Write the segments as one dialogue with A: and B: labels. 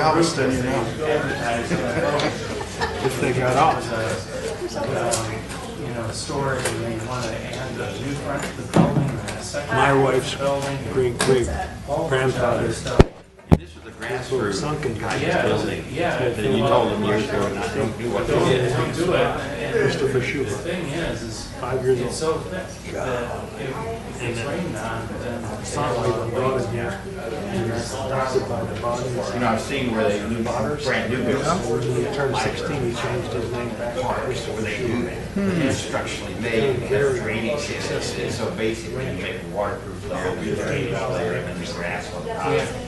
A: Galveston, you know.
B: If they got off.
C: Storage, and then you want to add the new front to the building, and a second
B: My wife's
C: building.
B: great grandfather
D: This was a grassroots
B: sunken
D: kind
C: Yeah,
D: of building.
C: yeah.
D: That you told them years ago not to do what they did.
C: Don't do it. And
B: Christopher
C: the
B: Schubert,
C: thing is
B: 5 years
C: it's
B: old.
C: so thick that if it's rained on, then
B: Son was brought in here and was adopted by the bodies.
D: You know, I've seen where they do brand new buildings.
B: When he turned 16, he changed his name back to
D: Where
B: Christopher
D: they do
B: Schubert.
D: that. It's structurally made, it has drainage in it. So basically, you make a waterproof layer, the drainage layer, and then the grass on top.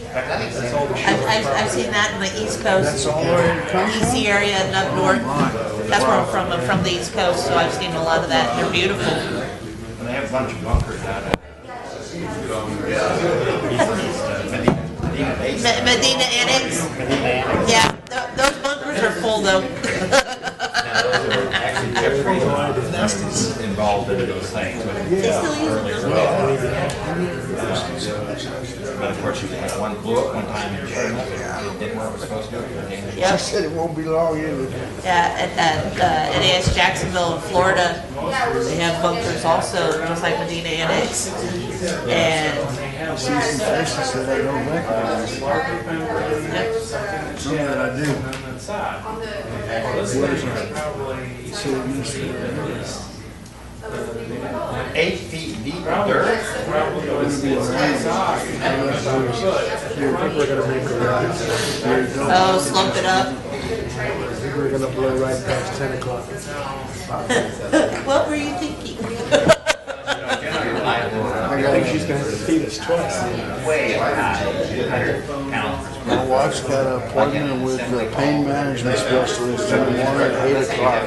E: I've seen that in the East Coast, DC area and up north. That's where I'm from. I'm from the East Coast, so I've seen a lot of that. They're beautiful.
D: And they have a bunch of bunkers out of it.
E: Medina Annex. Yeah, those bunkers are full though.
D: Actually, Jeffrey involved in those things.
E: They still use them.
D: But of course, you had one blew up one time in China. It didn't work, it was supposed to do it.
A: She
E: Yep.
A: said it won't be long either.
E: Yeah, at NAS Jacksonville in Florida, they have bunkers also, just like Medina Annex. And
A: I see some faces that I don't recognize. Some that I do. So administrator.
D: 8 feet deep in dirt.
B: We're gonna make a ride.
E: oh, slump it up.
B: We're gonna blow right past 10 o'clock.
E: What were you thinking?
B: I think she's gonna have to feed us twice.
D: Way high, 200 pounds.
A: My wife's got an appointment with the pain management specialist in the morning at 8 o'clock.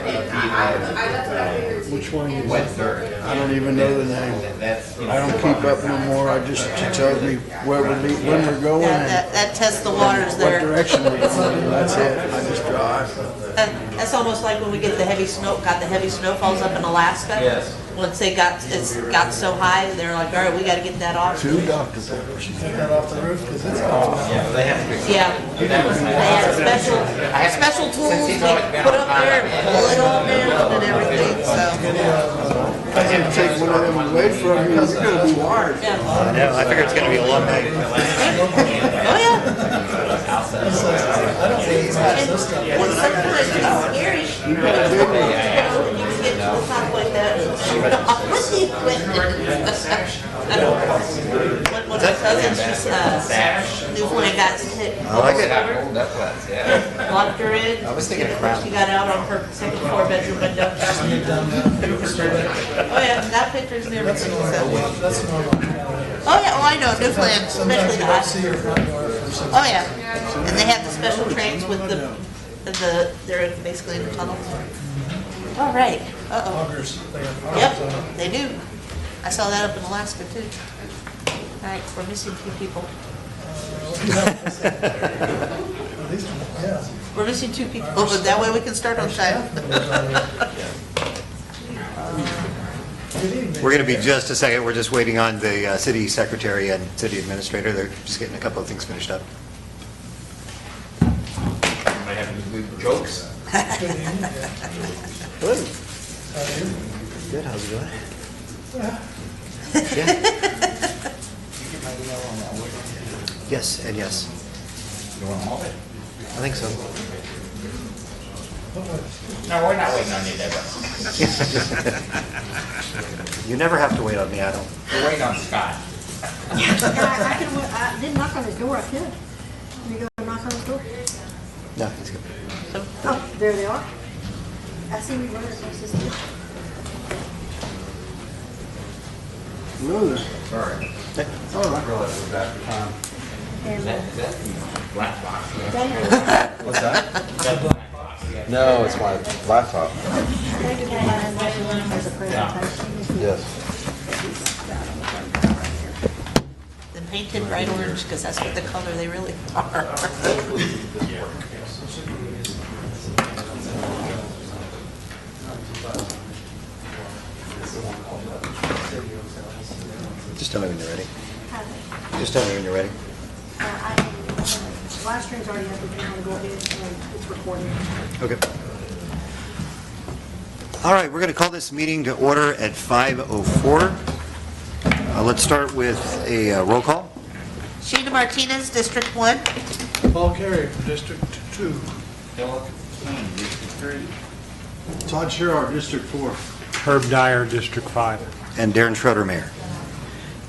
B: Which one you
D: Wet dirt.
A: I don't even know the name.
D: That's,
A: I don't keep up no more. She tells me where we're when we're going and
E: That tests the waters
A: what
E: there.
A: direction we're going. And that's it. I just drive.
E: That's almost like when we get the heavy snowfalls up in Alaska.
D: Yes.
E: Once it got so high, they're like, all right, we got to get that off.
A: 2 Dr. Peppers.
F: Take that off the roof because it's cold.
D: yeah, they have to.
E: Yeah, they have special tools they put up there and pull it all down and everything. So
A: I can take one of them away from you. You're going to be wired.
E: yeah.
G: I know, I figure it's gonna be a long night.
E: Oh yeah.
F: I don't think he's had this stuff.
E: And sometimes it's scary. You can get to the top like that. What's the equipment? One of my cousins just Newfoundland got hit.
G: I like it.
E: Locked her in.
G: I was thinking
E: She
G: crown.
E: got out on her second floor bedroom window. Oh yeah, got pictures and everything. So.
F: That's normal.
E: Oh yeah, oh I know, Newfoundland, especially the hot.
F: See your front door for some.
E: Oh yeah, and they have the special trains with they're basically in the tunnels. All right, uh-oh.
F: Augers, they are.
E: Yep, they do. I saw that up in Alaska too. All right, we're missing 2 people.
F: At least, yeah.
E: We're missing 2 people, but that way we can start on time.
G: We're gonna be just a second, we're just waiting on the city secretary and city administrator. They're just getting a couple of things finished up.
D: Might have good jokes.
G: Hello. Good, how's it going? Yeah. Yes, and yes.
D: You want all of it?
G: I think so.
D: No, we're not waiting on you, Deborah.
G: You never have to wait on me, I don't.
D: We're waiting on Scott.
H: I didn't knock on his door, I could. You go knock on his door?
G: No, he's good.
H: Oh, there they are. I see you running across this door.
A: Hello there.
D: Sorry.
A: All right.
H: And
D: Is that black box?
I: What's that?
D: That black box, yeah.
I: No, it's my laptop.
H: there's a presentation.
I: Yes.
E: Then painted bright orange, because that's what the color they really are.
G: Just tell me when you're ready. Just tell me when you're ready.
H: I live stream's already up, if you want to go ahead, it's recording.
G: Okay. All right, we're going to call this meeting to order at 5:04. Let's start with a roll call.
E: Sheena Martinez, District 1.
F: Paul Carey, District 2.
A: Todd Sherrard, District 4.
B: Herb Dyer, District 5.
G: And Darren Schroeder, Mayor.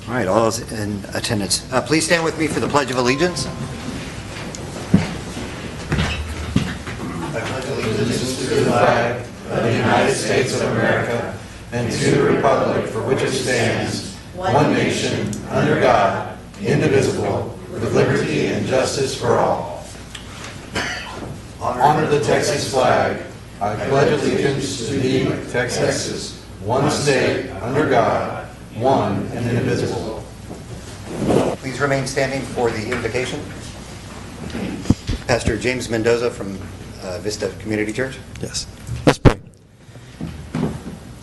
G: All right, all those in attendance. Please stand with me for the Pledge of Allegiance.
J: Of the United States of America and to the republic for which it stands, one nation, under God, indivisible, with liberty and justice for all. Honor the Texas flag. I pledge allegiance to thee, Texas, one state, under God, one and indivisible.
G: Please remain standing for the invocation. Pastor James Mendoza from Vista Community Church.
K: Yes. Let's pray.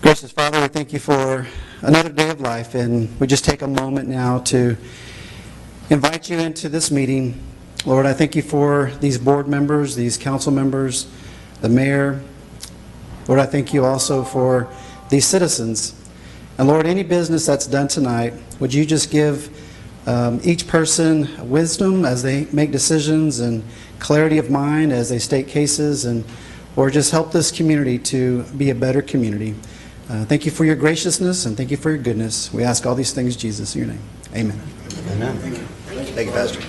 K: Gracious Father, we thank you for another day of life, and we just take a moment now to invite you into this meeting. Lord, I thank you for these board members, these council members, the mayor. Lord, I thank you also for these citizens. And Lord, any business that's done tonight, would you just give each person wisdom as they make decisions and clarity of mind as they state cases, and or just help this community to be a better community. Thank you for your graciousness and thank you for your goodness. We ask all these things, Jesus, in your name. Amen.
G: Amen. Thank you, Pastor.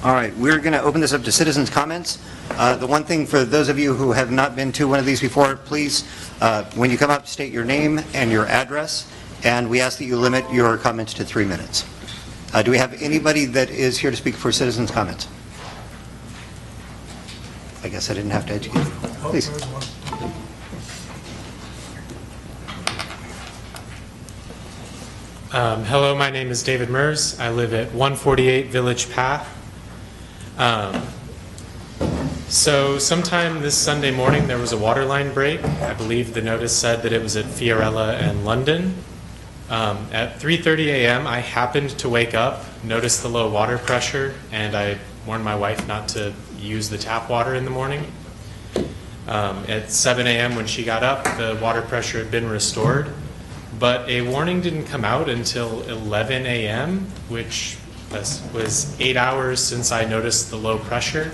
G: All right, we're going to open this up to citizens' comments. The one thing for those of you who have not been to one of these before, please, when you come up, state your name and your address, and we ask that you limit your comments to 3 minutes. Do we have anybody that is here to speak for citizens' comments? I guess I didn't have to educate you. Please.
L: Hello, my name is David Mers. I live at 148 Village Path. So sometime this Sunday morning there was a water line break. I believe the notice said that it was at Fiorella and London. At 3:30 a.m. I happened to wake up, noticed the low water pressure, and I warned my wife not to use the tap water in the morning. At 7 a.m. when she got up, the water pressure had been restored, but a warning didn't come out until 11 a.m., which was 8 hours since I noticed the low pressure,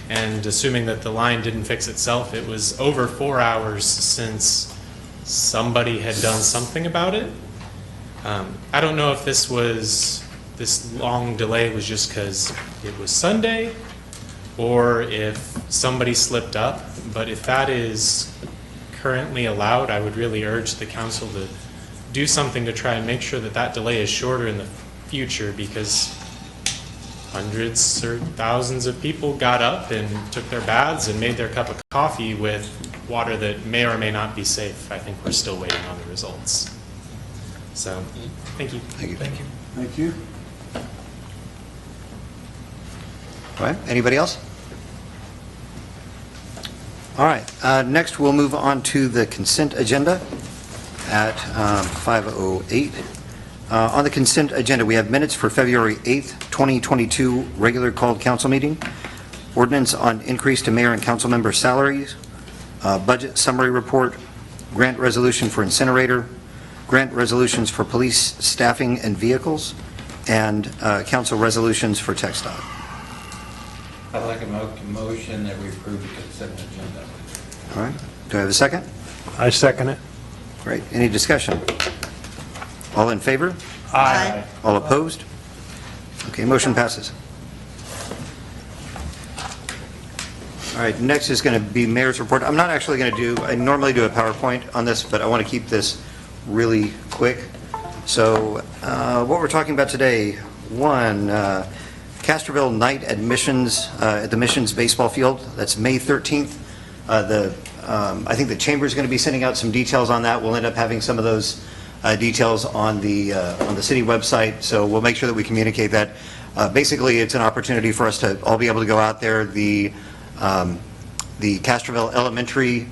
L: and assuming that the line didn't fix itself, it was over 4 hours since somebody had done something about it. I don't know if this long delay was just because it was Sunday or if somebody slipped up, but if that is currently allowed, I would really urge the council to do something to try and make sure that that delay is shorter in the future, because hundreds or thousands of people got up and took their baths and made their cup of coffee with water that may or may not be safe. I think we're still waiting on the results. So, thank you.
G: Thank you.
F: Thank you.
A: Thank you.
G: All right, anybody else? All right, next we'll move on to the consent agenda at 5:08. On the consent agenda, we have minutes for February 8th, 2022, regular called council meeting, ordinance on increase to mayor and council member salaries, budget summary report, grant resolution for incinerator, grant resolutions for police staffing and vehicles, and council resolutions for TxDOT.
J: I'd like a motion that we approve the consent agenda.
G: All right, do I have a second?
B: I second it.
G: Great, any discussion? All in favor?
E: Aye.
G: All opposed? Okay, motion passes. All right, next is going to be mayor's report. I'm not actually going to I normally do a PowerPoint on this, but I want to keep this really quick. So what we're talking about today, one, Castroville night admissions at the Missions baseball field. That's May 13th. I think the chamber is going to be sending out some details on that. We'll end up having some of those details on the city website, so we'll make sure that we communicate that. Basically, it's an opportunity for us to all be able to go out there. The Castroville Elementary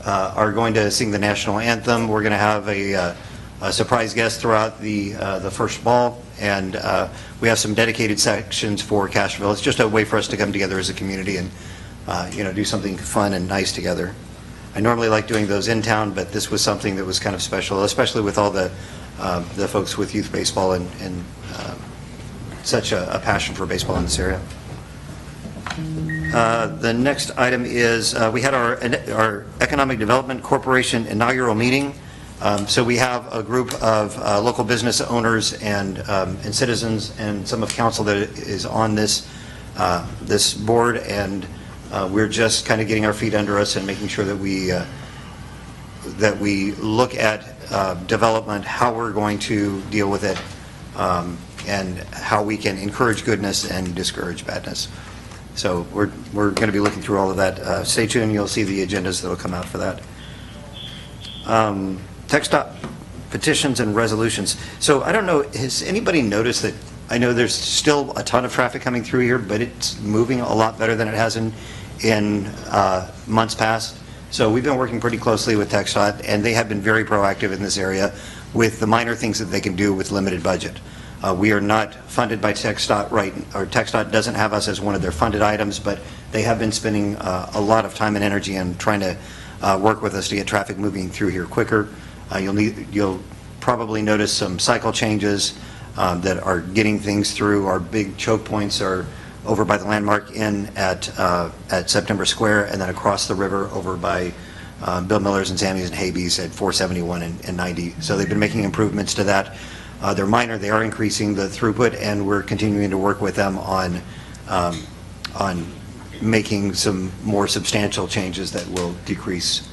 G: are going to sing the national anthem. We're going to have surprise guests throughout the first ball, and we have some dedicated sections for Castroville. It's just a way for us to come together as a community and do something fun and nice together. I normally like doing those in town, but this was something that was kind of special, especially with all the folks with youth baseball and such a passion for baseball in this area. The next item is we had our Economic Development Corporation inaugural meeting. So we have a group of local business owners and citizens and some of council that is on this board, and we're just kind of getting our feet under us and making sure that we look at development, how we're going to deal with it, and how we can encourage goodness and discourage badness. So we're going to be looking through all of that. Stay tuned, you'll see the agendas that will come out for that. Text dot petitions and resolutions. So I don't know, has anybody noticed that, I know there's still a ton of traffic coming through here, but it's moving a lot better than it has in months past. So we've been working pretty closely with TxDOT, and they have been very proactive in this area with the minor things that they can do with limited budget. We are not funded by TxDOT, or TxDOT doesn't have us as one of their funded items, but they have been spending a lot of time and energy in trying to work with us to get traffic moving through here quicker. You'll probably notice some cycle changes that are getting things through. Our big choke points are over by the Landmark Inn at September Square, and then across the river over by Bill Miller's and Sammy's and Habees at 471 and 90. So they've been making improvements to that. They're minor. They are increasing the throughput, and we're continuing to work with them on making some more substantial changes that will decrease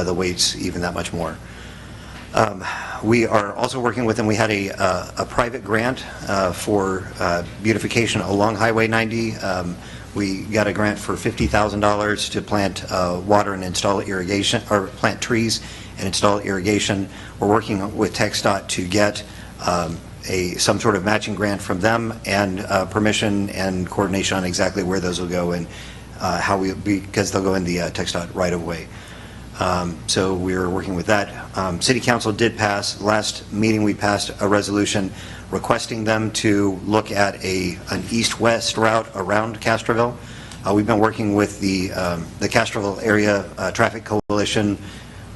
G: the weights even that much more. We are also working with them. We had a private grant for beautification along Highway 90. We got a grant for $50,000 to plant water and install irrigation, or plant trees and install irrigation. We're working with TxDOT to get some sort of matching grant from them, and permission and coordination on exactly where those will go and because they'll go in the TxDOT right of way. So we're working with that. City Council did pass, last meeting we passed a resolution requesting them to look at an east-west route around Castroville. We've been working with the Castroville Area Traffic Coalition,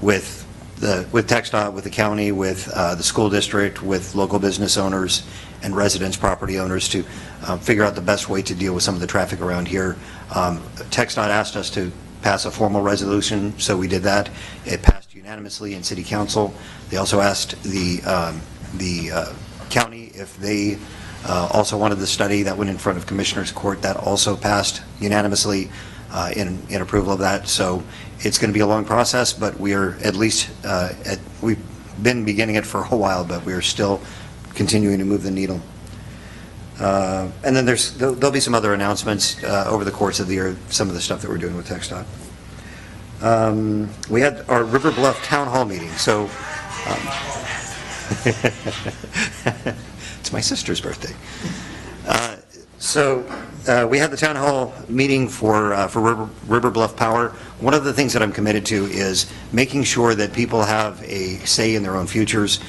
G: with TxDOT, with the county, with the school district, with local business owners and residents, property owners, to figure out the best way to deal with some of the traffic around here. TxDOT asked us to pass a formal resolution, so we did that. It passed unanimously in City Council. They also asked the county if they also wanted the study. That went in front of Commissioners Court. That also passed unanimously in approval of that. So it's going to be a long process, but we are at least, we've been beginning it for a while, but we are still continuing to move the needle. And then there'll be some other announcements over the course of the year, some of the stuff that we're doing with TxDOT. We had our River Bluff Town Hall meeting. So it's my sister's birthday. So we had the Town Hall meeting for River Bluff Power. One of the things that I'm committed to is making sure that people have a say in their own futures.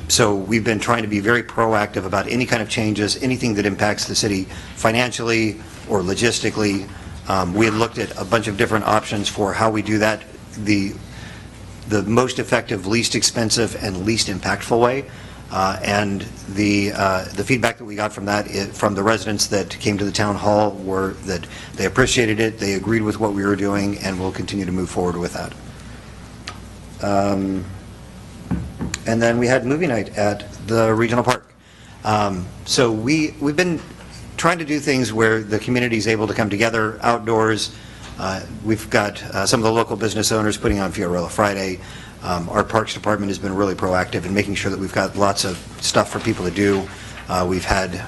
G: So we've been trying to be very proactive about any kind of changes, anything that impacts the city financially or logistically. We had looked at a bunch of different options for how we do that, the most effective, least expensive, and least impactful way. And the feedback that we got from that, from the residents that came to the town hall, were that they appreciated it, they agreed with what we were doing, and we'll continue to move forward with that. And then we had movie night at the regional park. So we've been trying to do things where the community is able to come together outdoors. We've got some of the local business owners putting on Fiorella Friday. Our Parks Department has been really proactive in making sure that we've got lots of stuff for people to do. We've had,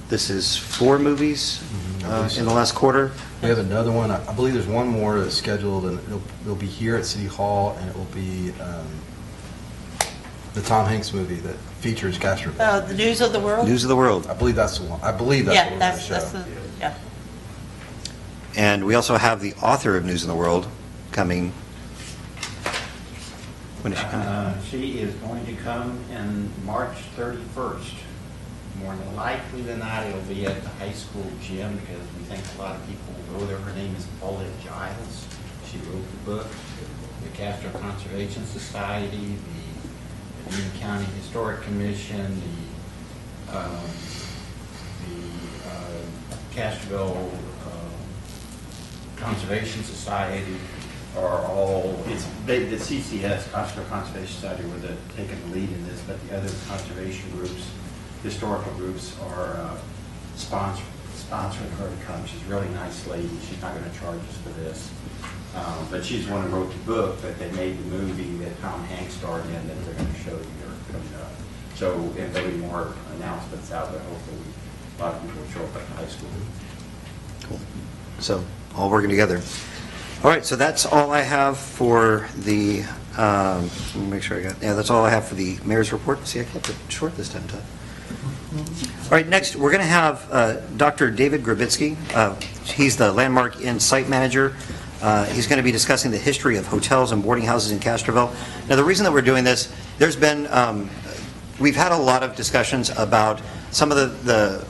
G: this is 4 movies in the last quarter.
J: We have another one. I believe there's one more that's scheduled, and it'll be here at City Hall, and it will be the Tom Hanks movie that features Castroville.
E: Oh, the News of the World?
G: News of the World.
J: I believe that's the one. I believe that's the one.
E: That's the, yeah.
G: And we also have the author of News of the World coming. When is she coming?
D: She is going to come in March 31st. More than likely than not, it'll be at the high school gym because we think a lot of people will go there. Her name is Paula Giles. She wrote the book, the Castroville Conservation Society, the Union County Historic Commission, the Castroville Conservation Society are all, the CCS, Castroville Conservation Society, were taking the lead in this, but the other conservation groups, historical groups are sponsoring her to come. She's a really nice lady. She's not going to charge us for this. But she's the one who wrote the book, but they made the movie that Tom Hanks starred in that they're going to show you here coming up. So, and there'll be more announcements out, but hopefully a lot of people will show up at the high school.
G: Cool. So, all working together. All right, so that's all I have for the, let me make sure I got, that's all I have for the mayor's report. See, I kept it short this time, Todd. All right, next, we're going to have Dr. David Grabitsky. He's the Landmark Inn site manager. He's going to be discussing the history of hotels and boarding houses in Castroville. Now, the reason that we're doing this, there's been, we've had a lot of discussions about some of the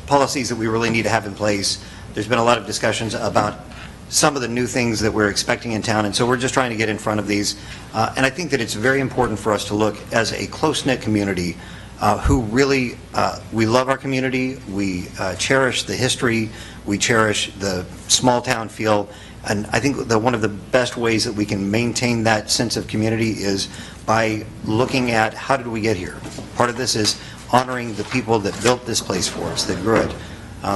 G: policies that we really need to have in place. There's been a lot of discussions about some of the new things that we're expecting in town, and so we're just trying to get in front of these. And I think that it's very important for us to look as a close-knit community who really, we love our community, we cherish the history, we cherish the small-town feel, and I think that one of the best ways that we can maintain that sense of community is by looking at how did we get here. Part of this is honoring the people that built this place for us, that grew it.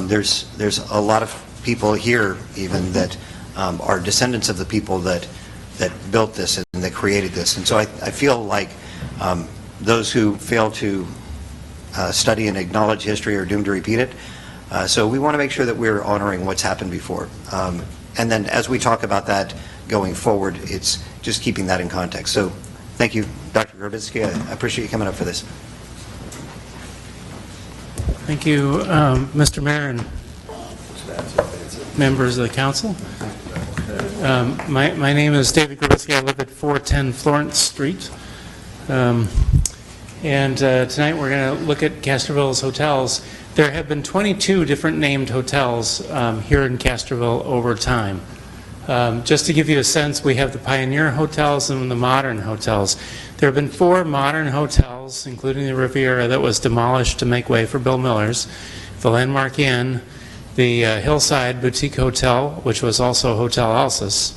G: There's a lot of people here even that are descendants of the people that built this and that created this. And so I feel like those who fail to study and acknowledge history are doomed to repeat it. So we want to make sure that we're honoring what's happened before. And then as we talk about that going forward, it's just keeping that in context. So thank you, Dr. Grabitsky. I appreciate you coming up for this.
M: Thank you, Mr. Mayor and members of the council. My name is David Grabitsky. I live at 410 Florence Street. And tonight we're going to look at Castroville's hotels. There have been 22 different named hotels here in Castroville over time. Just to give you a sense, we have the Pioneer hotels and the modern hotels. There have been 4 modern hotels, including the Riviera, that was demolished to make way for Bill Miller's, the Landmark Inn, the Hillside Boutique Hotel, which was also Hotel Alsace.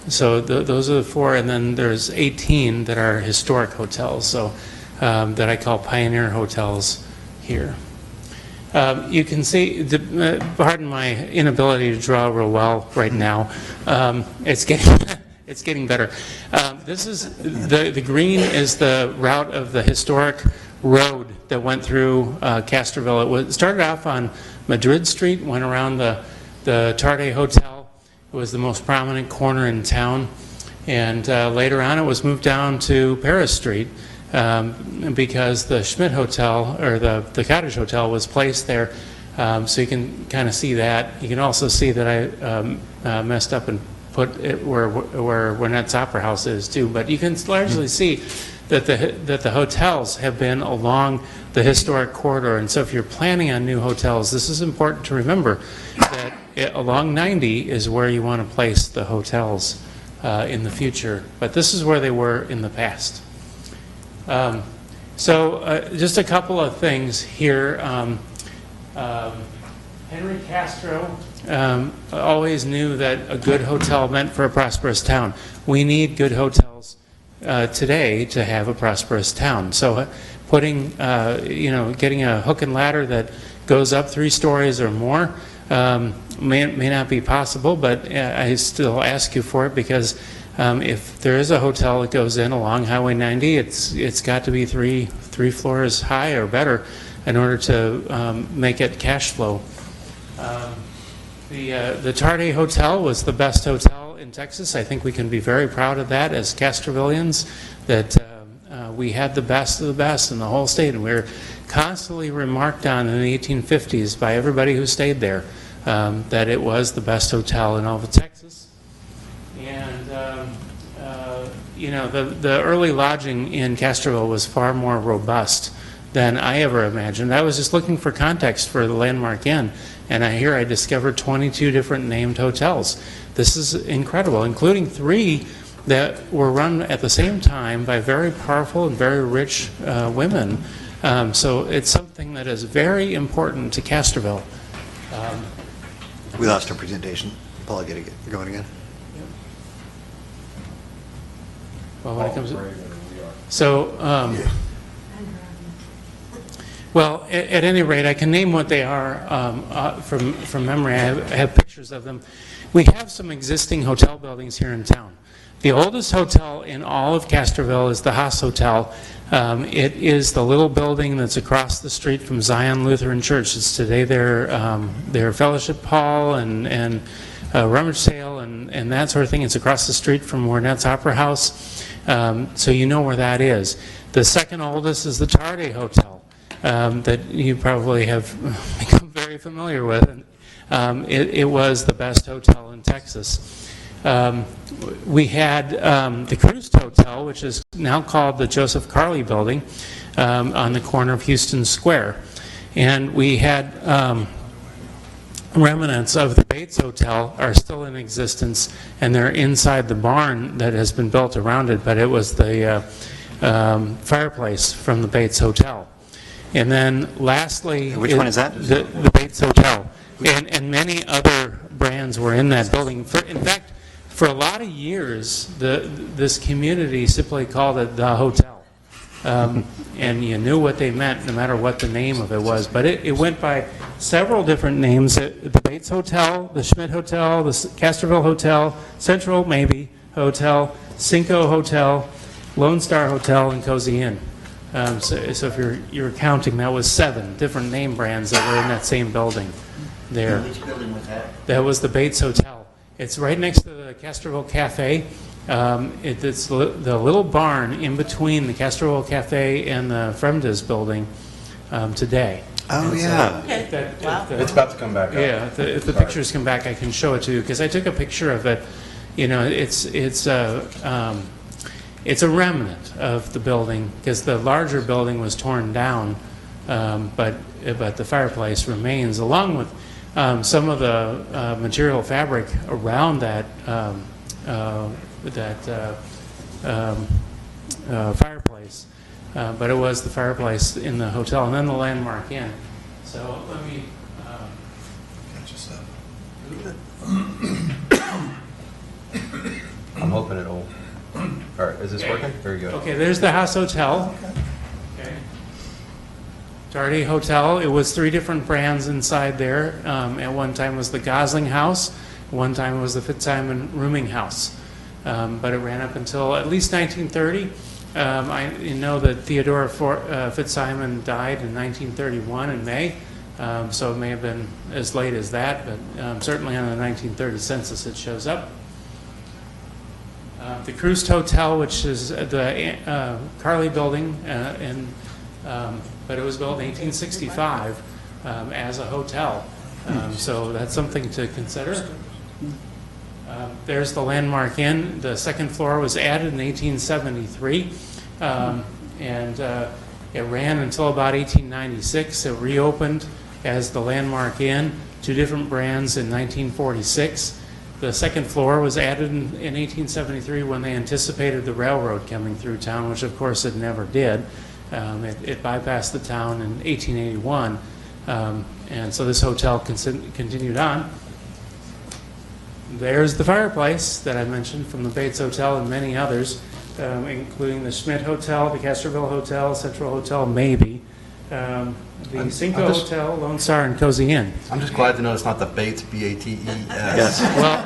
M: So those are the 4, and then there's 18 that are historic hotels, so that I call Pioneer hotels here. You can see, pardon my inability to draw real well right now. It's getting better. This is the green is the route of the historic road that went through Castroville. It started off on Madrid Street, went around the Tarde Hotel. It was the most prominent corner in town, and later on it was moved down to Paris Street because the Schmidt Hotel, or the Cottage Hotel, was placed there. So you can kind of see that. You can also see that I messed up and put it where Winnette's Opera House is too. But you can largely see that the hotels have been along the historic corridor. And so if you're planning on new hotels, this is important to remember that along 90 is where you want to place the hotels in the future. But this is where they were in the past. So just a couple of things here. Henry Castro always knew that a good hotel meant for a prosperous town. We need good hotels today to have a prosperous town. So putting, getting a hook and ladder that goes up 3 stories or more may not be possible, but I still ask you for it because if there is a hotel that goes in along Highway 90, it's got to be three floors high or better in order to make it cash flow. The Tarde Hotel was the best hotel in Texas. I think we can be very proud of that as Castrovillians, that we had the best of the best in the whole state, and we were constantly remarked on in the 1850s by everybody who stayed there that it was the best hotel in all of Texas. And you know, the early lodging in Castroville was far more robust than I ever imagined. I was just looking for context for the Landmark Inn, and I discovered 22 different named hotels. This is incredible, including 3 that were run at the same time by very powerful and very rich women. So it's something that is very important to Castroville.
G: We lost our presentation. Paul, get it going again.
M: Well, when it comes to, so, well, at any rate, I can name what they are from memory. I have pictures of them. We have some existing hotel buildings here in town. The oldest hotel in all of Castroville is the Haas Hotel. It is the little building that's across the street from Zion Lutheran Church. It's today their fellowship hall and rummage sale and that sort of thing. It's across the street from Ordinance Opera House. So you know where that is. The second oldest is the Tarde Hotel that you probably have become very familiar with. It was the best hotel in Texas. We had the Cruised Hotel, which is now called the Joseph Carley Building, on the corner of Houston Square. And we had remnants of the Bates Hotel are still in existence, and they're inside the barn that has been built around it, but it was the fireplace from the Bates Hotel. And then lastly...
G: Which one is that?
M: The Bates Hotel. And many other brands were in that building. In fact, for a lot of years, this community simply called it the hotel. And you knew what they meant no matter what the name of it was. But it went by several different names. The Bates Hotel, the Schmidt Hotel, the Castroville Hotel, Central maybe Hotel, Cinco Hotel, Lone Star Hotel, and Cozy Inn. So if you're counting, that was 7 different name brands that were in that same building there.
D: Which building was that?
M: That was the Bates Hotel. It's right next to the Castroville Cafe. It's the little barn in between the Castroville Cafe and the Fremdes building today.
G: Oh, yeah.
E: Okay. Wow.
I: It's about to come back up.
M: Yeah, if the pictures come back, I can show it to you, because I took a picture of it. You know, it's a remnant of the building, because the larger building was torn down, but the fireplace remains, along with some of the material fabric around that fireplace. But it was the fireplace in the hotel, and then the Landmark Inn. So let me...
I: I'm hoping it'll... All right, is this working? Very good.
M: Okay, there's the Haas Hotel. Okay. Tarde Hotel. It was 3 different brands inside there. At one time was the Gosling House. One time it was the Fitzsimon Rooming House. But it ran up until at least 1930. I know that Theodora Fitzsimon died in 1931 in May. So it may have been as late as that, but certainly on the 1930 census it shows up. The Cruised Hotel, which is the Carley building, but it was built in 1865 as a hotel. So that's something to consider. There's the Landmark Inn. The second floor was added in 1873, and it ran until about 1896. It reopened as the Landmark Inn, 2 different brands in 1946. The second floor was added in 1873 when they anticipated the railroad coming through town, which of course it never did. It bypassed the town in 1881, and so this hotel continued on. There's the fireplace that I mentioned from the Bates Hotel and many others, including the Schmidt Hotel, the Castroville Hotel, Central Hotel, maybe, the Cinco Hotel, Lone Star, and Cozy Inn.
I: I'm just glad to know it's not the Bates, B-A-T-E-S.
G: Yes.
M: Well,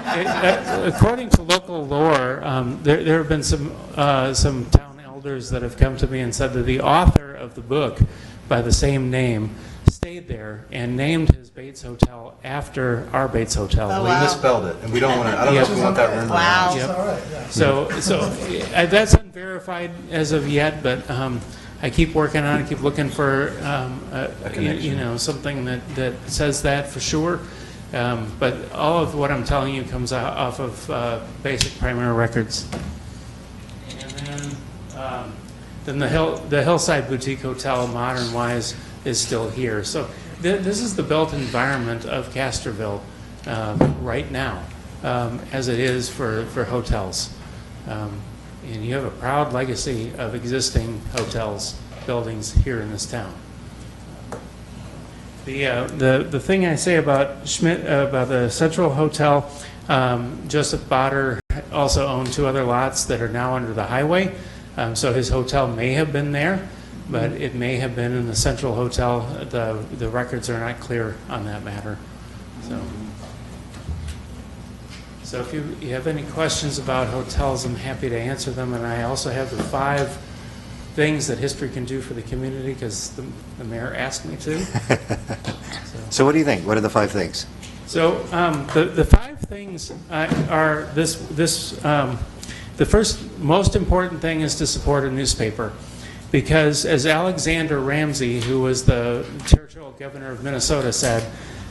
M: according to local lore, there have been some town elders that have come to me and said that the author of the book by the same name stayed there and named his Bates Hotel after our Bates Hotel.
E: Oh,
I: We
E: wow.
I: misspelled it, and we don't want to, I don't know if we want that rumor.
E: Wow.
M: Yep.
F: All right, yeah.
M: So that's unverified as of yet, but I keep working on it, keep looking for something that says that for sure. But all of what I'm telling you comes off of basic primary records. And then the Hillside Boutique Hotel, modern-wise, is still here. So this is the built environment of Castroville right now, as it is for hotels. And you have a proud legacy of existing hotels, buildings here in this town. The thing I say about Schmidt, about the Central Hotel, Joseph Botter also owned 2 other lots that are now under the highway. So his hotel may have been there, but it may have been in the Central Hotel. The records are not clear on that matter. So if you have any questions about hotels, I'm happy to answer them. And I also have the 5 things that history can do for the community, because the mayor asked me to.
G: So what do you think? What are the 5 things?
M: So the 5 things are the first most important thing is to support a newspaper, because as Alexander Ramsey, who was the territorial governor of Minnesota, said,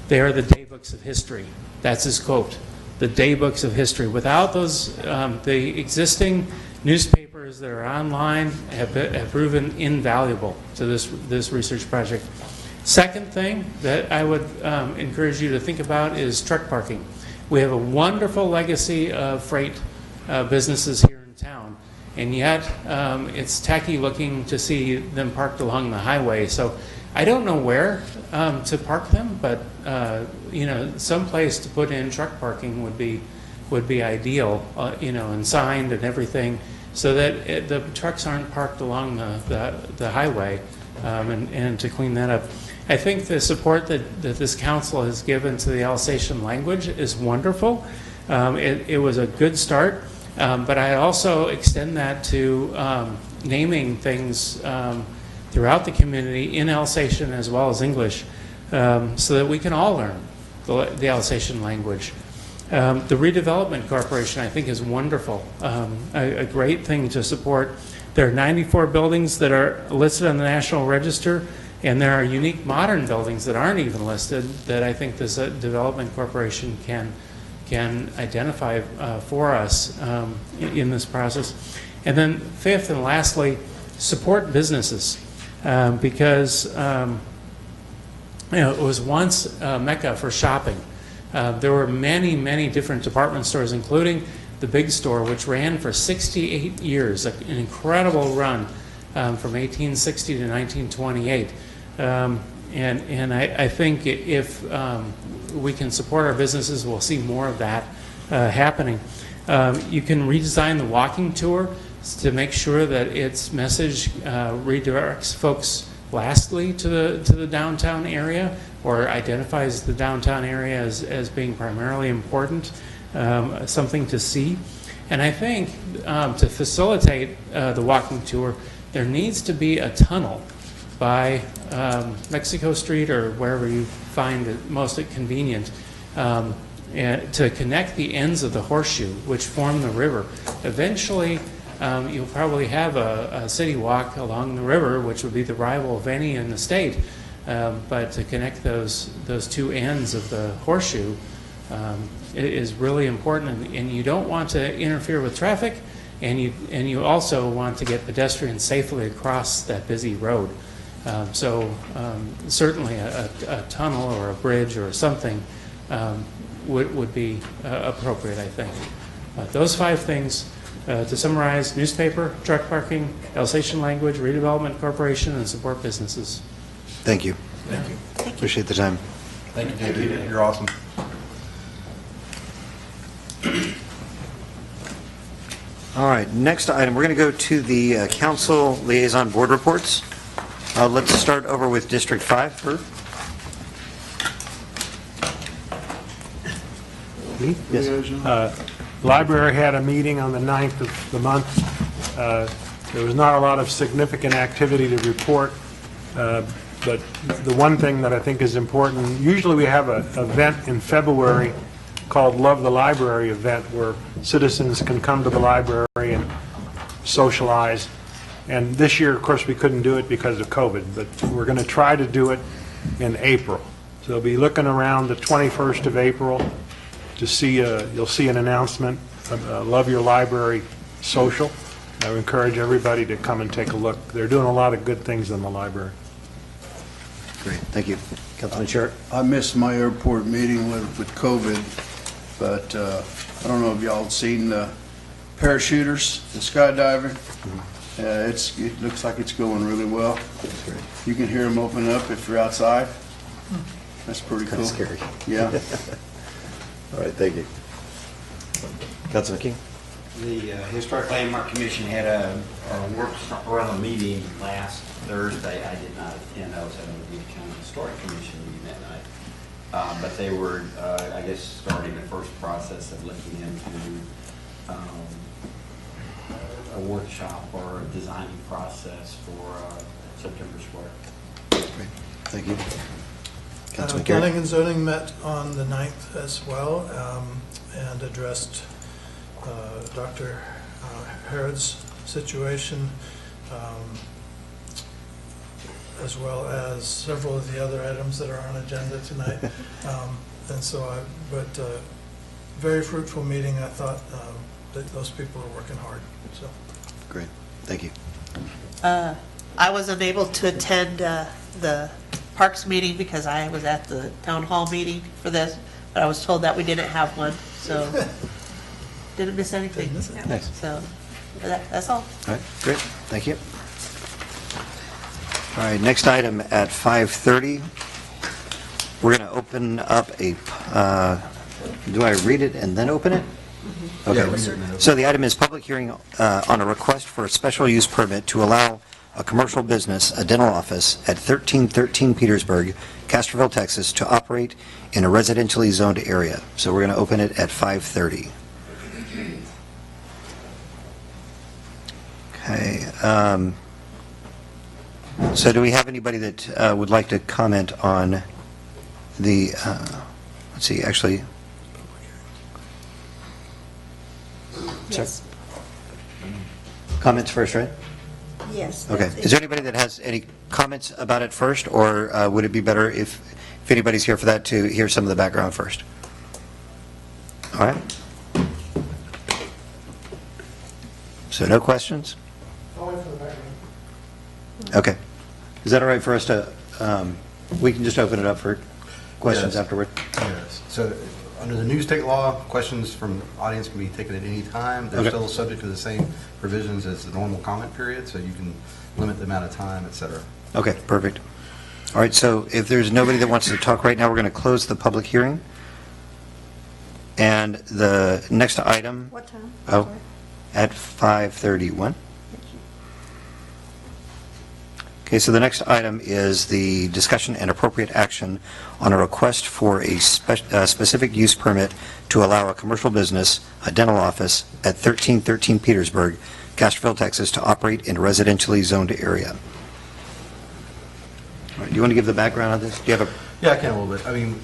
M: they are the daybooks of history. That's his quote, the daybooks of history. Without those, the existing newspapers that are online have proven invaluable to this research project. Second thing that I would encourage you to think about is truck parking. We have a wonderful legacy of freight businesses here in town, and yet it's tacky looking to see them parked along the highway. So I don't know where to park them, but some place to put in truck parking would be ideal, and signed and everything, so that the trucks aren't parked along the highway, and to clean that up. I think the support that this council has given to the Alsatian language is wonderful. It was a good start, but I also extend that to naming things throughout the community in Alsatian as well as English, so that we can all learn the Alsatian language. The Redevelopment Corporation, I think, is wonderful, a great thing to support. There are 94 buildings that are listed on the National Register, and there are unique modern buildings that aren't even listed that I think this Development Corporation can identify for us in this process. And then 5th and lastly, support businesses, because it was once a mecca for shopping. There were many different department stores, including the big store, which ran for 68 years, an incredible run from 1860 to 1928. And I think if we can support our businesses, we'll see more of that happening. You can redesign the walking tour to make sure that its message redirects folks lastly to the downtown area, or identifies the downtown area as being primarily important, something to see. And I think to facilitate the walking tour, there needs to be a tunnel by Mexico Street or wherever you find it most convenient, and to connect the ends of the horseshoe, which form the river. Eventually, you'll probably have a city walk along the river, which would be the rival of any in the state. But to connect those 2 ends of the horseshoe is really important, and you don't want to interfere with traffic, and you also want to get pedestrians safely across that busy road. So certainly a tunnel or a bridge or something would be appropriate, I think. Those 5 things, to summarize: newspaper, truck parking, Alsatian language, redevelopment corporation, and support businesses.
G: Thank you.
I: Thank you.
G: Appreciate the time.
I: Thank you, David. You're awesome.
G: All right, next item, we're going to go to the council liaison board reports. Let's start over with District 5. Bert?
F: Me?
G: Yes.
F: Library had a meeting on the 9th of the month. There was not a lot of significant activity to report, but the one thing that I think is important, usually we have an event in February called Love the Library event, where citizens can come to the library and socialize. And this year, of course, we couldn't do it because of COVID, but we're going to try to do it in April. So we'll be looking around the 21st of April to see, you'll see an announcement of Love Your Library Social. I would encourage everybody to come and take a look. They're doing a lot of good things in the library.
G: Great, thank you. Councilman Sherrick?
A: I missed my airport meeting with COVID, but I don't know if y'all have seen the parachuters, the skydiving. It looks like it's going really well. You can hear them open up if you're outside. That's pretty cool.
G: That's scary.
A: Yeah.
G: All right, thank you. Councilman King?
D: The Historic Landmark Commission had a workshop or a meeting last Thursday. I did not attend. I was at the County Historic Commission meeting that night. But they were, I guess, starting the first process of looking into a workshop or a designing process for September Square.
G: Great, thank you. Councilman
N: Planning
G: Carey?
N: and zoning met on the 9th as well and addressed Dr. Harrod's situation as well as several of the other items that are on agenda tonight. And so very fruitful meeting. I thought that those people are working hard. So
G: Great, thank you.
E: I wasn't able to attend the Parks meeting because I was at the town hall meeting for this, but I was told that we didn't have one, so didn't miss anything.
G: Nice.
E: So that's all.
G: All right, great, thank you. All right, next item at 5:30, we're going to open up a, do I read it and then open it? Okay, so the item is public hearing on a request for a special use permit to allow a commercial business, a dental office, at 1313 Petersburg, Castroville, Texas, to operate in a residentially zoned area. So we're going to open it at 5:30. Okay. So do we have anybody that would like to comment on the, let's see, actually.
H: Yes.
G: Comments first, right?
H: Yes.
G: Okay. Is there anybody that has any comments about it first, or would it be better if anybody's here for that to hear some of the background first? All right. So no questions?
N: I'll wait for the background.
G: Okay. Is that all right for us to, we can just open it up for questions
I: Yes.
G: afterward?
I: Yes. So under the new state law, questions from the audience can be taken at any time. They're
G: Okay.
I: still subject to the same provisions as the normal comment period, so you can limit the amount of time, et cetera.
G: Okay, perfect. All right, so if there's nobody that wants to talk right now, we're going to close the public hearing. And the next item.
H: What time?
G: Oh,
H: Sorry.
G: at 5:31. Okay, so the next item is the discussion and appropriate action on a request for a specific use permit to allow a commercial business, a dental office, at 1313 Petersburg, Castroville, Texas, to operate in a residentially zoned area. All right, do you want to give the background on this? Do you have a...
I: Yeah, I can a little bit. I mean,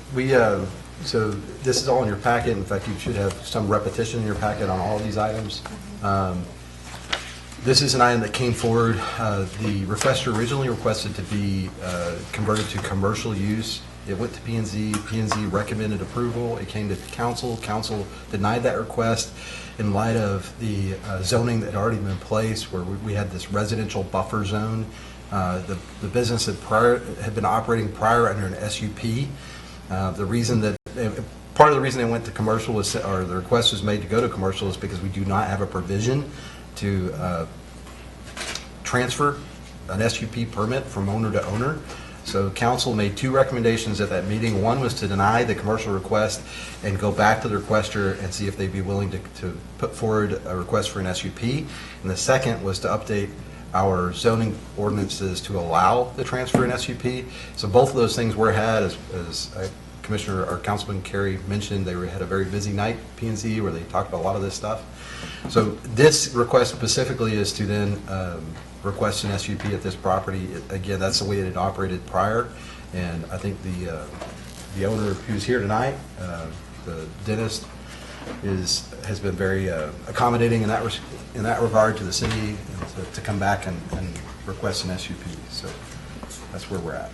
I: so this is all in your packet. In fact, you should have some repetition in your packet on all of these items. This is an item that came forward. The requester originally requested to be converted to commercial use. It went to P&Z. P&Z recommended approval. It came to council. Council denied that request in light of the zoning that had already been in place, where we had this residential buffer zone. The business had been operating prior under an SUP. Part of the reason they went to commercial was, or the request was made to go to commercial, is because we do not have a provision to transfer an SUP permit from owner to owner. So council made two recommendations at that meeting. One was to deny the commercial request and go back to the requester and see if they'd be willing to put forward a request for an SUP. And the second was to update our zoning ordinances to allow the transfer in SUP. So both of those things were had, as Commissioner or Councilman Carey mentioned. They had a very busy night, P&Z, where they talked about a lot of this stuff. So this request specifically is to then request an SUP at this property. Again, that's the way it had operated prior, and I think the owner who's here tonight, the dentist, has been very accommodating in that regard to the city, and to come back and request an SUP. So that's where we're at.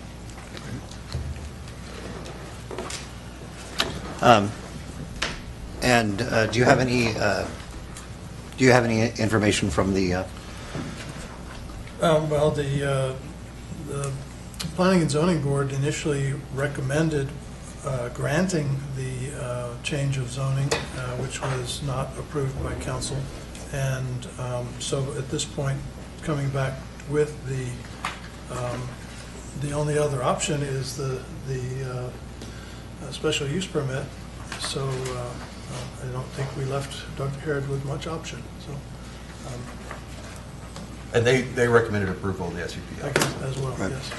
G: And do you have any Do you have any information from the,
N: Well, the Planning and Zoning Board initially recommended granting the change of zoning, which was not approved by council. And so at this point, coming back with the only other option is the special use permit. So I don't think we left Dr. Harrod with much option, so.
I: And they recommended approval of the SUP.
N: I guess as well,
G: Right.
N: yes.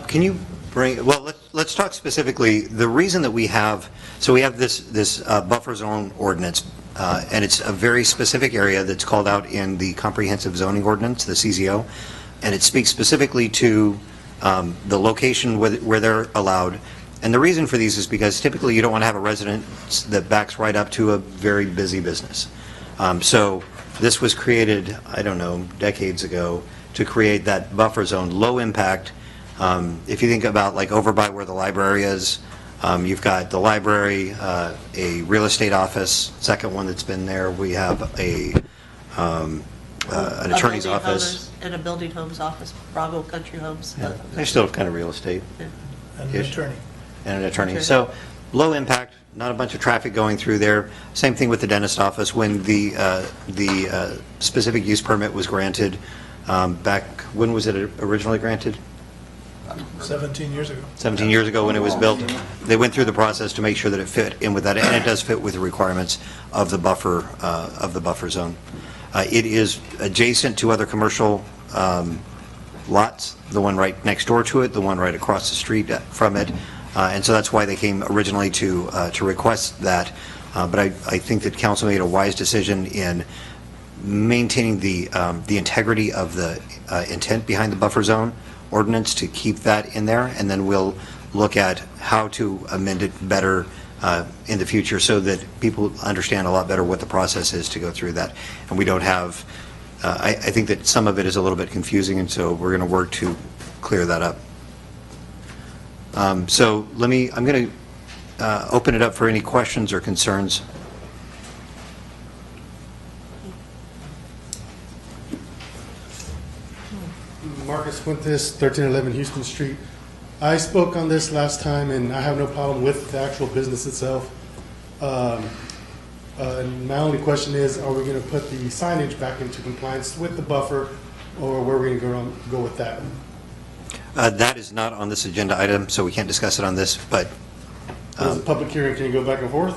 G: can you bring, well, let's talk specifically, the reason that we have, so we have this buffer zone ordinance, and it's a very specific area that's called out in the comprehensive zoning ordinance, the CZO, and it speaks specifically to the location where they're allowed. And the reason for these is because typically you don't want to have a residence that backs right up to a very busy business. So this was created, I don't know, decades ago to create that buffer zone, low impact. If you think about like over by where the library is, you've got the library, a real estate office, second one that's been there. We have an attorney's
E: building
G: office.
E: homes and a building homes office, Bravo Country Homes.
G: Yeah, they're still kind of real estate.
E: Yeah.
N: And an attorney.
G: And an attorney.
E: Attorney.
G: So low impact, not a bunch of traffic going through there. Same thing with the dentist office. When the specific use permit was granted, back, when was it originally granted?
N: 17 years ago.
G: 17 years ago when it was built. They went through the process to make sure that it fit in with that, and it does fit with the requirements of the buffer zone. It is adjacent to other commercial lots, the one right next door to it, the one right across the street from it, and so that's why they came originally to request that. But I think that council made a wise decision in maintaining the integrity of the intent behind the buffer zone ordinance to keep that in there, and then we'll look at how to amend it better in the future so that people understand a lot better what the process is to go through that. And we don't have, I think that some of it is a little bit confusing, and so we're going to work to clear that up. So I'm going to open it up for any questions or concerns.
O: Marcus Fuentes, 1311 Houston Street. I spoke on this last time, and I have no problem with the actual business itself. And my only question is, are we going to put the signage back into compliance with the buffer, or where are we going to go with that?
G: That is not on this agenda item, so we can't discuss it on this, but...
O: It's a public hearing, can you go back and forth?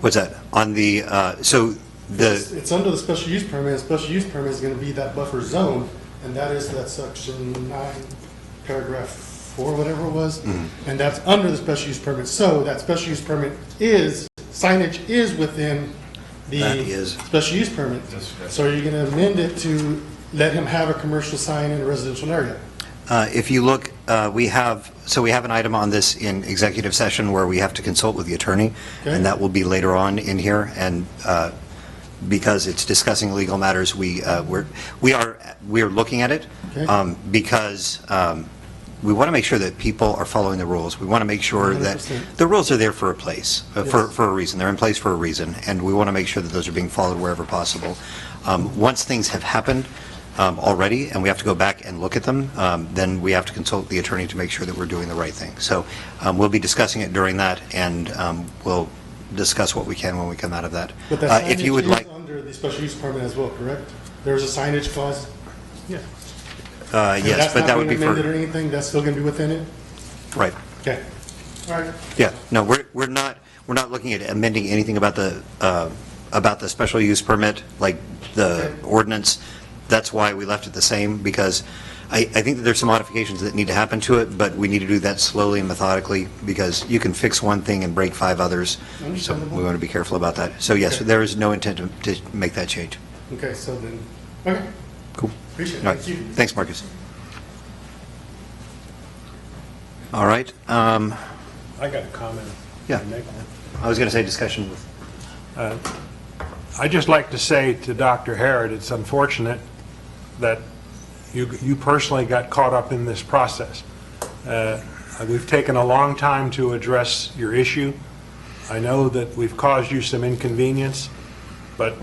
G: What's that? On the, so the...
O: It's under the special use permit. The special use permit is going to be that buffer zone, and that is that section 9, paragraph 4, whatever it was, and that's under the special use permit. So that special use permit signage is within the special use permit. So are you going to amend it to let him have a commercial sign in a residential area?
G: If you look, we have an item on this in executive session where we have to consult with the attorney, and that will be later on in here, and because it's discussing legal matters, we are looking at it, because we want to make sure that people are following the rules. We want to make sure
O: 100%.
G: that the rules are there for a place, for a reason. They're in place for a reason, and we want to make sure that those are being followed wherever possible. Once things have happened already, and we have to go back and look at them, then we have to consult the attorney to make sure that we're doing the right thing. So we'll be discussing it during that, and we'll discuss what we can when we come out of that.
O: But that
G: If you would
O: signage
G: like,
O: is under the special use permit as well, correct? There's a signage clause? Yeah.
G: yes, but that would be
O: That's not being amended or
G: for,
O: anything, that's still going to be within it?
G: right.
O: Okay. All right.
G: Yeah, no, we're not looking at amending anything about the special use permit, like the ordinance. That's why we left it the same, because I think that there's some modifications that need to happen to it, but we need to do that slowly and methodically, because you can fix one thing and break 5 others. So we want to be careful about that. So yes, there is no intent to make that change.
O: Okay, so then, okay.
G: Cool.
O: Appreciate it.
G: All right.
O: Thank you.
G: Thanks, Marcus. All right.
F: I got a comment.
G: Yeah. I was going to say discussion with...
F: I'd just like to say to Dr. Harrod, it's unfortunate that you personally got caught up in this process. We've taken a long time to address your issue. I know that we've caused you some inconvenience, but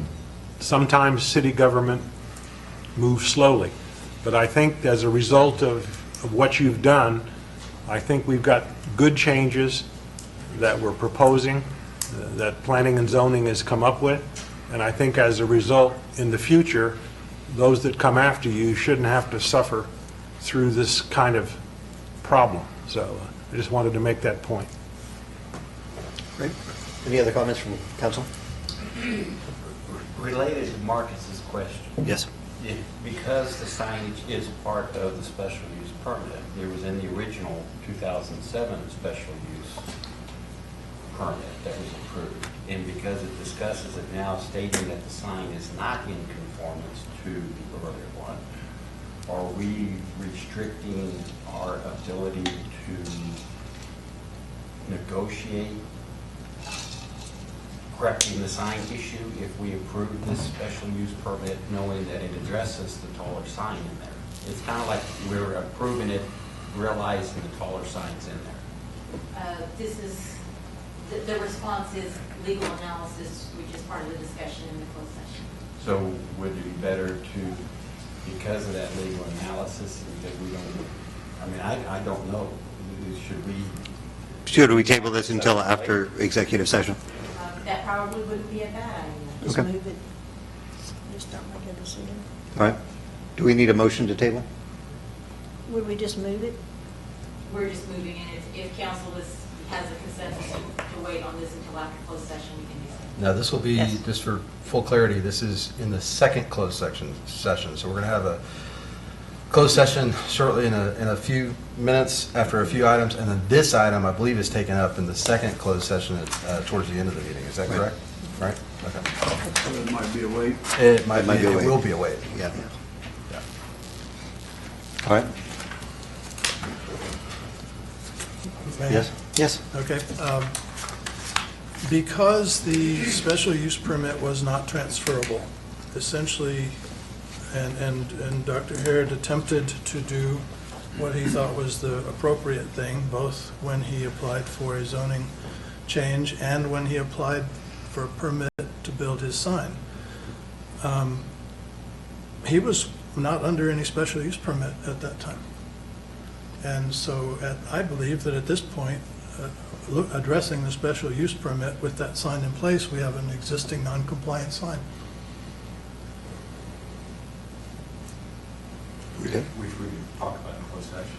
F: sometimes city government moves slowly. But I think as a result of what you've done, I think we've got good changes that we're proposing, that planning and zoning has come up with. And I think as a result, in the future, those that come after you shouldn't have to suffer through this kind of problem. So I just wanted to make that point.
G: Great. Any other comments from council?
D: Related to Marcus's question.
G: Yes.
D: Because the signage is part of the special use permit, it was in the original 2007 special use permit that was approved. And because it discusses it now stating that the sign is not in conformance to the earlier one, are we restricting our ability to negotiate correcting the sign issue if we approve this special use permit knowing that it addresses the taller sign in there? It's kind of like we're approving it, realizing the taller sign's in there.
P: This is, the response is legal analysis, which is part of the discussion in the closed session.
D: So would it be better to, because of that legal analysis, that we don't, I mean, I don't know,
G: Should we table this until after executive session?
P: That probably wouldn't be a bad idea.
H: Just
G: Okay.
H: move it. Just don't make a decision.
G: All right. Do we need a motion to table?
H: Would we just move it?
P: We're just moving in. If council has a consensus to wait on this until after closed session, we can do so.
I: Now, this will be, just for full clarity, this is in the second closed session. So we're going to have a closed session shortly in a few minutes after a few items, and then this item, I believe, is taken up in the second closed session towards the end of the meeting. Is that correct? Right? Okay.
A: It might be a wait.
I: It might
G: be a wait.
I: It will be a wait.
G: Yeah. All right.
N: May I?
G: Yes? Yes.
N: Okay. Because the special use permit was not transferable, essentially, and Dr. Harrod attempted to do what he thought was the appropriate thing, both when he applied for a zoning change and when he applied for a permit to build his sign. He was not under any special use permit at that time. And so I believe that at this point, addressing the special use permit with that sign in place, we have an existing non-compliant sign.
D: Which we can talk about in closed session.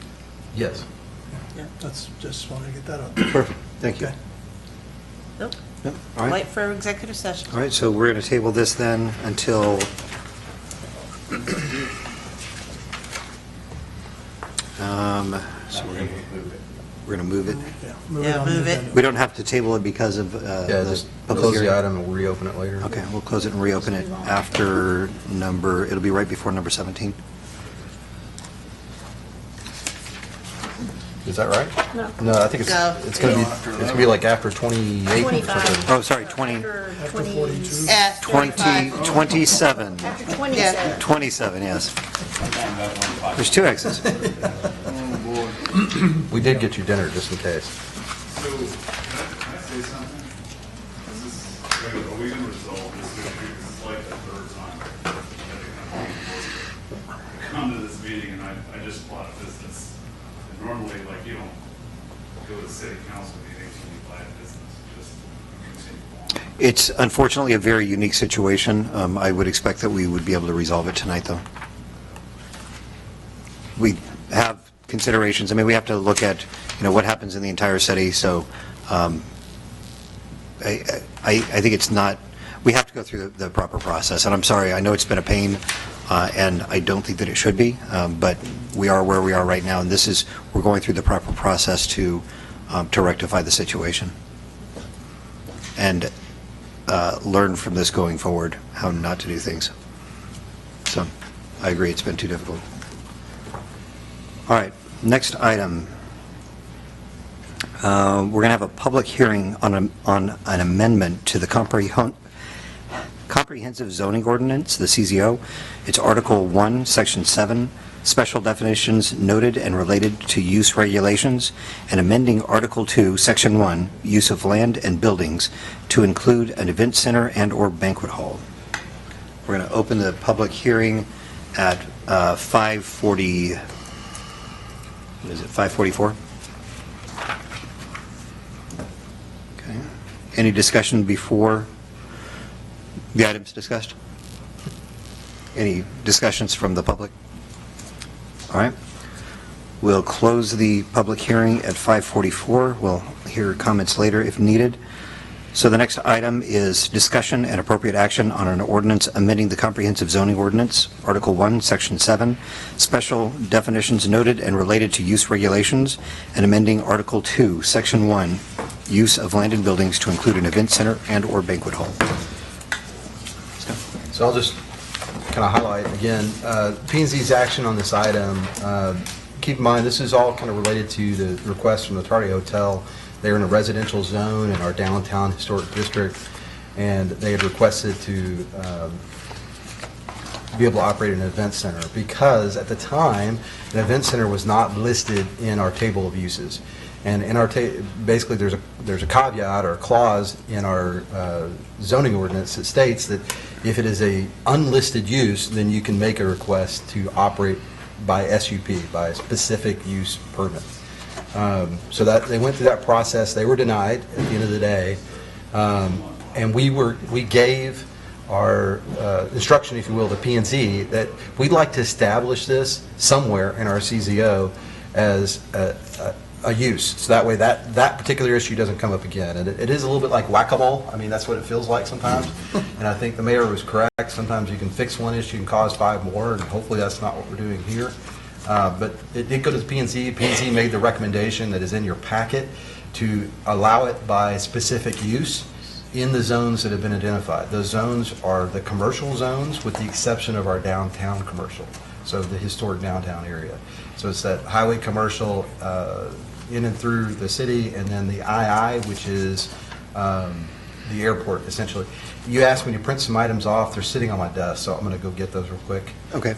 I: Yes.
N: Yeah, that's, just wanted to get that out.
G: Perfect. Thank you.
N: Okay.
E: Nope.
G: Yep. All right.
E: Wait for executive session.
G: All right, so we're going to table this then until so we're going to move it.
N: Yeah,
E: Yeah,
N: on the
E: move it.
N: agenda.
G: We don't have to table it because of
I: Yeah,
G: the
I: just
G: public
I: close the
G: hearing.
I: item and we'll reopen it later.
G: Okay, we'll close it and reopen it after it'll be right before number 17.
I: Is that right?
H: No.
I: No, I think
E: No.
I: it's going to be like after 28 or
H: 25.
I: something.
G: Oh, sorry, 20,
H: After
N: After 42.
G: 27.
H: After 27.
G: 27, yes. There's two X's.
I: We did get you dinner just in case.
J: So, can I say something? Is this, are we going to resolve this issue? Because it's like the third time I come to this meeting and I just bought a business. And normally, like, you don't go to city council meetings when you buy a business, you just continue on.
G: It's unfortunately a very unique situation. I would expect that we would be able to resolve it tonight, though. We have considerations. I mean, we have to look at, what happens in the entire city. So I think it's not, we have to go through the proper process. And I'm sorry, I know it's been a pain, and I don't think that it should be, but we are where we are right now. And we're going through the proper process to rectify the situation and learn from this going forward, how not to do things. So I agree, it's been too difficult. All right, next item. We're going to have a public hearing on an amendment to the Comprehensive Zoning Ordinance, the CZO. It's Article 1, Section 7, Special Definitions Noted and Related to Use Regulations, and amending Article 2, Section 1, Use of Land and Buildings to include an event center and/or banquet hall. We're going to open the public hearing at 5:40, what is it, 5:44? Okay. Any discussion before the items discussed? Any discussions from the public? All right. We'll close the public hearing at 5:44. We'll hear comments later if needed. So the next item is discussion and appropriate action on an ordinance amending the comprehensive zoning ordinance, Article 1, Section 7, special definitions noted and related to use regulations, and amending Article 2, Section 1, use of land and buildings to include an event center and/or banquet hall.
I: So I'll just kind of highlight again, P&Z's action on this item. Keep in mind, this is all kind of related to the request from the Tardy Hotel. They're in a residential zone in our downtown historic district, and they had requested to be able to operate an event center because at the time, an event center was not listed in our table of uses. And in our basically there's a caveat or a clause in our zoning ordinance that states that if it is a unlisted use, then you can make a request to operate by SUP, by a specific use permit. So that they went through that process. They were denied at the end of the day, and we gave our instruction, if you will, to P&Z that we'd like to establish this somewhere in our CZO as a use, so that way that particular issue doesn't come up again. And it is a little bit like whack-a-mole. I mean, that's what it feels like sometimes. And I think the mayor was correct. Sometimes you can fix one issue and cause 5 more, and hopefully that's not what we're doing here. But it did go to the P&Z. P&Z made the recommendation that is in your packet to allow it by specific use in the zones that have been identified. Those zones are the commercial zones with the exception of our downtown commercial, so the historic downtown area. So it's that highway commercial in and through the city, and then the II, which is the airport, essentially. You asked me to print some items off. They're sitting on my desk, so I'm going to go get those real quick.
G: Okay.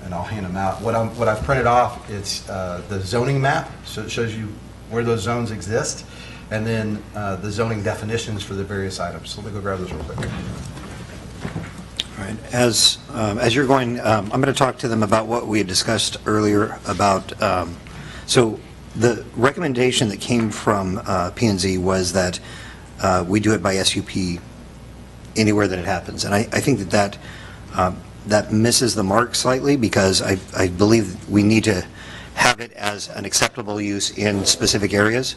I: And I'll hand them out. What I've printed off, it's the zoning map, so it shows you where those zones exist, and then the zoning definitions for the various items. So let me go grab those real quick.
G: All right. As you're going, I'm going to talk to them about what we had discussed earlier about, so the recommendation that came from P&Z was that we do it by SUP anywhere that it happens. And I think that misses the mark slightly, because I believe we need to have it as an acceptable use in specific areas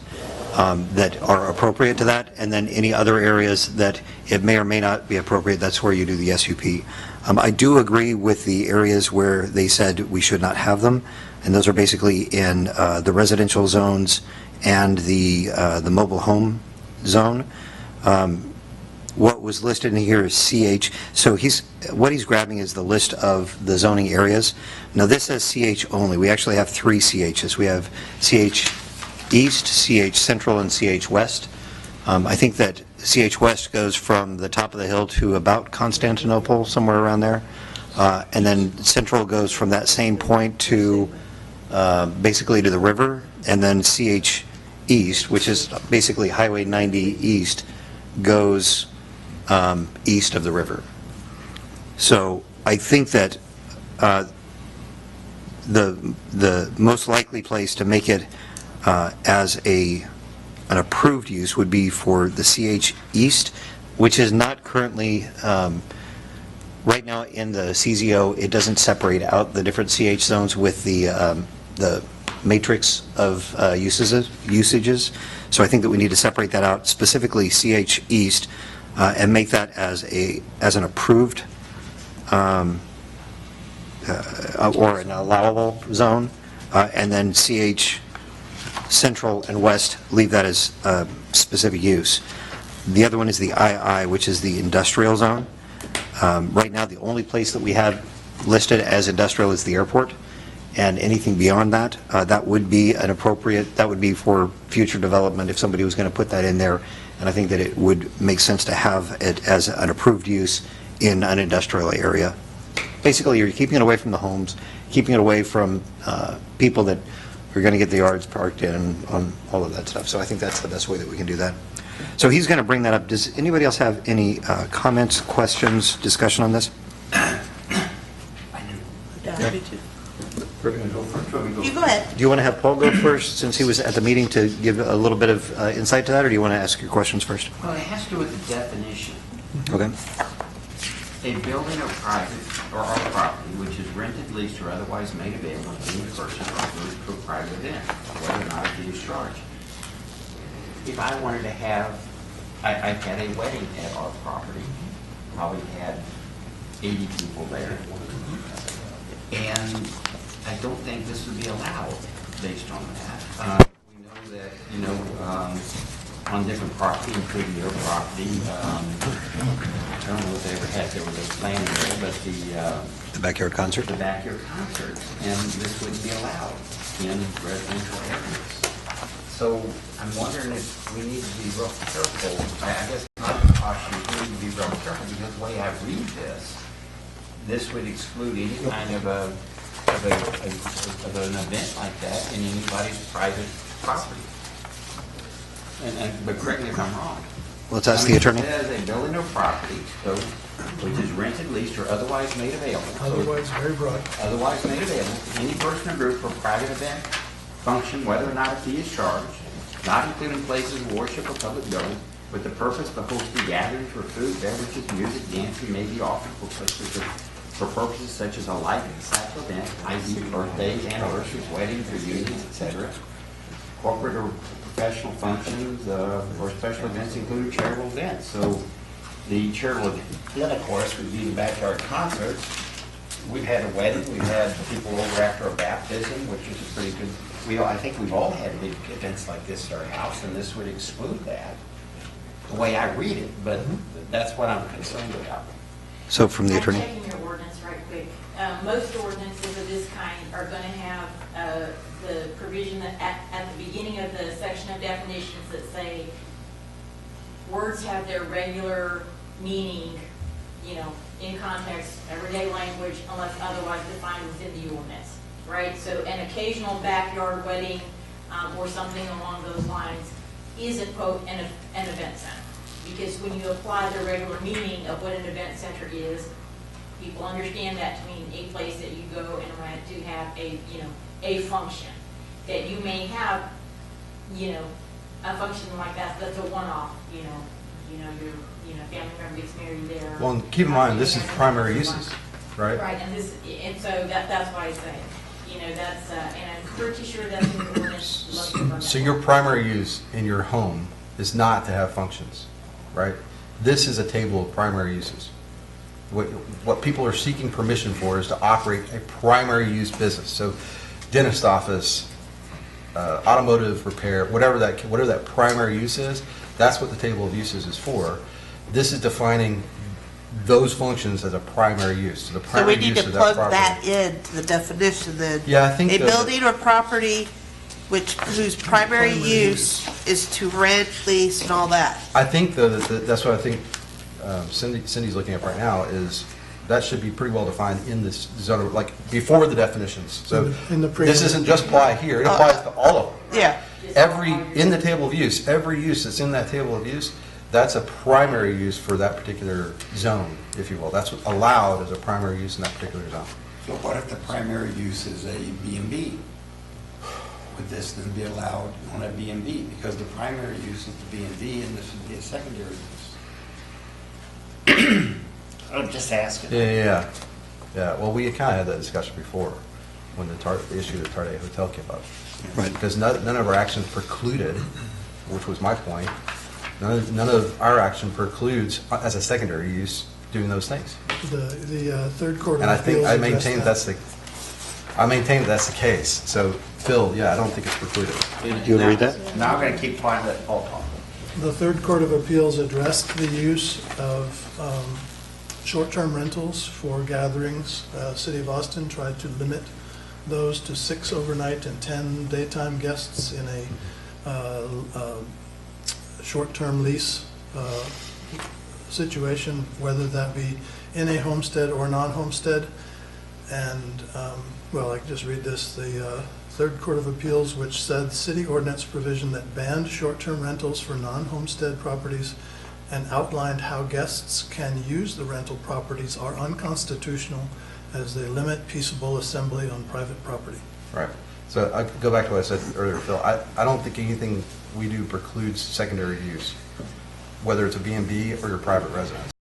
G: that are appropriate to that, and then any other areas that it may or may not be appropriate, that's where you do the SUP. I do agree with the areas where they said we should not have them, and those are basically in the residential zones and the mobile home zone. What was listed in here is CH. So what he's grabbing is the list of the zoning areas. Now this says CH only. We actually have 3 CHs. We have CH East, CH Central, and CH West. I think that CH West goes from the top of the hill to about Constantinople, somewhere around there. And then Central goes from that same point to basically to the river. And then CH East, which is basically Highway 90 East, goes east of the river. So I think that the most likely place to make it as an approved use would be for the CH East, which is not currently, right now in the CZO, it doesn't separate out the different CH zones with the matrix of usages. So I think that we need to separate that out, specifically CH East, and make that as an approved or an allowable zone, and then CH Central and West, leave that as specific use. The other one is the II, which is the industrial zone. Right now, the only place that we have listed as industrial is the airport, and anything beyond that, that would be an appropriate, that would be for future development if somebody was going to put that in there. And I think that it would make sense to have it as an approved use in an industrial area. Basically, you're keeping it away from the homes, keeping it away from people that are going to get the yards parked in and on all of that stuff. So I think that's the best way that we can do that. So he's going to bring that up. Does anybody else have any comments, questions, discussion on this? Do you want to have Paul go first, since he was at the meeting, to give a little bit of insight to that, or do you want to ask your questions first?
D: Well, it has to do with the definition.
G: Okay.
D: A building or private or other property which is rented, leased, or otherwise made available to any person or group for a private event, whether or not a fee is charged. If I wanted to have, I've had a wedding at our property, probably had 80 people there, and I don't think this would be allowed based on that. We know that, you know, on different property, including your property, I don't know if they ever had, there was a plan there, but
G: The backyard concert?
D: the backyard concerts, and this wouldn't be allowed in residential areas. So I'm wondering if we need to be real careful. I guess not to caution, we need to be real careful, because the way I read this would exclude any kind of an event like that in anybody's private property. But correct me if I'm wrong.
G: Let's ask the attorney.
D: It says a building or property, so, which is rented, leased, or otherwise made available.
N: Otherwise, very broad.
D: Otherwise made available to any person or group for a private event, function, whether or not a fee is charged, not including places of worship or public buildings, with the purpose of hosting gatherings for food, beverages, music, dancing may be offered for purposes such as a life and cycle event, i.e. birthdays, anniversaries, weddings, reunions, etc. Corporate or professional functions or special events, including charitable events. So the charitable event, of course, would be the backyard concerts. We've had a wedding, we've had people over after a baptism, which is a pretty good, I think we've all had big events like this at our house, and this would exclude that, the way I read it, but that's what I'm concerned about.
G: So from the attorney.
P: I'm checking your ordinance right quick. Most ordinances of this kind are going to have the provision that at the beginning of the section of definitions that say words have their regular meaning, you know, in context, everyday language, unless otherwise defined within the ordinance, right? So an occasional backyard wedding or something along those lines isn't, quote, an event center. Because when you apply the regular meaning of what an event center is, people understand that to mean a place that you go and rent to have a, you know, a function. That you may have, you know, a function like that, that's a one-off, you know, your family member gets married there.
I: Well, and keep in mind, this is primary uses, right?
P: Right, and so that's why I say, you know, that's, and I'm pretty sure that's in the ordinance.
I: So your primary use in your home is not to have functions, right? This is a table of primary uses. What people are seeking permission for is to operate a primary use business. So dentist office, automotive repair, whatever that primary use is, that's what the table of uses is for. This is defining those functions as a primary use. So, the
E: So
I: primary
E: we need
I: use
E: to
I: of
E: plug
I: property.
E: that into the definition then.
I: Yeah, I think
E: A
I: the-
E: building or property whose primary use is to rent, lease, and all that.
I: I think that's what I think Cindy's looking at right now, is that should be pretty well defined in this zone, like before the definitions. So
N: In the
I: this isn't just apply here, it applies to all of them.
E: Yeah.
I: In the table of use, every use that's in that table of use, that's a primary use for that particular zone, if you will. That's allowed as a primary use in that particular zone.
Q: So what if the primary use is a B&B? Would this then be allowed on a B&B? Because the primary use is the B&B, and this would be a secondary use. I'm just asking.
I: Yeah. Well, we kind of had that discussion before, when the issue of the Tarde Hotel came up.
G: Right.
I: Because none of our actions precluded, which was my point, none of our action precludes, as a secondary use, doing those things.
N: The third court of
I: And I
N: appeals
I: think, I
N: addressed
I: maintain that's the case. So, Phil, yeah, I don't think it's precluded.
G: Do you agree with that?
D: Now I'm going to keep quiet and let Paul talk.
N: The third court of appeals addressed the use of short-term rentals for gatherings. City of Austin tried to limit those to 6 overnight and 10 daytime guests in a short-term lease situation, whether that be in a homestead or non-homestead. And, well, I can just read this. The Third Court of Appeals, which said city ordinance provision that banned short-term rentals for non-homestead properties and outlined how guests can use the rental properties are unconstitutional as they limit peaceable assembly on private property.
I: Right. So I go back to what I said earlier, Phil. I don't think anything we do precludes secondary use, whether it's a B&B or your private residence.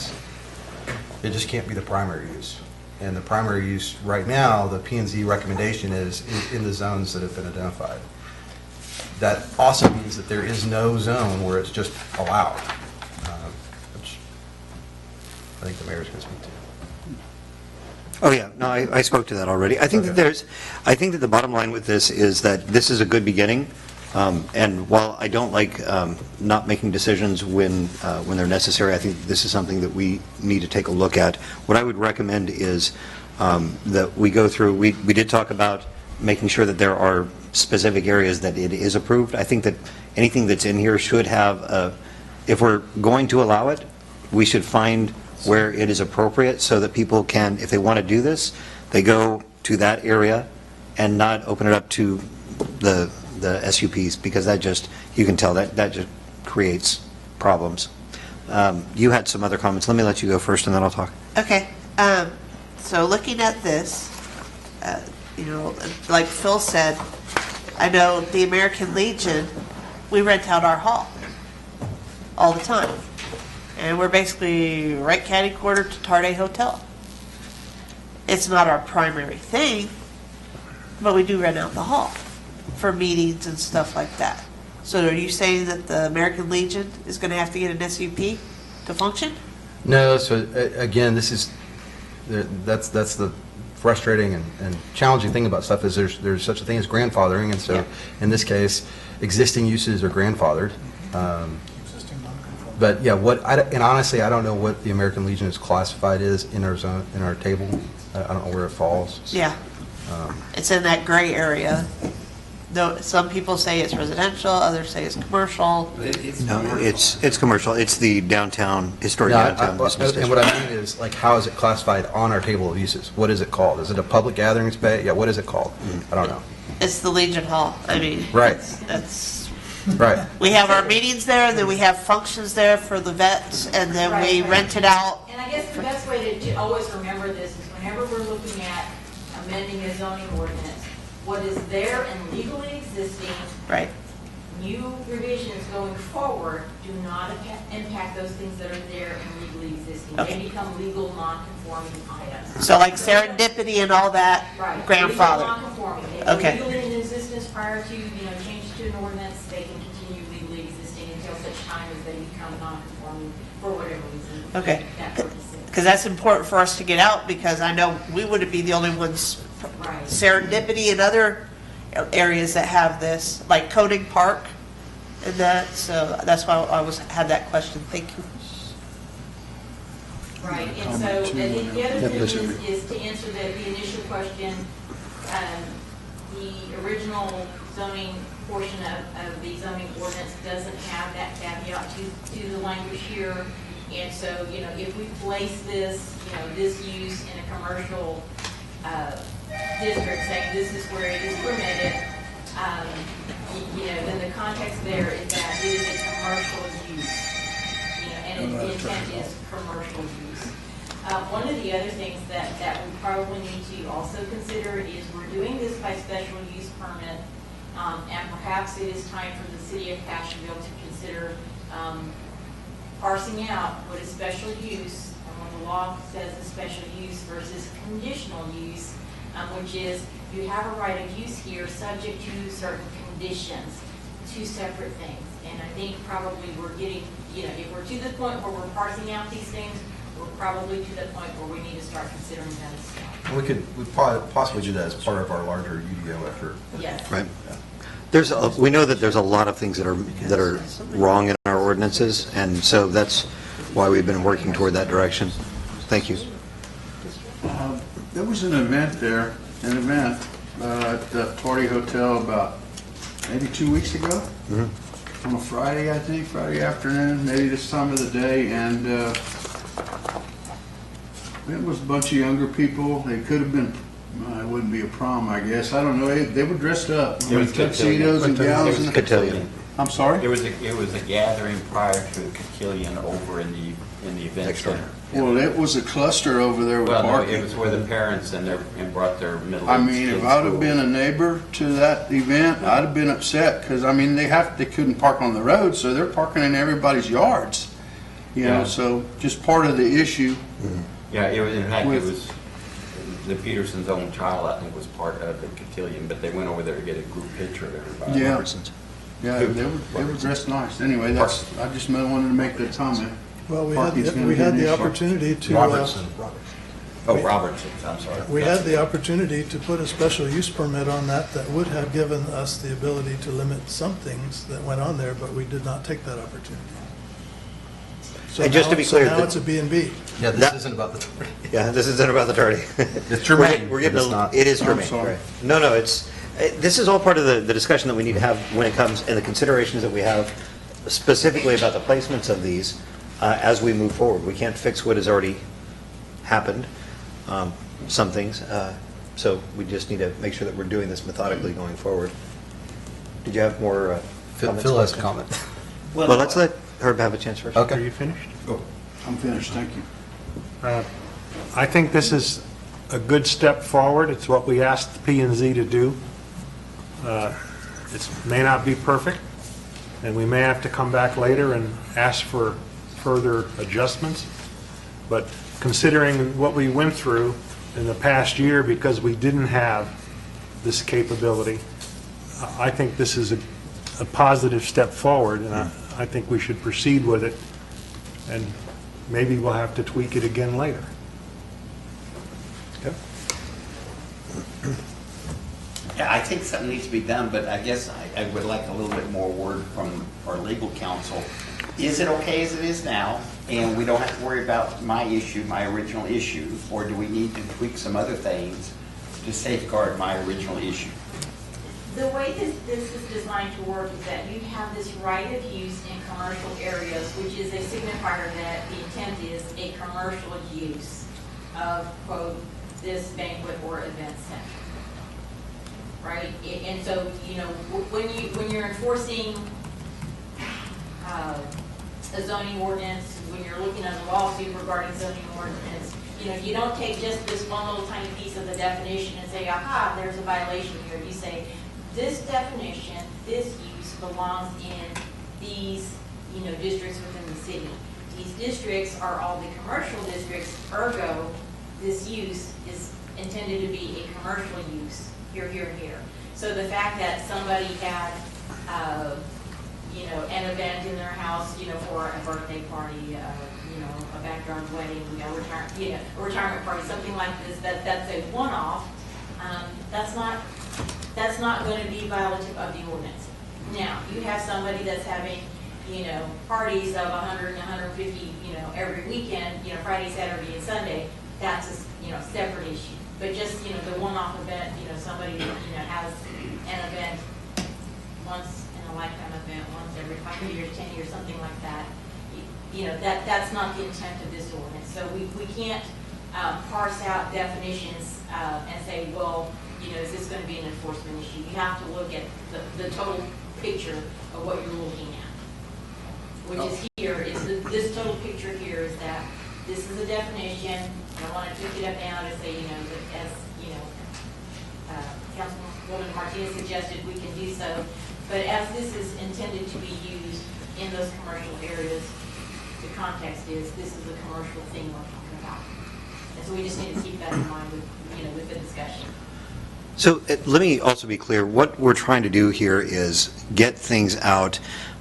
I: It just can't be the primary use. And the primary use right now, the P&Z recommendation is in the zones that have been identified. That also means that there is no zone where it's just allowed, which I think the mayor's going to speak to.
G: Oh, yeah, no, I spoke to that already. I think that the bottom line with this is that this is a good beginning, and while I don't like not making decisions when they're necessary, I think this is something that we need to take a look at. What I would recommend is that we go through, we did talk about making sure that there are specific areas that it is approved. I think that anything that's in here should have, if we're going to allow it, we should find where it is appropriate so that people can, if they want to do this, they go to that area and not open it up to the SUPs, because that just, you can tell that just creates problems. You had some other comments. Let me let you go first and then I'll talk.
E: Okay, so looking at this, like Phil said, I know the American Legion, we rent out our hall all the time. And we're basically right catty corner to Tarde Hotel. It's not our primary thing, but we do rent out the hall for meetings and stuff like that. So are you saying that the American Legion is going to have to get an SUP to function?
I: No, so again, that's the frustrating and challenging thing about stuff is there's such a thing as grandfathering, and so in this case, existing uses are grandfathered. But yeah, and honestly, I don't know what the American Legion is classified as in our zone, in our table. I don't know where it falls.
E: Yeah, it's in that gray area. Though some people say it's residential, others say it's commercial.
G: No, it's commercial. It's the downtown, historic downtown business district.
I: And what I mean is, like, how is it classified on our table of uses? What is it called? Is it a public gathering space? Yeah, what is it called? I don't know.
E: It's the Legion Hall. I mean,
I: right.
E: That's
I: right.
E: We have our meetings there, and then we have functions there for the vets, and then we rent it out.
P: And I guess the best way to always remember this is whenever we're looking at amending a zoning ordinance, what is there and legally existing,
E: right?
P: New revisions going forward do not impact those things that are there and legally existing.
E: Okay.
P: They become legal non-conforming items.
E: So like serendipity and all that,
P: right.
E: grandfather.
P: Legal non-conforming. They
E: Okay.
P: were legally in existence prior to, change to an ordinance. They can continue legally existing until such time as they become non-conforming for whatever reason.
E: Okay. Because that's important for us to get out, because I know we wouldn't be the only ones.
P: Right.
E: Serendipity and other areas that have this, like Koenig Park and that, so that's why I had that question. Thank you.
P: Right, and so I think the other thing is to answer the initial question, the original zoning portion of the zoning ordinance doesn't have that caveat to the language here. And so, if we place this, this use in a commercial district, saying this is where it is permitted, then the context there is that it is a commercial use, and the intent is commercial use. One of the other things that we probably need to also consider is we're doing this by special use permit, and perhaps it is time for the city of Castroville to consider parsing out what is special use, and when the law says a special use versus conditional use, which is you have a right of use here subject to certain conditions, two separate things. And I think probably we're getting, if we're to the point where we're parsing out these things, we're probably to the point where we need to start considering that as well.
I: We possibly do that as part of our larger UDO effort.
P: Yes.
G: Right. We know that there's a lot of things that are wrong in our ordinances, and so that's why we've been working toward that direction. Thank you.
A: There was an event there, at the Tarde Hotel about maybe 2 weeks ago.
G: Mm-hmm.
A: On a Friday, I think, Friday afternoon, maybe this time of the day, and it was a bunch of younger people. They could have been, it wouldn't be a prom, I guess. I don't know. They were dressed up.
D: It was
A: tuxedos and gowns.
G: Cotillion.
A: I'm sorry?
D: It was a gathering prior to a cotillion over in the in the event
G: Next door.
D: center.
A: Well, it was a cluster over there with
D: Well, no,
A: parking.
D: it was where the parents and brought their middle.
A: I mean, if I'd have been a neighbor to that event, I'd have been upset, because, I mean, they couldn't park on the road, so they're parking in everybody's yards. You know,
D: Yeah.
A: so just part of the issue.
D: Yeah, it was, in fact, it
A: With-
D: was, the Peterson's own child, I think, was part of the cotillion, but they went over there to get a group picture of everybody.
A: Yeah. Yeah, they were dressed nice. Anyway, I just wanted to make that comment.
N: Well,
A: Parking's gonna
N: we
A: be
N: had
A: an
N: the
A: issue.
N: opportunity to,
I: Robertson.
D: Oh, Robertson's, I'm sorry.
N: we had the opportunity to put a special use permit on that would have given us the ability to limit some things that went on there, but we did not take that opportunity. So
G: And just to
N: now-
G: be clear,
N: So now it's a B and B.
I: Yeah, this isn't about the tardy.
G: Yeah, this isn't about the tardy.
I: It's germane,
G: We're getting
I: but it's not.
G: It is
A: I'm
G: germane,
A: sorry.
G: right. No, this is all part of the discussion that we need to have when it comes, and the considerations that we have specifically about the placements of these as we move forward. We can't fix what has already happened, some things, so we just need to make sure that we're doing this methodically going forward. Did you have more comments?
I: Phil has a
G: questions?
I: comment.
G: Well, let's let Herb have a chance first.
F: Are you finished?
A: I'm finished, thank you.
F: I think this is a good step forward. It's what we asked P and Z to do. It may not be perfect, and we may have to come back later and ask for further adjustments. But considering what we went through in the past year because we didn't have this capability, I think this is a positive step forward, and I think we should proceed with it, and maybe we'll have to tweak it again later.
D: Yeah, I think something needs to be done, but I guess I would like a little bit more word from our legal counsel. Is it okay as it is now, and we don't have to worry about my issue, my original issue, or do we need to tweak some other things to safeguard my original issue?
P: The way this is designed to work is that you have this right of use in commercial areas, which is a signifier that the intent is a commercial use of, quote, this banquet or event center. Right? And so, you know, when you're enforcing a zoning ordinance, when you're looking at a lawsuit regarding zoning ordinance, you know, you don't take just this one little tiny piece of the definition and say, aha, there's a violation here. You say, this definition, this use belongs in these, you know, districts within the city. These districts are all the commercial districts, ergo, this use is intended to be a commercial use, here, here, and here. So the fact that somebody had, you know, an event in their house, you know, for a birthday party, you know, a backyard wedding, a retirement party, something like this, that's a one-off, that's not going to be violative of the ordinance. Now, you have somebody that's having, you know, parties of 100 and 150, you know, every weekend, you know, Friday, Saturday, and Sunday, that's a, you know, separate issue. But just, you know, the one-off event, you know, somebody, you know, has an event once in a lifetime event, once every 5 years, 10 years, something like that, you know, that's not the intent of this ordinance. So we can't parse out definitions and say, well, you know, is this going to be an enforcement issue? You have to look at the total picture of what you're looking at, which is here, this total picture here is that this is a definition. I want to take it up now to say, you know, that as, you know, Councilwoman Martinez suggested, we can do so. But as this is intended to be used in those commercial areas, the context is this is a commercial thing we're talking about. And so we just need to keep that in mind with, you know, with the discussion.
G: So let me also be clear, what we're trying to do here is get things out.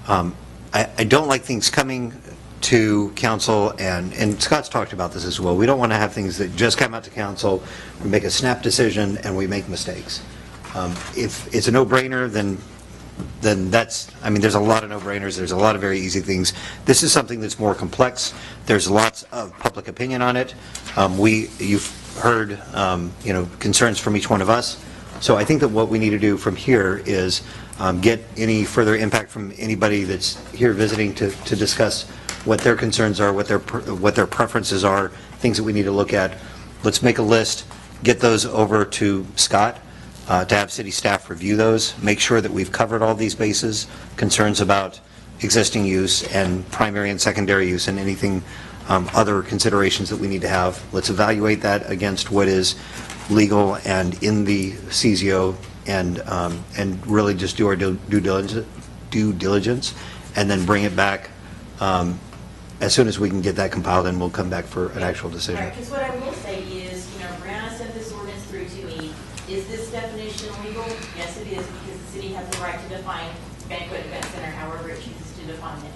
G: I don't like things coming to council, and Scott's talked about this as well. We don't want to have things that just come out to council, we make a snap decision, and we make mistakes. If it's a no-brainer, then that's, I mean, there's a lot of no-brainers, there's a lot of very easy things. This is something that's more complex. There's lots of public opinion on it. You've heard, you know, concerns from each one of us. So I think that what we need to do from here is get any further impact from anybody that's here visiting to discuss what their concerns are, what their preferences are, things that we need to look at. Let's make a list, get those over to Scott, to have city staff review those, make sure that we've covered all these bases, concerns about existing use and primary and secondary use, and anything other considerations that we need to have. Let's evaluate that against what is legal and in the CZO, and really just do our due diligence, and then bring it back as soon as we can get that compiled, and we'll come back for an actual decision.
P: Because what I will say is, Brianna sent this ordinance through to me. Is this definition legal? Yes, it is, because the city has the right to define banquet event center however it chooses to define it.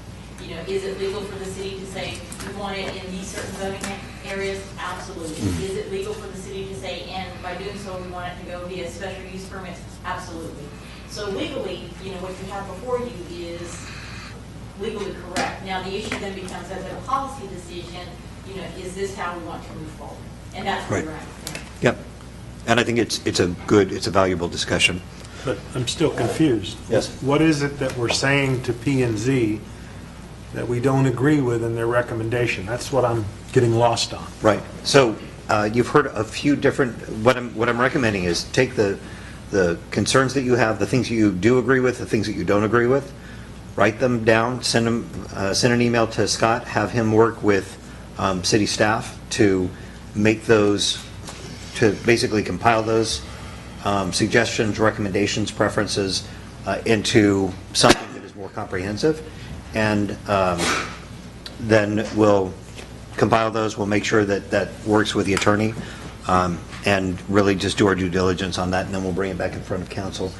P: Is it legal for the city to say we want it in these certain zoning areas? Absolutely. Is it legal for the city to say, and by doing so, we want it to go via special use permits? Absolutely. So legally, what you have before you is legally correct. Now, the issue then becomes, as a policy decision, is this how we want to move forward? And that's where we're at.
G: Yep. And I think it's a valuable discussion.
F: But I'm still confused.
G: Yes.
F: What is it that we're saying to P and Z that we don't agree with in their recommendation? That's what I'm getting lost on.
G: Right. So you've heard a few different, what I'm recommending is take the concerns that you have, the things you do agree with, the things that you don't agree with, write them down, send an email to Scott, have him work with city staff to make those, to basically compile those suggestions, recommendations, preferences into something that is more comprehensive. And then we'll compile those, we'll make sure that that works with the attorney, and really just do our due diligence on that, and then we'll bring it back in front of council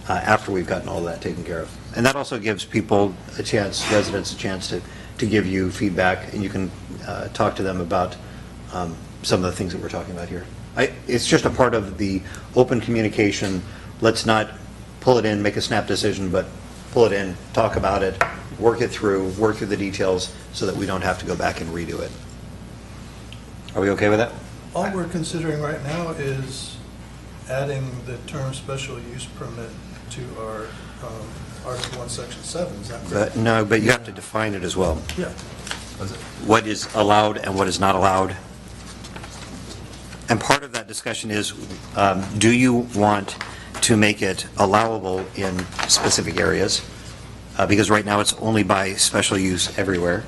G: after we've gotten all of that taken care of. And that also gives people a chance, residents a chance to give you feedback, and you can talk to them about some of the things that we're talking about here. It's just a part of the open communication. Let's not pull it in, make a snap decision, but pull it in, talk about it, work through the details so that we don't have to go back and redo it. Are we okay with that?
N: All we're considering right now is adding the term special use permit to our Article 1, Section 7, is that correct?
G: No, but you have to define it as well.
N: Yeah.
G: What is allowed and what is not allowed. And part of that discussion is, do you want to make it allowable in specific areas? Because right now it's only by special use everywhere.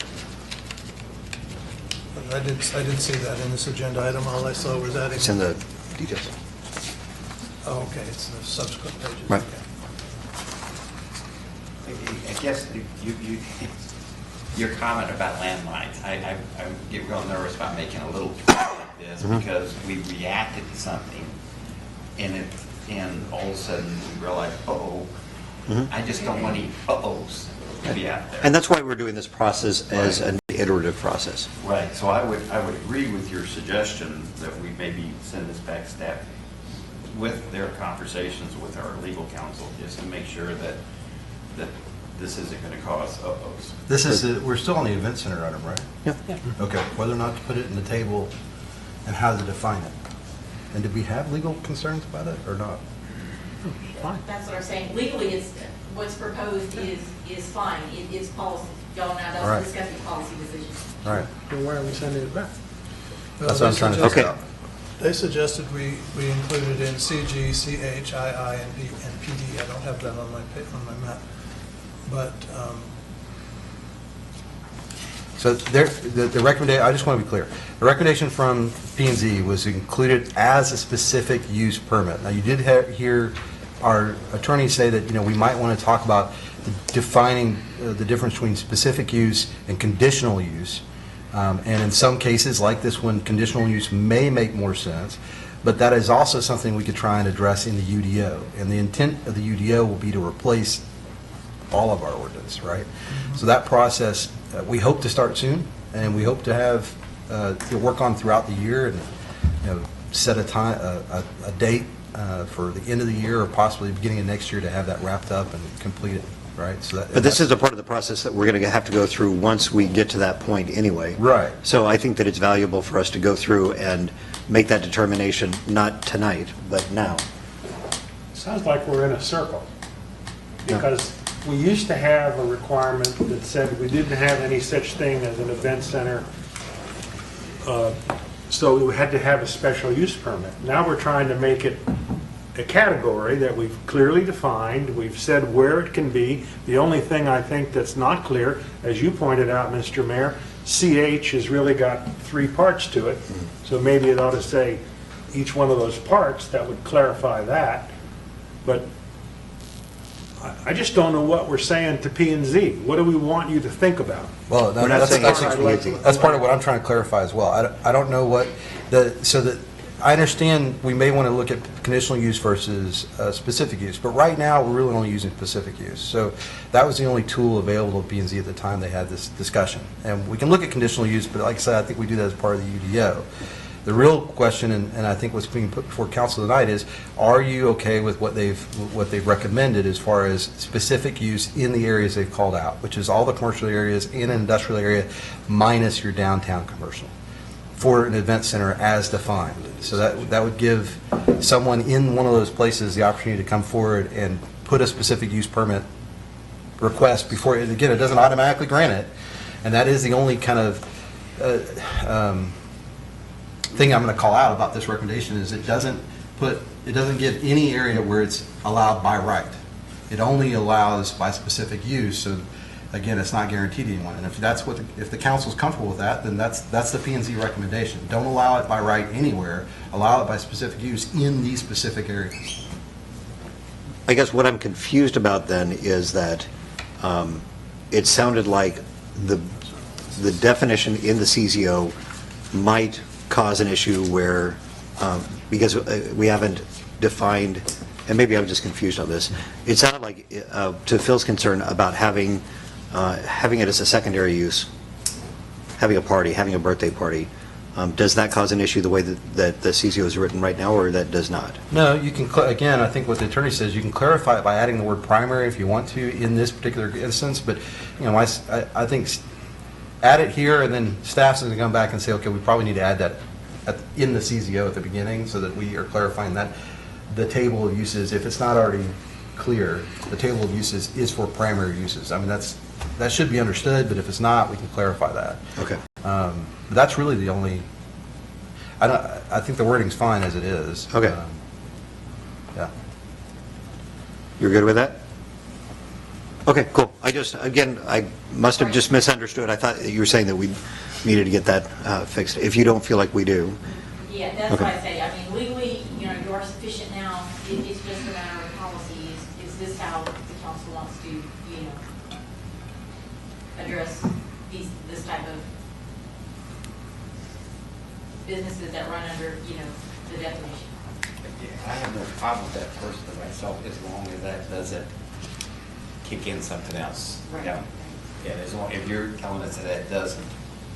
N: I did see that in this agenda item. All I saw was adding.
G: It's in the details.
N: Oh, okay, it's in the subsequent pages.
G: Right.
N: Okay.
D: I guess your comment about landmines, I get real nervous about making a little tweak like this because we reacted to something and all of a sudden we realized, I just don't want any uh-ohs to be out there.
G: And that's why we're doing this process as an iterative process.
D: Right, so I would agree with your suggestion that we maybe send this back to staff with their conversations with our legal counsel, just to make sure that this isn't going to cause uh-ohs.
I: We're still on the event center item, right?
G: Yep.
I: Okay, whether or not to put it in the table and how to define it. And did we have legal concerns about it or not?
P: That's what I'm saying. Legally, what's proposed is fine. It's policy. Y'all now
I: All right.
P: that's discussing policy decisions.
I: All right.
F: Then why are we sending it back?
I: That's what I'm trying to figure out.
N: They suggested we include it in CG, CH, II, and PD. I don't have that on my map. But
I: So the recommendation, I just want to be clear. The recommendation from P&Z was included as a specific use permit. Now, you did hear our attorney say that, we might want to talk about defining the difference between specific use and conditional use. And in some cases, like this one, conditional use may make more sense. But that is also something we could try and address in the UDO. And the intent of the UDO will be to replace all of our ordinance, right? So that process, we hope to start soon, and we hope to have to work on throughout the year, and set a date for the end of the year or possibly beginning of next year to have that wrapped up and completed, right? So that,
G: But this is a part of the process that we're going to have to go through once we get to that point anyway.
I: Right.
G: So I think that it's valuable for us to go through and make that determination, not tonight, but now.
F: Sounds like we're in a circle, because we used to have a requirement that said we didn't have any such thing as an event center, so we had to have a special use permit. Now we're trying to make it a category that we've clearly defined. We've said where it can be. The only thing I think that's not clear, as you pointed out, Mr. Mayor, CH has really got 3 parts to it, so maybe it ought to say each one of those parts, that would clarify that. But I just don't know what we're saying to P and Z. What do we want you to think about?
I: Well,
G: We're not saying it's exclusive.
I: that's part of what I'm trying to clarify as well. I don't know what, I understand we may want to look at conditional use versus specific use, but right now, we're really only using specific use. So that was the only tool available to P&Z at the time they had this discussion. And we can look at conditional use, but like I said, I think we do that as part of the UDO. The real question, and I think what's being put before council tonight is, are you okay with what they've recommended as far as specific use in the areas they've called out, which is all the commercial areas in an industrial area minus your downtown commercial, for an event center as defined. So that would give someone in one of those places the opportunity to come forward and put a specific use permit request before, again, it doesn't automatically grant it, and that is the only kind of thing I'm going to call out about this recommendation is it doesn't give any area where it's allowed by right. It only allows by specific use, so again, it's not guaranteed to anyone. And if if the council's comfortable with that, then that's the P&Z recommendation. Don't allow it by right anywhere. Allow it by specific use in these specific areas.
G: I guess what I'm confused about then is that it sounded like the definition in the CZO might cause an issue where, because we haven't defined, and maybe I'm just confused on this, it sounded like, to Phil's concern about having it as a secondary use, having a party, having a birthday party, does that cause an issue the way that the CZO is written right now, or that does not?
I: No, you can, again, I think what the attorney says, you can clarify it by adding the word primary if you want to in this particular instance, but, I think add it here, and then staff's going to come back and say, okay, we probably need to add that in the CZO at the beginning so that we are clarifying that the table of uses, if it's not already clear, the table of uses is for primary uses. I mean, that should be understood, but if it's not, we can clarify that.
G: Okay.
I: That's really the only, I think the wording's fine as it is.
G: Okay.
I: Yeah.
G: You're good with that? Okay, cool. I must have just misunderstood. I thought you were saying that we needed to get that fixed. If you don't feel like we do.
P: Yeah, that's
G: Okay.
P: why I say, I mean, legally, you are sufficient now. It's just a matter of policy. Is this how the council wants to, address this type of businesses that run under, the definition?
D: I have no problem with that personally myself, as long as that doesn't kick in something else.
P: Right.
D: Yeah, as long, if you're telling us that it doesn't,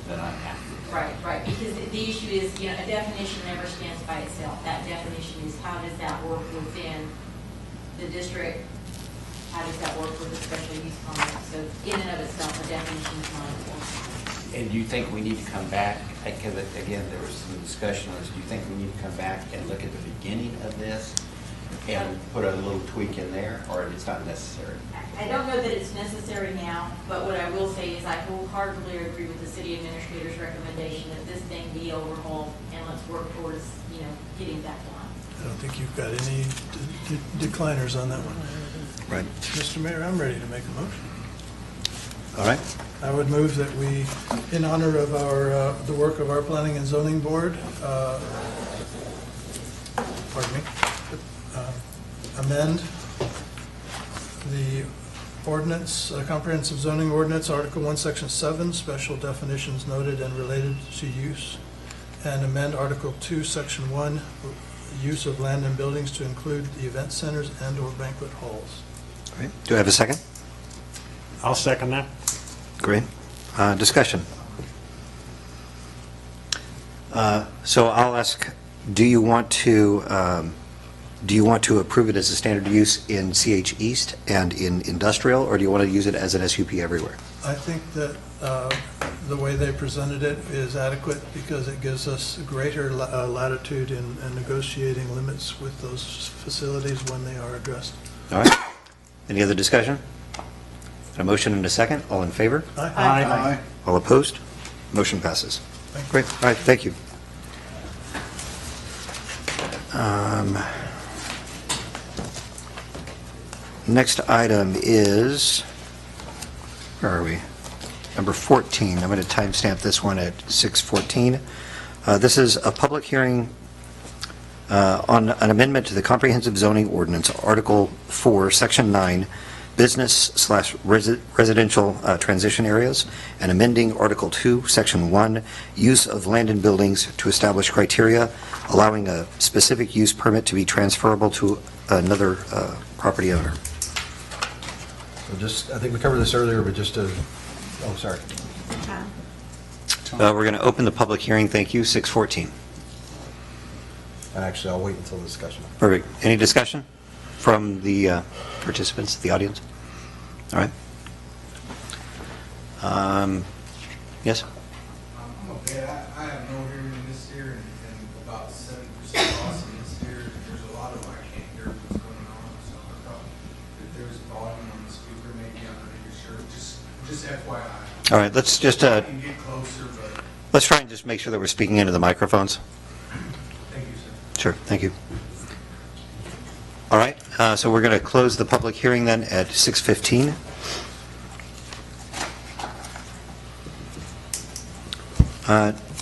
D: then I'm happy.
P: Right, because the issue is, a definition never stands by itself. That definition is, how does that work within the district? How does that work with the special use permit? So in and of itself, a definition is not important.
D: And do you think we need to come back, because again, there was some discussion on this, do you think we need to come back and look at the beginning of this and put a little tweak in there, or it's not necessary?
P: I don't know that it's necessary now, but what I will say is I wholeheartedly agree with the city administrator's recommendation that this thing be overhauled, and let's work towards, getting that done.
N: I don't think you've got any decliners on that one.
G: Right.
N: Mr. Mayor, I'm ready to make a motion.
G: All right.
N: I would move that we, in honor of the work of our Planning and Zoning Board, amend the ordinance, comprehensive zoning ordinance, Article 1, Section 7, special definitions noted and related to use, and amend Article 2, Section 1, use of land and buildings to include the event centers and/or banquet halls.
G: All right. Do I have a second?
F: I'll second that.
G: Great. Discussion. So I'll ask, do you want to approve it as a standard use in CH East and in industrial, or do you want to use it as an SUP everywhere?
N: I think that the way they presented it is adequate because it gives us greater latitude in negotiating limits with those facilities when they are addressed.
G: All right. Any other discussion? A motion and a second. All in favor?
N: Aye.
G: All opposed? Motion passes. Great. All right. Thank you. Next item is, where are we? number 14. I'm going to timestamp this one at 6:14. This is a public hearing on an amendment to the Comprehensive Zoning Ordinance, Article 4, Section 9, Business/Residential Transition Areas, and amending Article 2, Section 1, Use of Land and Buildings to establish criteria allowing a specific use permit to be transferable to another property owner.
I: So I think we covered this earlier, but sorry.
G: We're going to open the public hearing. Thank you. 6:14.
I: And actually, I'll wait until the discussion.
G: Perfect. Any discussion from the participants, the audience? All right. Yes?
R: I'm okay. I have no hearing in this year and about 70% loss in this year. There's a lot of I can't hear what's going on. So I thought if there was volume on the speaker, maybe I'm not even sure. Just FYI.
G: All right. Let's just
R: I can get closer, but
G: let's try and just make sure that we're speaking into the microphones.
R: thank you, sir.
G: Sure. Thank you. All right. So we're going to close the public hearing then at 6:15.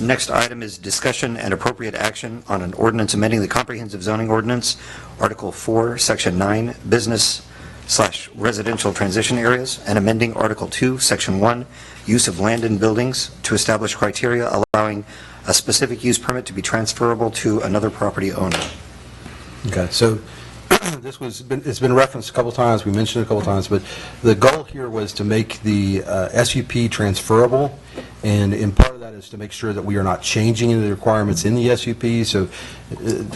G: Next item is discussion and appropriate action on an ordinance amending the Comprehensive Zoning Ordinance, Article 4, Section 9, Business/Residential Transition Areas, and amending Article 2, Section 1, Use of Land and Buildings to establish criteria allowing a specific use permit to be transferable to another property owner.
I: Okay, so it's been referenced a couple times, we mentioned it a couple times, but the goal here was to make the SUP transferable, and in part of that is to make sure that we are not changing any of the requirements in the SUP, so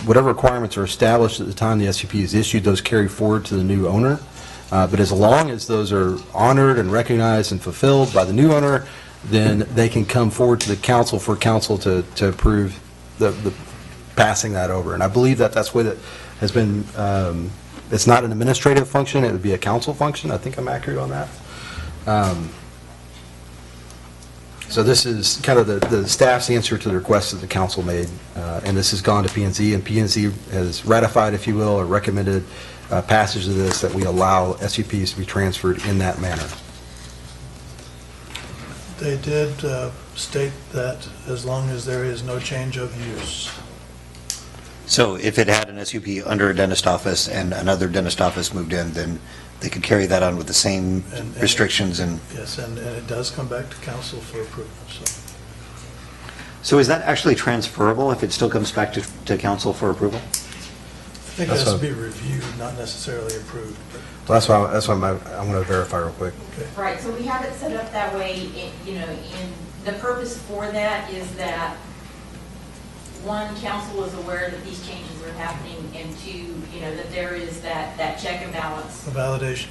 I: whatever requirements are established at the time the SUP is issued, those carry forward to the new owner, but as long as those are honored and recognized and fulfilled by the new owner, then they can come forward to the council for council to approve the passing that over, and I believe that that's the way that has been, it's not an administrative function, it would be a council function. I think I'm accurate on that. So this is kind of the staff's answer to the request that the council made, and this has gone to P&Z, and P&Z has ratified, if you will, or recommended passage of this that we allow SUPs to be transferred in that manner.
N: They did state that as long as there is no change of use.
G: So if it had an SUP under a dentist office and another dentist office moved in, then they could carry that on with the same restrictions and...
N: Yes, and it does come back to council for approval, so.
G: So is that actually transferable if it still comes back to council for approval?
N: I think it has to be reviewed, not necessarily approved.
I: Well, that's why I want to verify real quick.
N: Okay.
P: Right, so we have it set up that way, and the purpose for that is that, one, council is aware that these changes are happening, and two, that there is that check and balance.
N: A validation.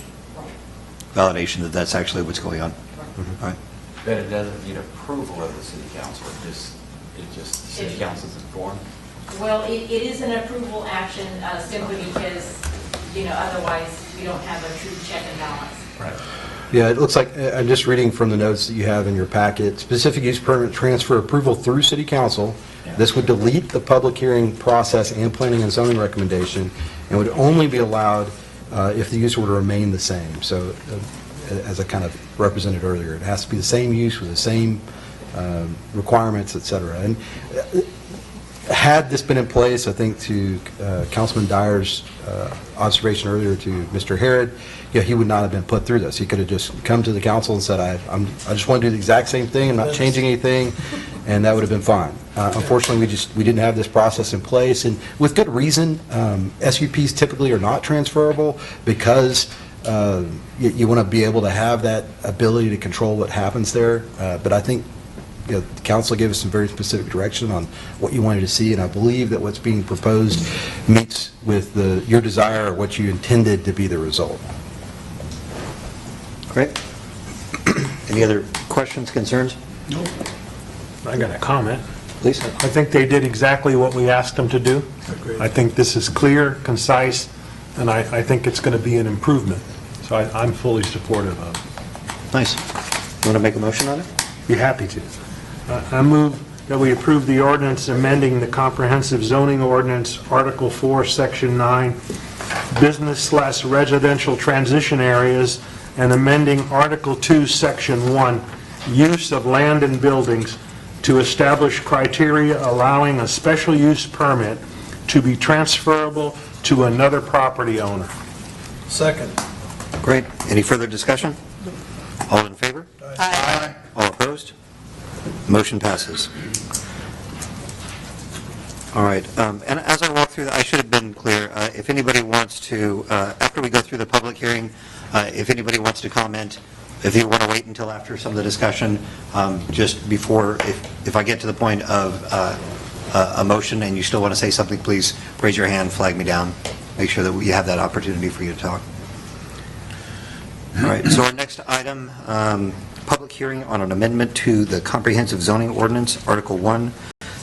G: Validation that that's actually what's going on. All right.
S: But it doesn't need approval of the city council, it just the city council's informed.
P: Well, it is an approval action simply because, otherwise we don't have a true check and balance.
I: Right. Yeah, it looks like, I'm just reading from the notes that you have in your packet, specific use permit transfer approval through city council. This would delete the public hearing process and planning and zoning recommendation, and would only be allowed if the use were to remain the same. So, as I kind of represented earlier, it has to be the same use with the same requirements, et cetera. And had this been in place, I think to Councilman Dyer's observation earlier to Mr. Herod, he would not have been put through this. He could have just come to the council and said, I just want to do the exact same thing, I'm not changing anything, and that would have been fine. Unfortunately, we didn't have this process in place, and with good reason. SUPs typically are not transferable because you want to be able to have that ability to control what happens there. But I think the council gave us some very specific direction on what you wanted to see, and I believe that what's being proposed meets with your desire or what you intended to be the result.
G: Great. Any other questions, concerns?
F: No. I got a comment.
G: Please.
F: I think they did exactly what we asked them to do.
N: Agreed.
F: I think this is clear, concise, and I think it's going to be an improvement. So I'm fully supportive of it.
G: Nice. You want to make a motion on it?
F: Be happy to. I move that we approve the ordinance amending the Comprehensive Zoning Ordinance, Article 4, Section 9, Business/Residential Transition Areas, and amending Article 2, Section 1, use of land and buildings to establish criteria allowing a special use permit to be transferable to another property owner.
N: Second.
G: Great. Any further discussion? All in favor?
E: Aye.
G: All opposed? Motion passes. All right, and as I walk through, I should have been clear. If anybody wants to, after we go through the public hearing, if anybody wants to comment, if you want to wait until after some of the discussion, just before, if I get to the point of a motion and you still want to say something, please raise your hand, flag me down, make sure that we have that opportunity for you to talk. All right, so our next item, public hearing on an amendment to the Comprehensive Zoning Ordinance, Article 1,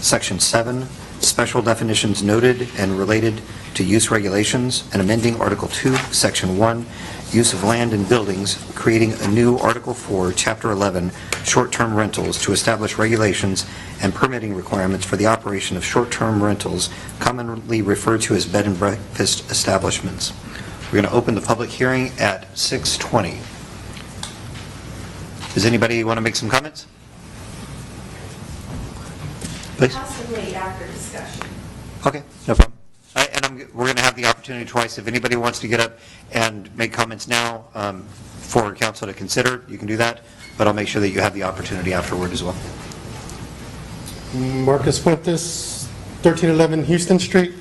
G: Section 7, Special Definitions Noted and Related to Use Regulations, and amending Article 2, Section 1, Use of Land and Buildings, creating a new Article 4, Chapter 11, Short-Term Rentals, to establish regulations and permitting requirements for the operation of short-term rentals, commonly referred to as bed and breakfast establishments. We're going to open the public hearing at 6:20. Does anybody want to make some comments? Please.
P: Possibly after discussion.
G: Okay, no problem. We're going to have the opportunity twice. If anybody wants to get up and make comments now for council to consider, you can do that, but I'll make sure that you have the opportunity afterward as well.
O: Marcus Fuentes, 1311 Houston Street.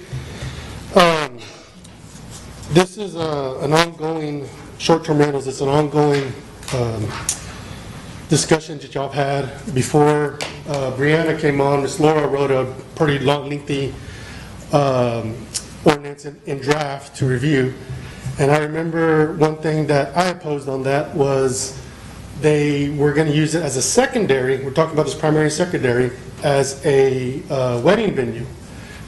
O: This is an ongoing, short-term rentals, it's an ongoing discussion that y'all have had. Before Brianna came on, Ms. Laura wrote a pretty long, lengthy ordinance in draft to review. And I remember one thing that I opposed on that was they were going to use it as a secondary, we're talking about this primary and secondary, as a wedding venue.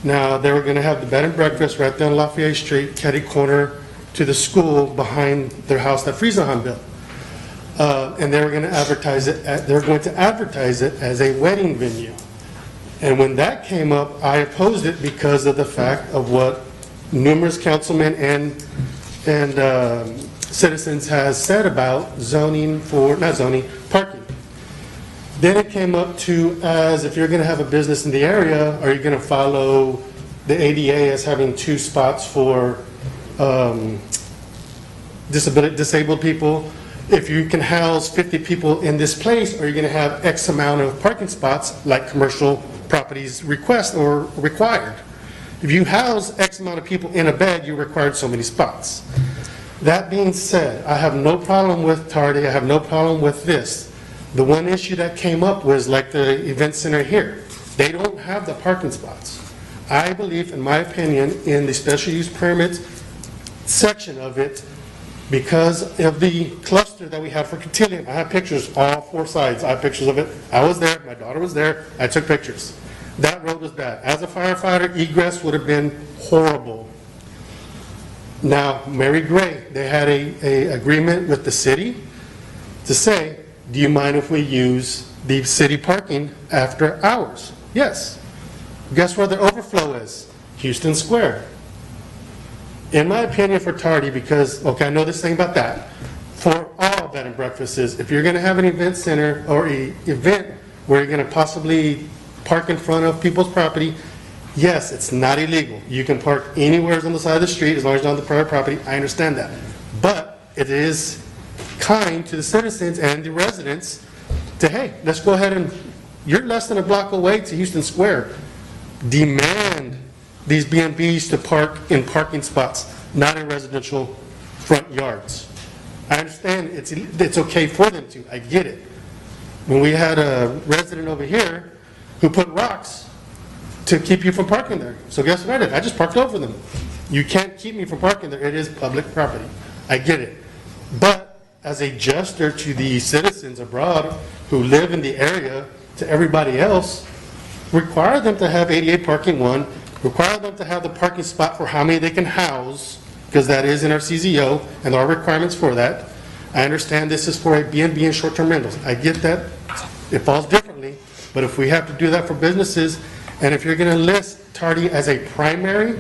O: Now, they were going to have the bed and breakfast right down Lafayette Street, catty corner to the school behind their house that Friesenheim built. And they were going to advertise it, as a wedding venue. And when that came up, I opposed it because of the fact of what numerous councilmen and citizens has said about zoning for, not zoning, parking. Then it came up to as if you're going to have a business in the area, are you going to follow the ADA as having 2 spots for disabled people? If you can house 50 people in this place, are you going to have X amount of parking spots like commercial properties request or required? If you house X amount of people in a bed, you're required so many spots. That being said, I have no problem with tardy, I have no problem with this. The one issue that came up was like the event center here. They don't have the parking spots. I believe, in my opinion, in the special use permit section of it, because of the cluster that we have for Cotillion, I have pictures, all 4 sides, I have pictures of it. I was there, my daughter was there, I took pictures. That road was bad. As a firefighter, egress would have been horrible. Now, Mary Gray, they had a agreement with the city to say, do you mind if we use the city parking after hours? Yes. Guess where the overflow is? Houston Square. In my opinion, for tardy, because, okay, I know this thing about that, for all bed and breakfasts is, if you're going to have an event center or an event where you're going to possibly park in front of people's property, yes, it's not illegal. You can park anywhere on the side of the street as long as you're on the private property. I understand that. But it is kind to the citizens and the residents to, hey, let's go ahead and, you're less than a block away to Houston Square. Demand these B&Bs to park in parking spots, not in residential front yards. I understand it's okay for them to, I get it. When we had a resident over here who put rocks to keep you from parking there. So guess what I did? I just parked over them. You can't keep me from parking there. It is public property. I get it. But as a gesture to the citizens abroad who live in the area, to everybody else, require them to have ADA parking, one, require them to have the parking spot for how many they can house, because that is in our CZO, and there are requirements for that. I understand this is for a B&B and short-term rentals. I get that. It falls differently. But if we have to do that for businesses, and if you're going to list tardy as a primary,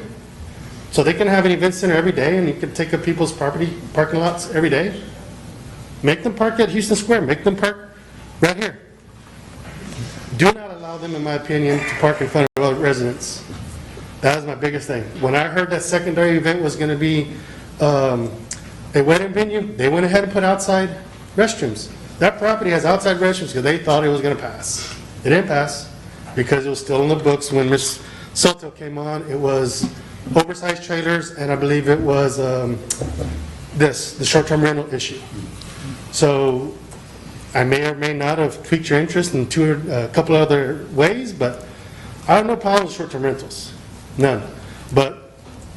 O: so they can have an event center every day, and you can take up people's property, parking lots every day, make them park at Houston Square, make them park Right here. Do not allow them, in my opinion, to park in front of other residents. That was my biggest thing. When I heard that secondary event was going to be a wedding venue, they went ahead and put outside restrooms. That property has outside restrooms because they thought it was going to pass. It didn't pass because it was still in the books when Ms. Soto came on. It was oversized trailers, and I believe it was the short-term rental issue. So I may or may not have tweaked your interest in a couple other ways, but I have no problem with short-term rentals. None. But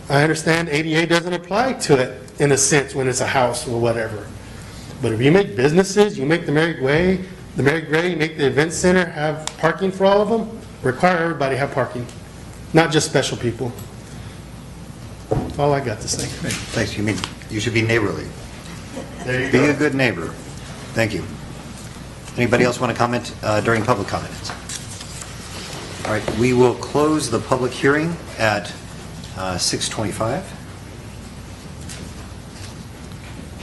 O: I understand ADA doesn't apply to it in a sense when it's a house or whatever. But if you make businesses, you make the Mary Gray, you make the event center have parking for all of them, require everybody to have parking, not just special people. All I got to say.
G: Thanks. You should be neighborly.
O: There you
G: Be
O: go.
G: a good neighbor. Thank you. Anybody else want to comment during public comments? All right, we will close the public hearing at 6:25.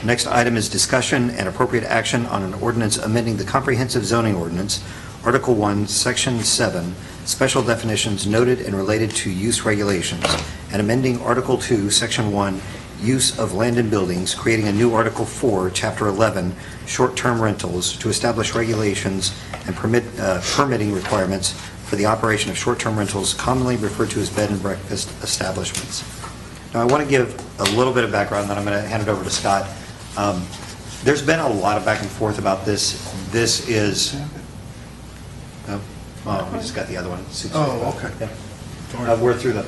G: Next item is discussion and appropriate action on an ordinance amending the comprehensive zoning ordinance, Article 1, Section 7, special definitions noted and related to use regulations, and amending Article 2, Section 1, use of land and buildings, creating a new Article 4, Chapter 11, short-term rentals, to establish regulations and permitting requirements for the operation of short-term rentals, commonly referred to as bed and breakfast establishments. Now, I want to give a little bit of background, then I'm going to hand it over to Scott. There's been a lot of back and forth about this. This is, oh, we just got the other one.
A: Oh, okay.
G: Yeah. We're through the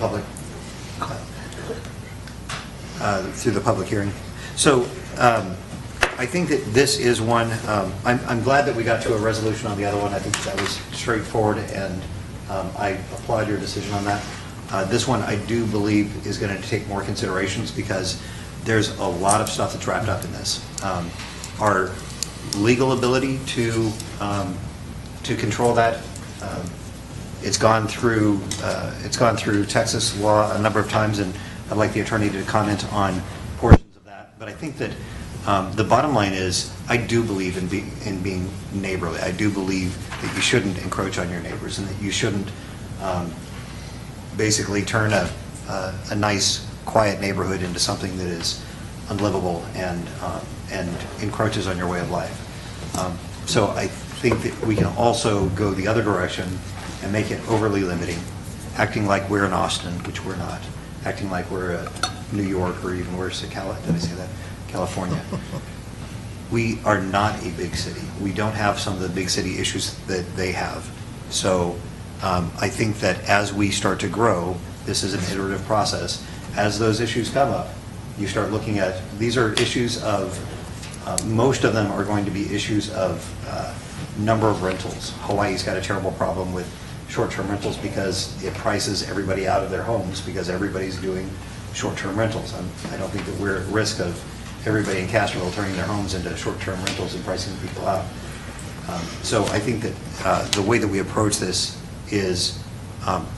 G: public hearing. So I think that this is one, I'm glad that we got to a resolution on the other one. I think that was straightforward, and I applaud your decision on that. This one, I do believe, is going to take more considerations because there's a lot of stuff that's wrapped up in this. Our legal ability to control that, it's gone through Texas law a number of times, and I'd like the attorney to comment on portions of that. But I think that the bottom line is, I do believe in being neighborly. I do believe that you shouldn't encroach on your neighbors, and that you shouldn't basically turn a nice, quiet neighborhood into something that is unlivable and encroaches on your way of life. So I think that we can also go the other direction and make it overly limiting, acting like we're in Austin, which we're not, acting like we're New York, or even worse, did I say that? California. We are not a big city. We don't have some of the big city issues that they have. So I think that as we start to grow, this is an iterative process. As those issues come up, you start looking at, these are issues of, most of them are going to be issues of number of rentals. Hawaii's got a terrible problem with short-term rentals because it prices everybody out of their homes because everybody's doing short-term rentals. I don't think that we're at risk of everybody in Castroville turning their homes into short-term rentals and pricing people out. So I think that the way that we approach this is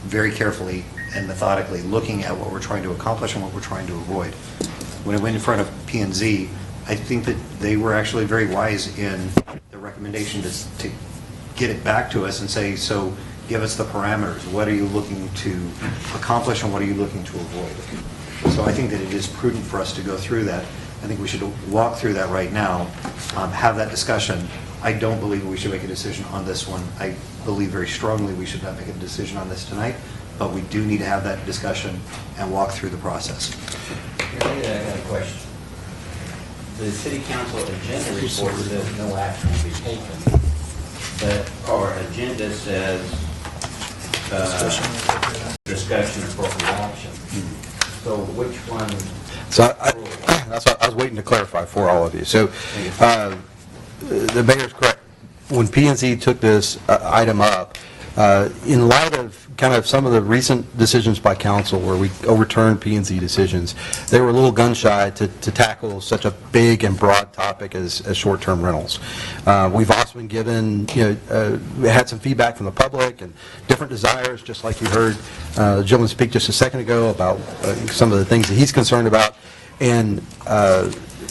G: very carefully and methodically looking at what we're trying to accomplish and what we're trying to avoid. When I went in front of P&Z, I think that they were actually very wise in the recommendation to get it back to us and say, so give us the parameters. What are you looking to accomplish and what are you looking to avoid? So I think that it is prudent for us to go through that. I think we should walk through that right now, have that discussion. I don't believe we should make a decision on this one. I believe very strongly we should not make a decision on this tonight, but we do need to have that discussion and walk through the process.
D: I got a question. The city council agenda report says no action will be taken, but our agenda says discussion of appropriate action. So which one?
I: So that's what I was waiting to clarify for all of you. So the mayor's correct. When P&Z took this item up, in light of kind of some of the recent decisions by council where we overturned P&Z decisions, they were a little gun shy to tackle such a big and broad topic as short-term rentals. We've also been given, we had some feedback from the public and different desires, just like you heard the gentleman speak just a second ago about some of the things that he's concerned about. And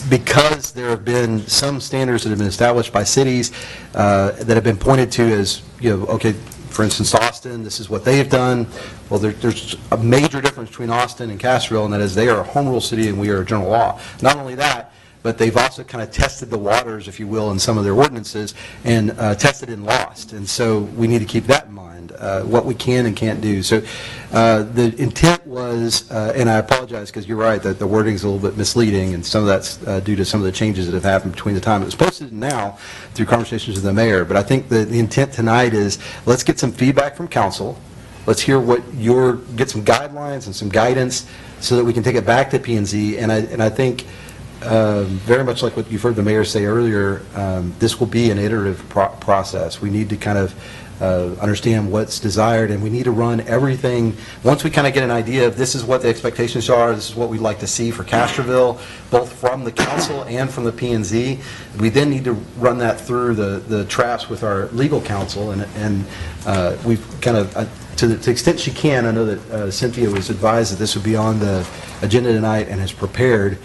I: because there have been some standards that have been established by cities that have been pointed to as, okay, for instance, Austin, this is what they have done. Well, there's a major difference between Austin and Castroville, and that is they are a home rule city and we are a general law. Not only that, but they've also kind of tested the waters, if you will, in some of their ordinances and tested and lost. And so we need to keep that in mind, what we can and can't do. So the intent was, and I apologize because you're right, that the wording is a little bit misleading, and some of that's due to some of the changes that have happened between the time it was posted and now through conversations with the mayor. But I think the intent tonight is let's get some feedback from council. Let's hear get some guidelines and some guidance so that we can take it back to P&Z. And I think very much like what you've heard the mayor say earlier, this will be an iterative process. We need to kind of understand what's desired, and we need to run everything. Once we kind of get an idea of this is what the expectations are, this is what we'd like to see for Castroville, both from the council and from the P&Z, we then need to run that through the traps with our legal counsel, and we've kind of, to the extent she can, I know that Cynthia was advised that this would be on the agenda tonight and has prepared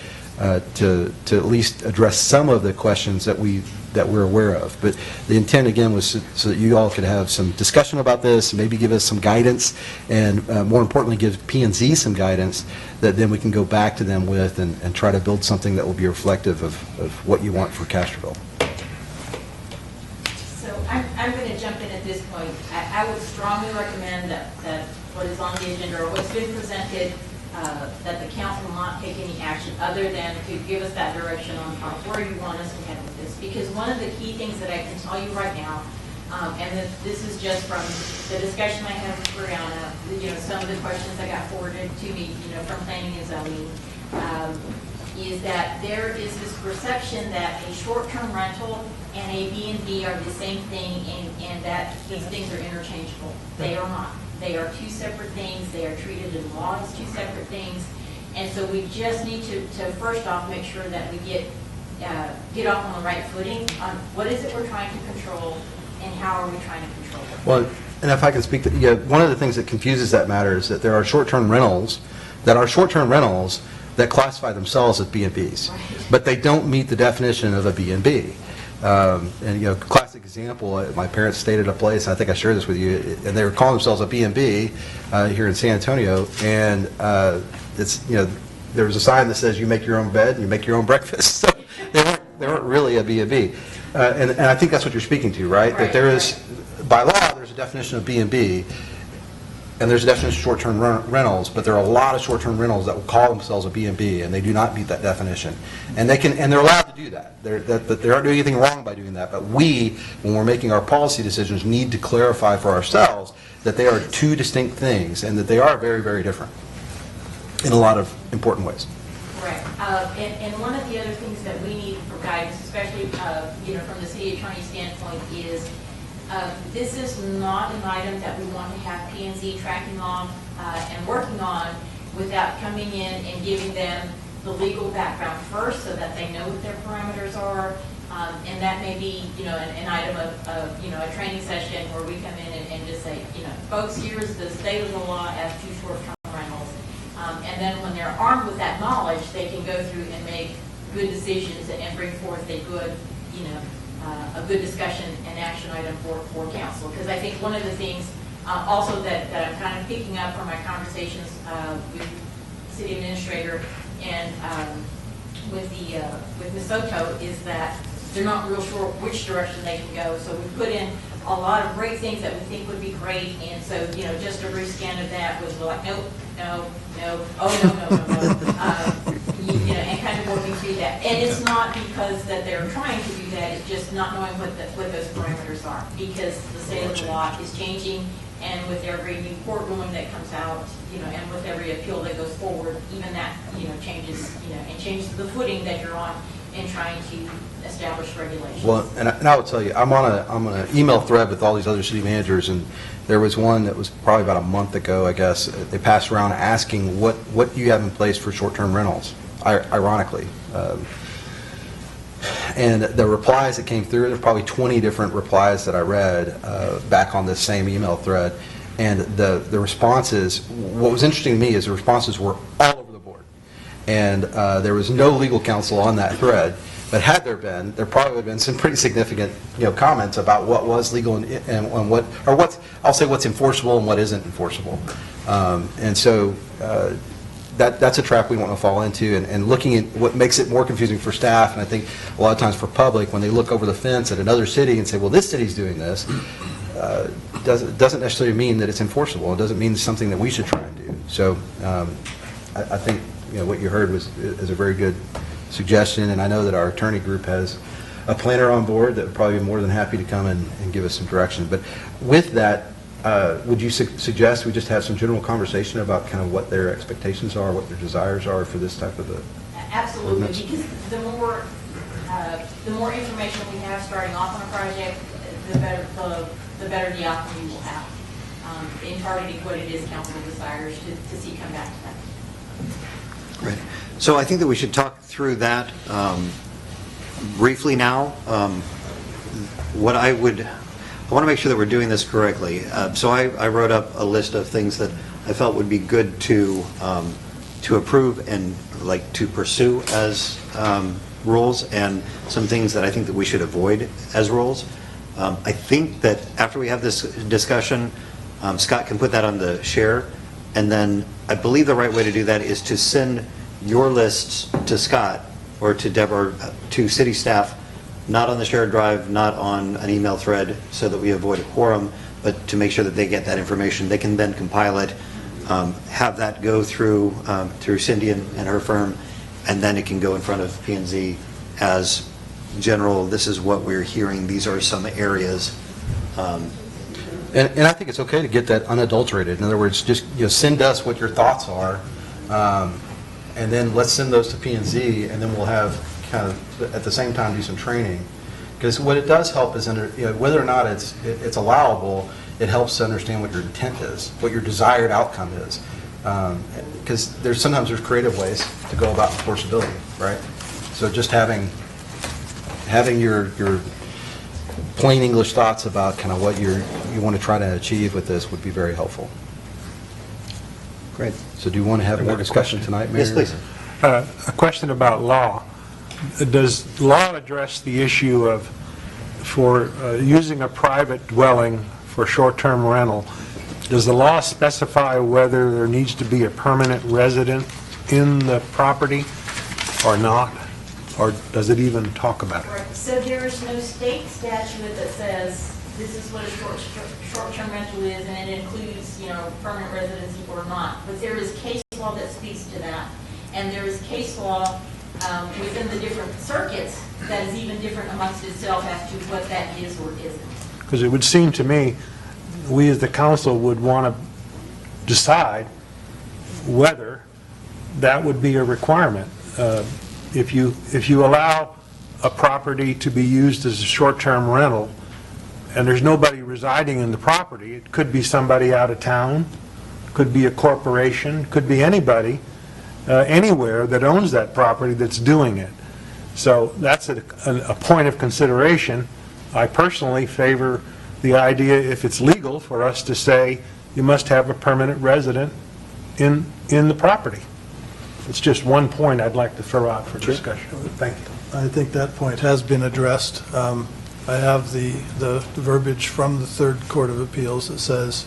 I: to at least address some of the questions that we're aware of. But the intent, again, was so that you all could have some discussion about this, maybe give us some guidance, and more importantly, give P&Z some guidance that then we can go back to them with and try to build something that will be reflective of what you want for Castroville.
P: So I'm going to jump in at this point. I would strongly recommend that what is on the agenda or what's been presented, that the council will not take any action other than to give us that direction on where you want us to head with this. Because one of the key things that I can tell you right now, and this is just from the discussion I had with Brianna, some of the questions that got forwarded to me, from planning and zoning, is that there is this perception that a short-term rental and a B&B are the same thing, and that these things are interchangeable. They are not. They are two separate things. They are treated in law as two separate things. And so we just need to first off make sure that we get off on the right footing on what is it we're trying to control and how are we trying to control it.
I: Well, and if I can speak to, one of the things that confuses that matter is that there are short-term rentals that classify themselves as B&Bs, right, but they don't meet the definition of a B&B. And classic example, my parents stayed at a place, I think I shared this with you, and they were calling themselves a B&B here in San Antonio, and it's, there was a sign that says you make your own bed and you make your own breakfast. So they weren't really a B&B. And I think that's what you're speaking to, right? That there is, by law, there's a definition of B&B, and there's a definition of short-term rentals, but there are a lot of short-term rentals that will call themselves a B&B, and they do not meet that definition. And they're allowed to do that. They aren't doing anything wrong by doing that. But we, when we're making our policy decisions, need to clarify for ourselves that they are two distinct things, and that they are very, very different in a lot of important ways.
P: Right. And one of the other things that we need for guidance, especially from the city attorney standpoint, is this is not an item that we want to have P&Z tracking on and working on without coming in and giving them the legal background first so that they know what their parameters are. And that may be, an item of a training session where we come in and just say, folks, here's the state of the law as to short-term rentals. And then when they're armed with that knowledge, they can go through and make good decisions and bring forth a good, a good discussion and action item for council. Because I think one of the things also that I'm kind of picking up from my conversations with the city administrator and with Ms. Soto is that they're not real sure which direction they can go. So we put in a lot of great things that we think would be great, and so just a brief scan of that was like, nope, no, and kind of working through that. And it's not because that they're trying to do that; it's just not knowing what those parameters are, because the state of the law is changing, and with every new court ruling that comes out, and with every appeal that goes forward, even that changes, and changes the footing that you're on in trying to establish regulations.
I: Well, and I will tell you, I'm on an email thread with all these other city managers, and there was one that was probably about a month ago, I guess. They passed around asking what do you have in place for short-term rentals, ironically. And the replies that came through, there's probably 20 different replies that I read back on this same email thread. And the responses, what was interesting to me is the responses were all over the board. And there was no legal counsel on that thread. But had there been, there probably would have been some pretty significant, comments about what was legal and what, or what's, I'll say what's enforceable and what isn't enforceable. And so that's a trap we want to fall into, and looking at what makes it more confusing for staff, and I think a lot of times for public, when they look over the fence at another city and say, well, this city's doing this, doesn't necessarily mean that it's enforceable. It doesn't mean something that we should try and do. So I think what you heard is a very good suggestion, and I know that our attorney group has a planner on board that would probably be more than happy to come and give us some direction. But with that, would you suggest we just have some general conversation about kind of what their expectations are, what their desires are for this type of
P: Absolutely,
I: ordinance?
P: because the more information we have starting off on a project, the better the outcome we will have in targeting what it is council desires to see come back to them.
G: Right. So I think that we should talk through that briefly now. I want to make sure that we're doing this correctly. So I wrote up a list of things that I felt would be good to approve and to pursue as rules, and some things that I think that we should avoid as rules. I think that after we have this discussion, Scott can put that on the share, and then I believe the right way to do that is to send your lists to Scott or to Deborah, to city staff, not on the shared drive, not on an email thread, so that we avoid a quorum, but to make sure that they get that information. They can then compile it, have that go through Cindy and her firm, and then it can go in front of P&Z as general, this is what we're hearing, these are some areas.
I: And I think it's okay to get that unadulterated. In other words, just send us what your thoughts are, and then let's send those to P&Z, and then we'll have kind of at the same time do some training. Because what it does help is whether or not it's allowable, it helps to understand what your intent is, what your desired outcome is. Because sometimes there's creative ways to go about enforceability, right? So just having your plain English thoughts about kind of what you want to try to achieve with this would be very helpful.
G: Great.
I: So do you want to have more discussion tonight, Mayor?
G: Yes, please.
F: A question about law. Does law address the issue of, for using a private dwelling for short-term rental, does the law specify whether there needs to be a permanent resident in the property or not? Or does it even talk about it?
P: Right. So there is no state statute that says this is what a short-term rental is, and it includes, permanent residency or not. But there is case law that speaks to that, and there is case law within the different circuits that is even different amongst itself as to what that is or isn't.
F: Because it would seem to me, we as the council would want to decide whether that would be a requirement. If you allow a property to be used as a short-term rental, and there's nobody residing in the property, it could be somebody out of town, could be a corporation, could be anybody, anywhere that owns that property that's doing it. So that's a point of consideration. I personally favor the idea, if it's legal, for us to say you must have a permanent resident in the property. It's just one point I'd like to throw out for discussion. Thank you.
N: I think that point has been addressed. I have the verbiage from the Third Court of Appeals that says,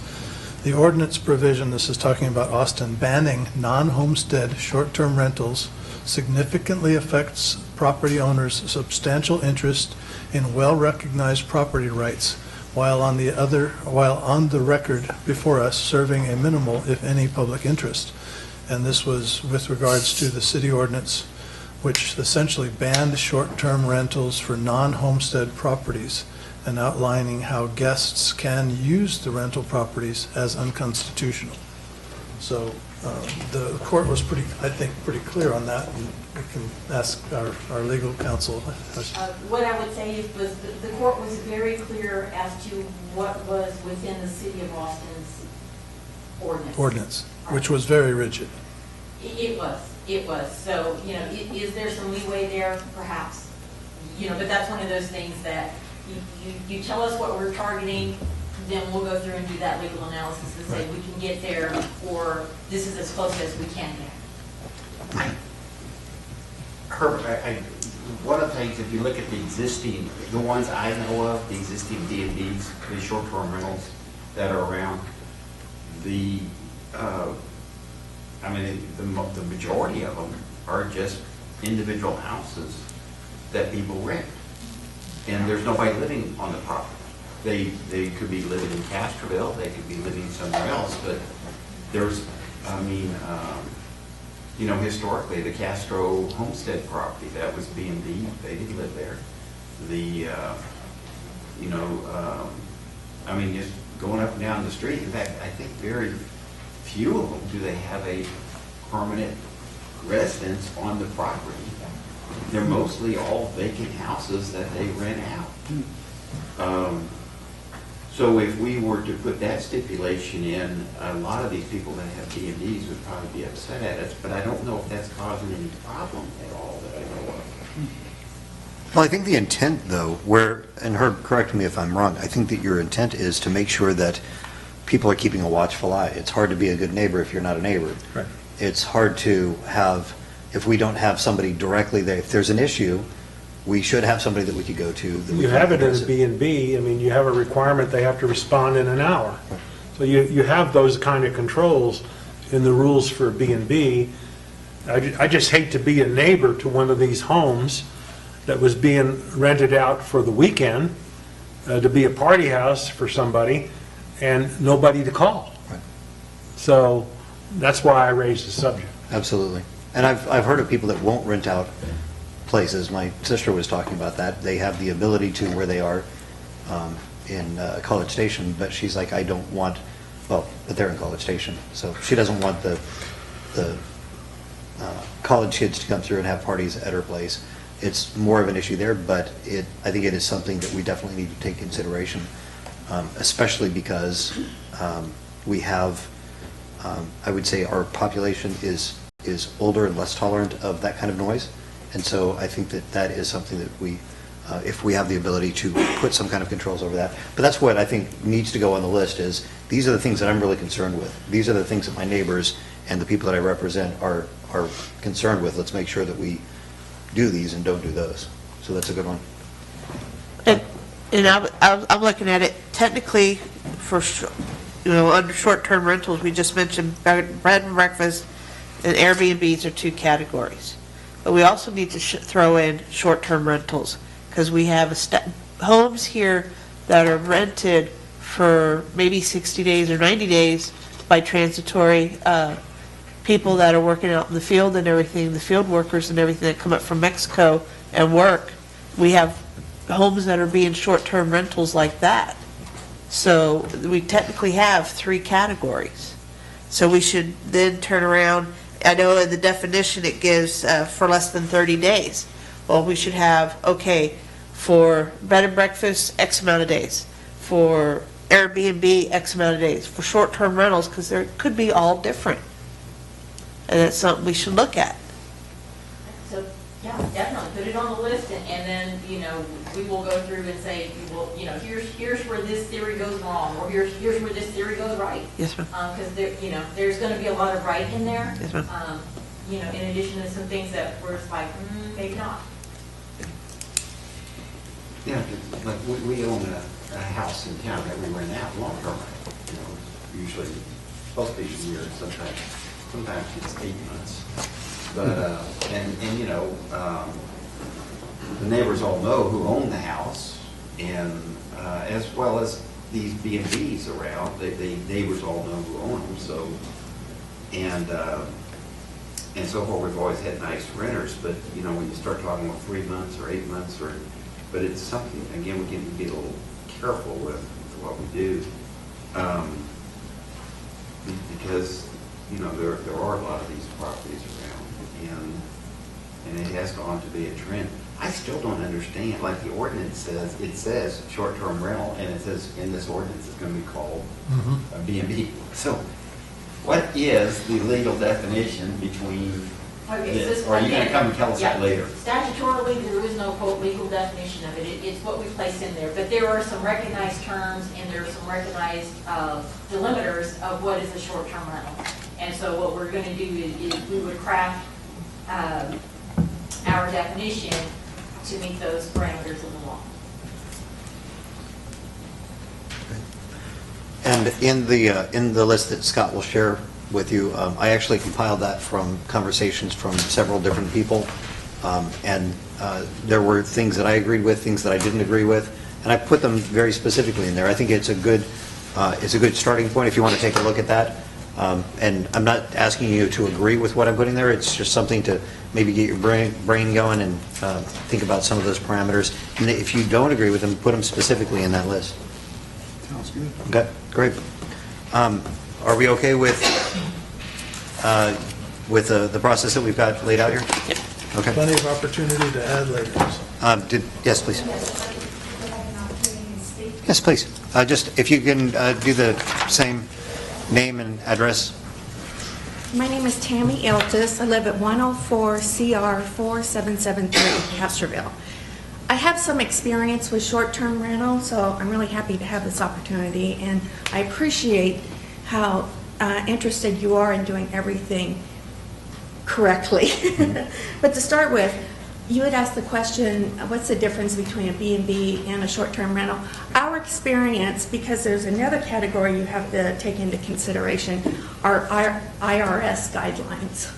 N: the ordinance provision, this is talking about Austin, banning non-homestead short-term rentals significantly affects property owners' substantial interest in well-recognized property rights, while on the record before us serving a minimal, if any, public interest. And this was with regards to the city ordinance, which essentially banned short-term rentals for non-homestead properties and outlining how guests can use the rental properties as unconstitutional. So the court was I think, pretty clear on that, and we can ask our legal counsel.
P: What I would say was the court was very clear as to what was within the city of Austin's ordinance.
N: Which was very rigid.
P: It was. So, is there some leeway there? Perhaps. But that's one of those things that you tell us what we're targeting, then we'll go through and do that legal analysis and say we can get there, or this is as close as we can get.
D: Herbert, one of the things, if you look at the existing, the ones I know of, the existing D&Ds, the short-term rentals that are around, the majority of them are just individual houses that people rent. And there's nobody living on the property. They could be living in Castroville, they could be living somewhere else, but there's, historically, the Castro homestead property, that was B&B, they didn't live there. Just going up and down the street, in fact, I think very few of them do they have a permanent residence on the property. They're mostly all vacant houses that they rent out. So if we were to put that stipulation in, a lot of these people that have B&Bs would probably be upset at us, but I don't know if that's causing any problem at all that I know of.
G: Well, I think the intent, though, and Herb, correct me if I'm wrong, I think that your intent is to make sure that people are keeping a watchful eye. It's hard to be a good neighbor if you're not a neighbor.
F: Right.
G: It's hard to have, if we don't have somebody directly there, if there's an issue, we should have somebody that we could go to.
F: You have it in a B&B, you have a requirement they have to respond in an hour. So you have those kind of controls in the rules for B&B. I just hate to be a neighbor to one of these homes that was being rented out for the weekend to be a party house for somebody and nobody to call.
G: Right.
F: So that's why I raised the subject.
G: Absolutely. And I've heard of people that won't rent out places. My sister was talking about that. They have the ability to where they are in College Station, but she's like, I don't want, but they're in College Station, so she doesn't want the college kids to come through and have parties at her place. It's more of an issue there, but I think it is something that we definitely need to take consideration, especially because we have, I would say our population is older and less tolerant of that kind of noise. And so I think that is something that we, if we have the ability to put some kind of controls over that. But that's what I think needs to go on the list is, these are the things that I'm really concerned with. These are the things that my neighbors and the people that I represent are concerned with. Let's make sure that we do these and don't do those. So that's a good one.
E: And I'm looking at it technically for, under short-term rentals, we just mentioned bed and breakfast and Airbnbs are two categories. But we also need to throw in short-term rentals, because we have homes here that are rented for maybe 60 days or 90 days by transitory people that are working out in the field and everything, the field workers and everything that come up from Mexico and work. We have homes that are being short-term rentals like that. So we technically have three categories. So we should then turn around. I know in the definition it gives for less than 30 days. Well, we should have, okay, for bed and breakfast, X amount of days. For Airbnb, X amount of days. For short-term rentals, because there could be all different. And that's something we should look at.
P: So, yeah, definitely, put it on the list, and then, we will go through and say, well, here's where this theory goes wrong, or here's where this theory goes right.
E: Yes, ma'am.
P: Because there's gonna be a lot of right in there.
E: Yes, ma'am.
P: In addition to some things that were like, maybe not.
D: Yeah, like we own a house in town that we rent out long-term. Usually supposed to be a year, sometimes it's 8 months. But, the neighbors all know who own the house, and as well as these B&Bs around, the neighbors all know who own them, so, and so far we've always had nice renters, but, when you start talking about 3 months or 8 months, but it's something, again, we can be a little careful with what we do, because, there are a lot of these properties around, and it has gone to be a trend. I still don't understand, like the ordinance says, it says short-term rental, and it says in this ordinance it's going to be called a B&B. So what is the legal definition between this? Or are you going to come and tell us that later?
P: Statutorily, there is no quote legal definition of it. It's what we place in there. But there are some recognized terms, and there are some recognized delimiters of what is a short-term rental. And so what we're going to do is we would craft our definition to meet those parameters in the law.
G: And in the list that Scott will share with you, I actually compiled that from conversations from several different people. And there were things that I agreed with, things that I didn't agree with, and I put them very specifically in there. I think it's a good starting point if you want to take a look at that. And I'm not asking you to agree with what I'm putting there. It's just something to maybe get your brain going and think about some of those parameters. And if you don't agree with them, put them specifically in that list.
A: Sounds good.
G: Okay, great. Are we okay with the process that we've got laid out here? Yep. Okay.
N: Plenty of opportunity to add later.
G: Yes, please. Yes, please. Just if you can do the same name and address.
T: My name is Tammy Iltis. I live at 104 CR 4773 Castroville. I have some experience with short-term rental, so I'm really happy to have this opportunity, and I appreciate how interested you are in doing everything correctly. But to start with, you had asked the question, what's the difference between a B&B and a short-term rental? Our experience, because there's another category you have to take into consideration, are IRS guidelines.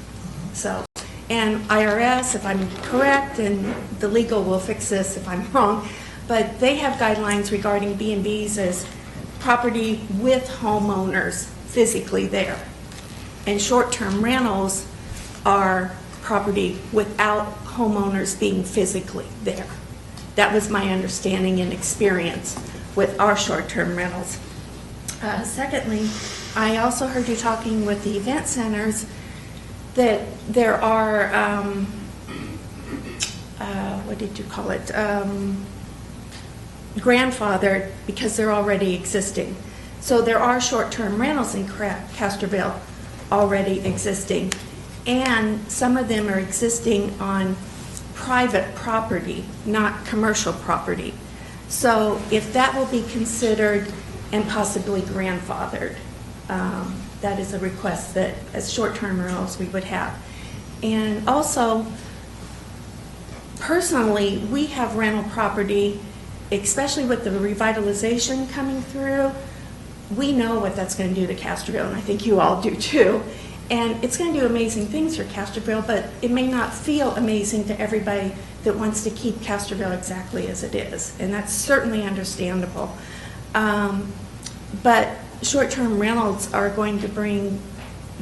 T: So, and IRS, if I'm correct, and the legal will fix this if I'm wrong, but they have guidelines regarding B&Bs as property with homeowners physically there. And short-term rentals are property without homeowners being physically there. That was my understanding and experience with our short-term rentals. Secondly, I also heard you talking with the event centers that there are, what did you call it? Grandfathered because they're already existing. So there are short-term rentals in Castroville already existing, and some of them are existing on private property, not commercial property. So if that will be considered and possibly grandfathered, that is a request that as short-term rentals we would have. And also, personally, we have rental property, especially with the revitalization coming through. We know what that's going to do to Castroville, and I think you all do too. And it's going to do amazing things for Castroville, but it may not feel amazing to everybody that wants to keep Castroville exactly as it is, and that's certainly understandable. But short-term rentals are going to bring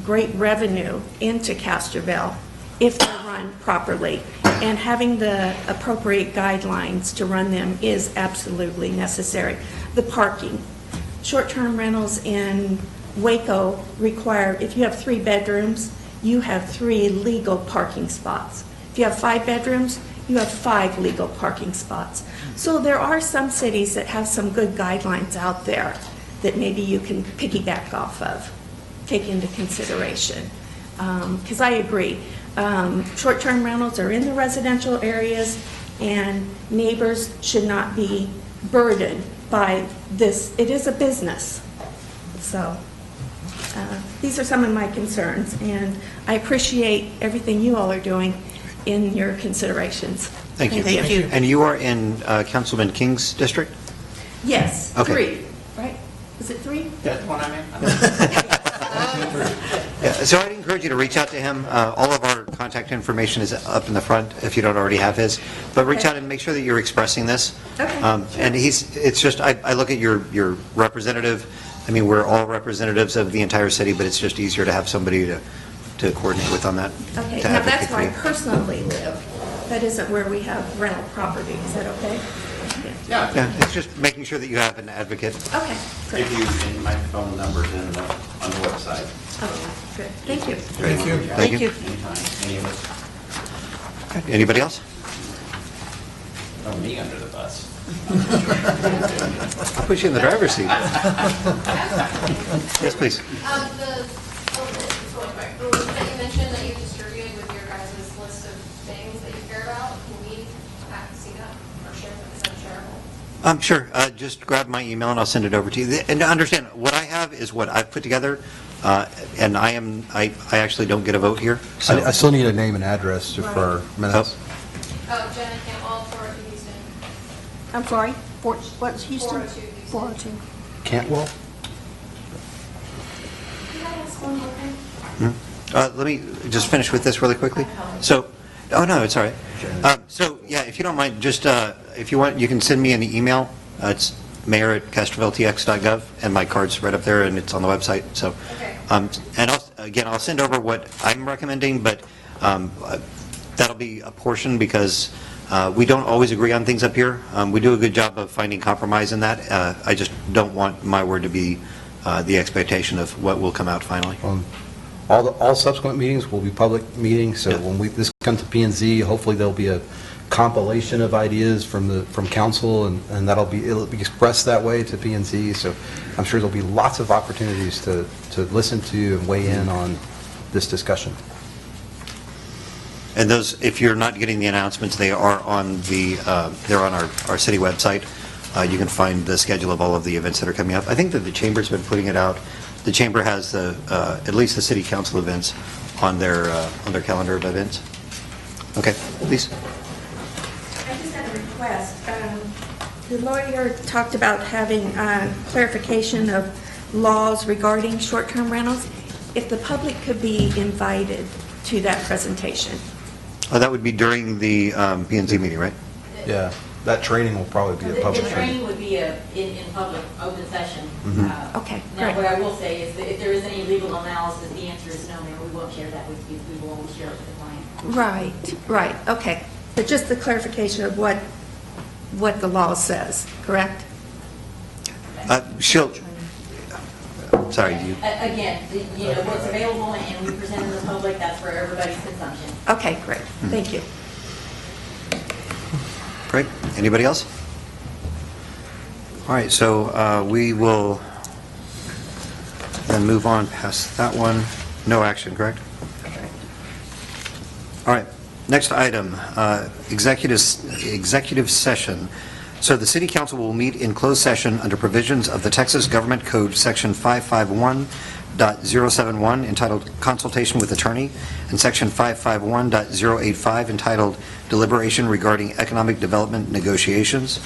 T: great revenue into Castroville if they're run properly, and having the appropriate guidelines to run them is absolutely necessary. The parking. Short-term rentals in Waco require, if you have 3 bedrooms, you have 3 legal parking spots. If you have 5 bedrooms, you have 5 legal parking spots. So there are some cities that have some good guidelines out there that maybe you can piggyback off of, take into consideration. Because I agree, short-term rentals are in the residential areas, and neighbors should not be burdened by this. It is a business. So these are some of my concerns, and I appreciate everything you all are doing in your considerations.
G: Thank you. Thank you. And you are in Councilman King's district?
T: Yes,
G: Okay.
T: 3, right? Is it 3?
D: That's what I meant.
G: Yeah, so I'd encourage you to reach out to him. All of our contact information is up in the front if you don't already have his. But reach out and make sure that you're expressing this.
T: Okay.
G: And it's just, I look at your representative. I mean, we're all representatives of the entire city, but it's just easier to have somebody to coordinate with on that.
T: Okay,
G: to
T: now
G: advocate
T: that's
G: for
T: where I
G: you.
T: personally live. That isn't where we have rental property. Is that okay?
G: Yeah, it's just making sure that you have an advocate.
T: Okay, great.
D: If you, and my phone number's on the website.
T: Okay, good. Thank you.
G: Thank you. Thank you.
D: Anytime, any of us.
G: Okay, anybody else?
D: Throw me under the bus.
G: I'll put you in the driver's seat. Yes, please.
U: The list that you mentioned that you distributed with your guys' list of things that you care about, can we see that or share that? Is that shareable?
G: Sure. Just grab my email and I'll send it over to you. And to understand, what I have is what I've put together, and I actually don't get a vote here. So.
I: I still need a name and address for our minutes.
U: Jenna Campbell, 402 Houston.
H: I'm sorry, what's Houston?
U: 402 Houston.
H: 402.
I: Cantwell?
U: Can I ask one more thing?
G: Let me just finish with this really quickly. So, oh, no, it's all right. So, yeah, if you don't mind, just, if you want, you can send me an email. It's mayor@castrovilletx.gov, and my card's right up there, and it's on the website, so.
U: Okay.
G: And I'll send over what I'm recommending, but that'll be a portion because we don't always agree on things up here. We do a good job of finding compromise in that. I just don't want my word to be the expectation of what will come out finally.
I: All subsequent meetings will be public meetings, so when this comes to P&Z, hopefully there'll be a compilation of ideas from council, and it'll be expressed that way to P&Z, so I'm sure there'll be lots of opportunities to listen to and weigh in on this discussion.
G: And those, if you're not getting the announcements, they are on our city website. You can find the schedule of all of the events that are coming up. I think that the chamber's been putting it out. The chamber has at least the city council events on their calendar of events. Okay, please.
T: I just had a request. The lawyer talked about having clarification of laws regarding short-term rentals. If the public could be invited to that presentation.
G: That would be during the P&Z meeting, right?
I: Yeah, that training will probably be a public
P: The
I: training.
P: training would be in public, open session.
T: Okay,
P: Now,
T: great.
P: what I will say is that if there is any legal analysis, the answer is no, Mayor, we won't share that with you. We will only share it with the client.
T: Right, okay. But just the clarification of what the law says, correct?
G: Sorry, do you?
P: Again, what's available and we present to the public, that's for everybody's consumption.
T: Okay, great. Thank you.
G: Great. Anybody else? All right, so we will then move on past that one. No action, correct? All right, next item, executive session. So the city council will meet in closed session under provisions of the Texas Government Code, section 551.071, entitled Consultation with Attorney, and section 551.085, entitled Deliberation Regarding Economic Development Negotiations.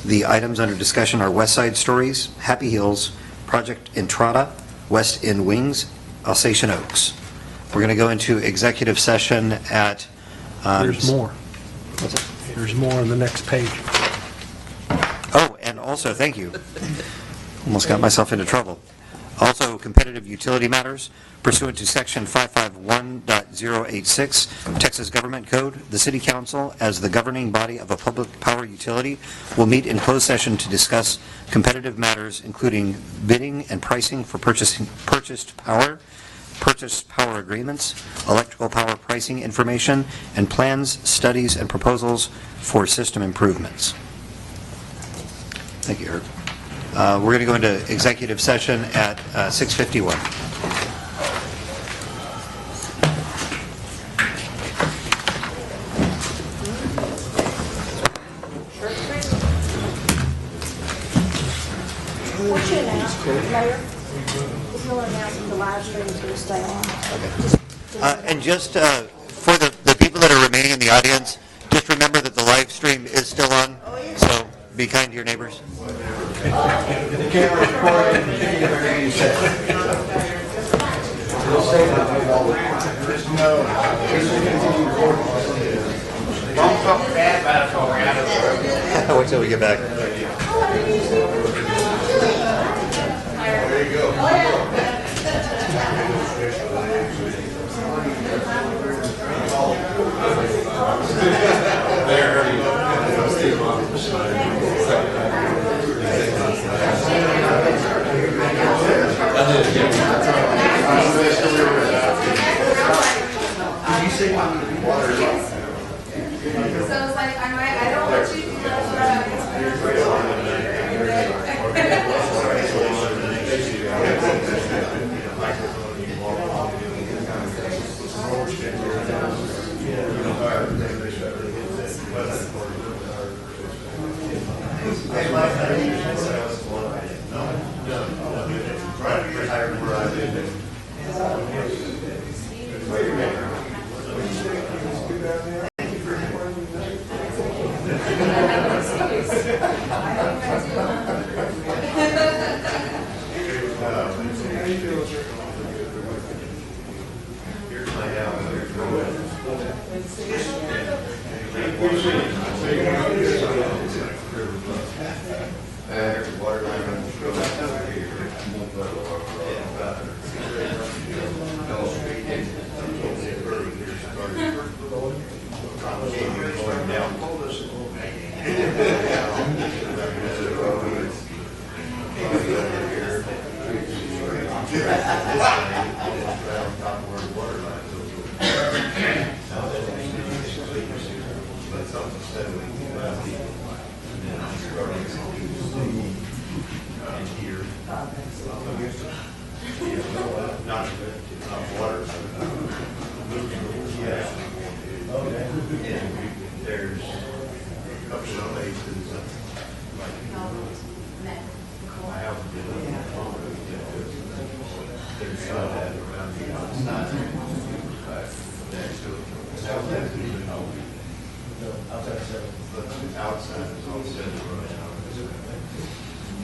G: The items under discussion are West Side Stories, Happy Hills, Project Entrada, West End Wings, Alsatian Oaks. We're going to go into executive session at...
F: There's more.
G: What's that?
F: There's more on the next page.
G: Oh, and also, thank you. Almost got myself into trouble. Also, competitive utility matters pursuant to section 551.086 Texas Government Code. The City Council, as the governing body of a public power utility, will meet in closed session to discuss competitive matters, including bidding and pricing for purchased power agreements, electrical power pricing information, and plans, studies, and proposals for system improvements. Thank you, Herb. We're going to go into executive session at 6:51.
H: What's your announcement, Mayor? If you'll announce that the live stream is going to stay on.
G: And just for the people that are remaining in the audience, just remember that the live stream is still on, so be kind to your neighbors.
Q: The camera's recording, everything you said. We'll say that. No. Don't talk bad about it while we're out of there.
G: Wait till we get back.
Q: There you go.
U: So it's like, I don't want you to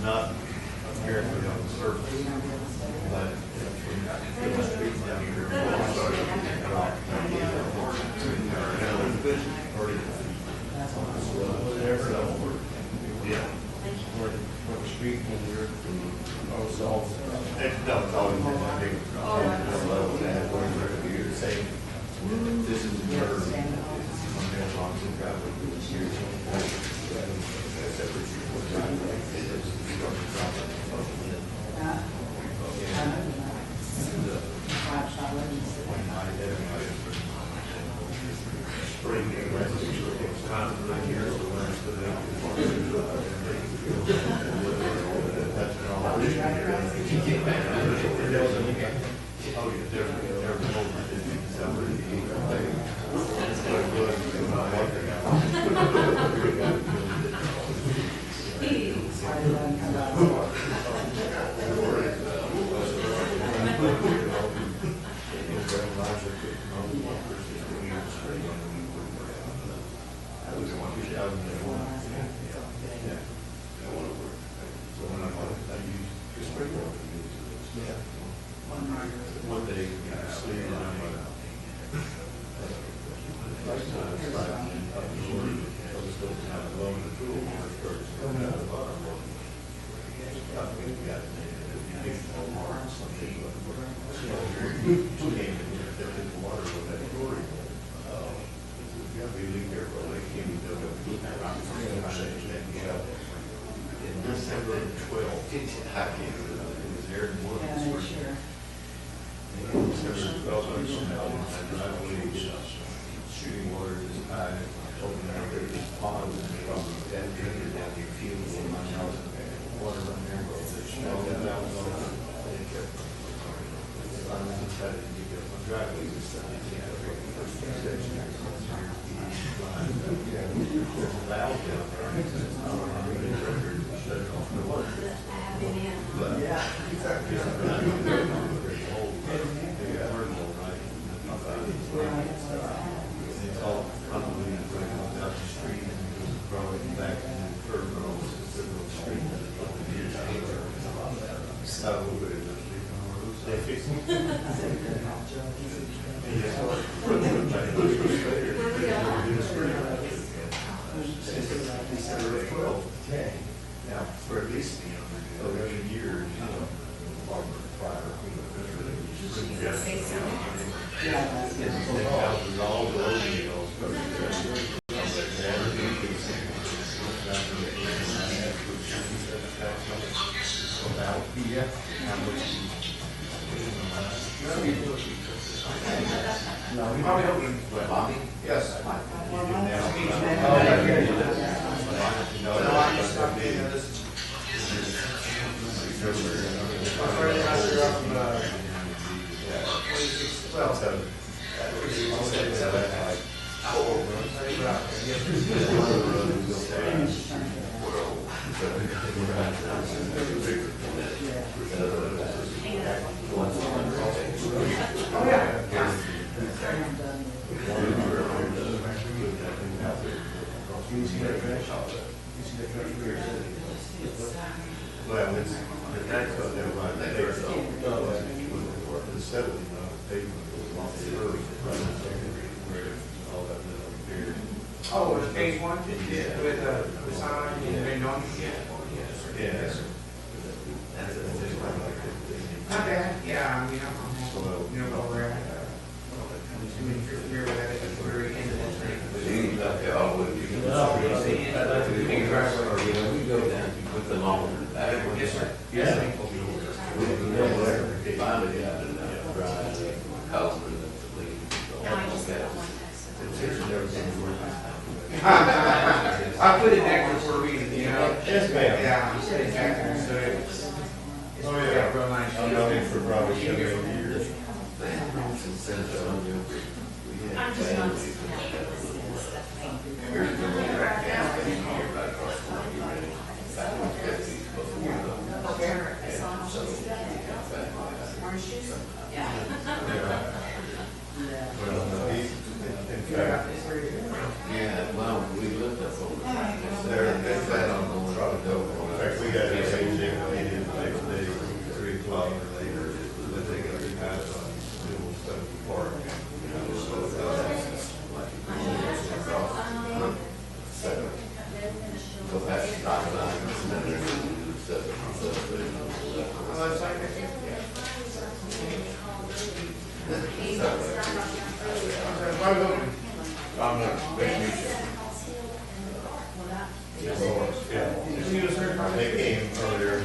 J: not apparently on the surface, but street when you're, it's always big. This is where one day, sleep in December 12th, it was there in one. Shooting water is high, open out there, this pond, from that drinker down your field, in my house, water run there, driveway, this stuff, valve down there, shut it off the water. It's all unbelievable going out the street and growing back and third row, the street. So, they fixed it. December 12th. Now, for at least 11 years, fire. All the no, we probably don't need what, Bobby? Yes. Well, it's, the tax code, they're right, they are so, the settling of the pavement was long early, where all that little repair.
R: Oh, it's phase one? Yeah. With the sign and then on?
J: Yes.
R: Okay, yeah, I mean, I'm, you know, where we're at. Just to make sure we're at it, at the very end of that thing.
J: We go down with the long.
R: Yes, sir.
J: Yes, sir.
S: Finally got it dry, Culver, the lead.
R: I put it back for a reason, you know?
J: Yes, ma'am.
R: Yeah, I put it back there, so it's got real nice.
J: I've known him for probably 7 years.
P: I'm just not.
S: Yeah, well, we looked up over there.
J: They're flat on going. In fact, we got a They came earlier.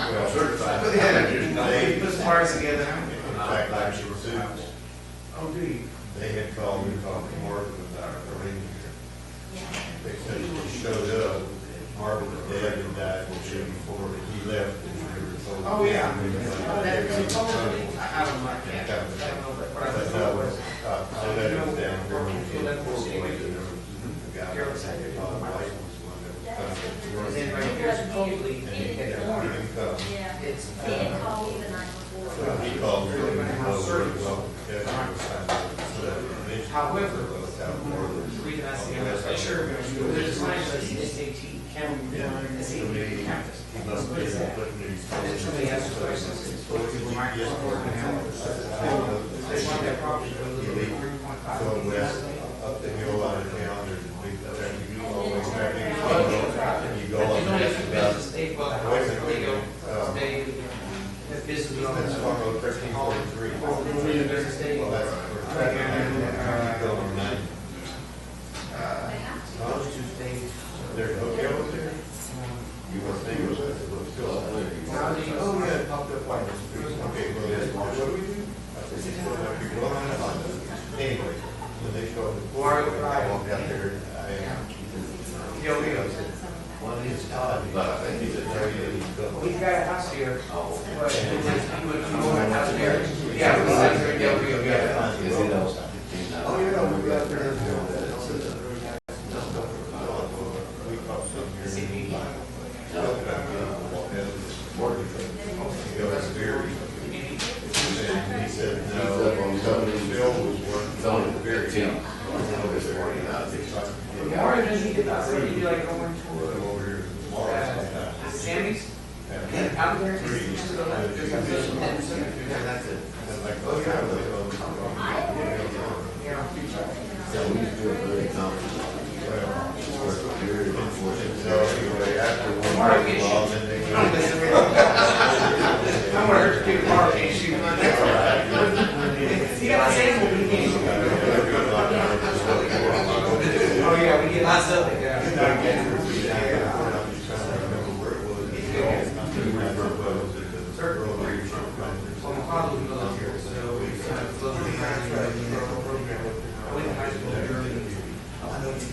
J: Well, certified. Put the parts together. In fact, actually, suits. Oh, do you? They had called me, talked to Marvin about our reindeer. They said he showed up, Marvin was dead and died the day before he left. And they were told. Oh, yeah. I don't like that. But no, I let him down here. The guy was saying, oh, my life was one that was coming. And he didn't come. He called me. However, the reason I say that, sure, there's a sign that says SAT, County, SAT campus. What is that? And somebody asks questions, people might just work it out. They want that property to go 3.5 west, up the hill out of town, there's a big, you always have to, you go up there. State, well, state, business. That's 1343. Well, that's there's a hotel up there. You want to stay with us? Oh, yeah, popped up like this. Okay, well, that's what do we do? I said, anyway, when they showed up, I walked out there, I said, one of these times, but I think he's a very we've got a house here. Oh, a house here. Yeah, we're out there in Del Rio. Oh, yeah, we got there. We caught some here. He said, no, Bill was working on the very team. Why does he get that? Would you like going to Sammy's? Out there? That's it. So we do a very comfortable. So anyway, after one I'm going to hurt you tomorrow, can't you? You got the same oh yeah, we get lots of it.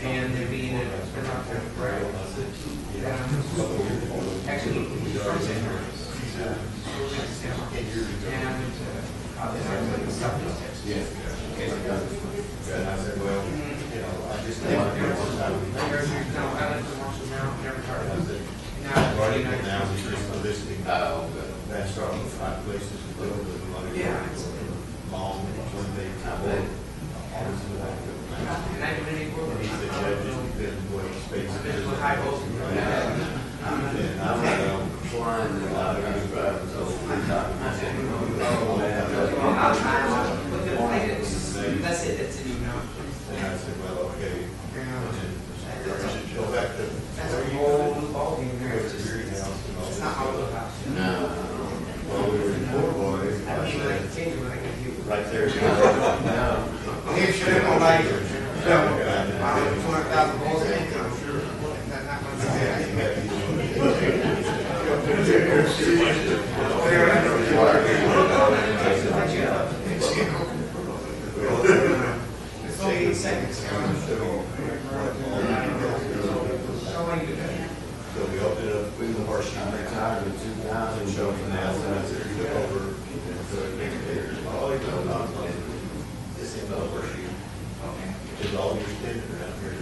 J: And they're being actually that's all the 5 places to go to the money. Yeah. Long, one day, time. And he's the judge, just depends what space it is. And I'm flying a lot of guys driving, so that's it, that's it. And I said, well, okay. Go back to where you go. It's your house. It's not our little house. No. Well, we were in Fort Boys. Right there. No. He should have gone back. I have 200,000 volts of income. It's only 8 seconds. So we opened it up with the horseshoe. I retired in 2000, showed from the outside, so we took over. This is the horseshoe. Because all your standing around here.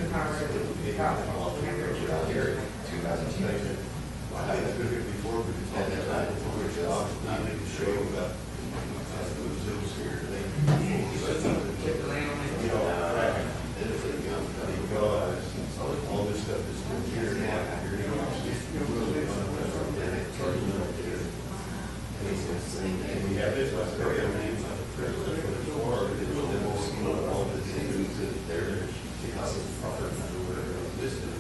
J: I had been here before, but it's all that night before we were off. I made a show about zoos here. You know, all this stuff is still here now. And we have this, I said, okay, I'm going to the president for the war, all the zoos that there, because it's proper, whatever, this is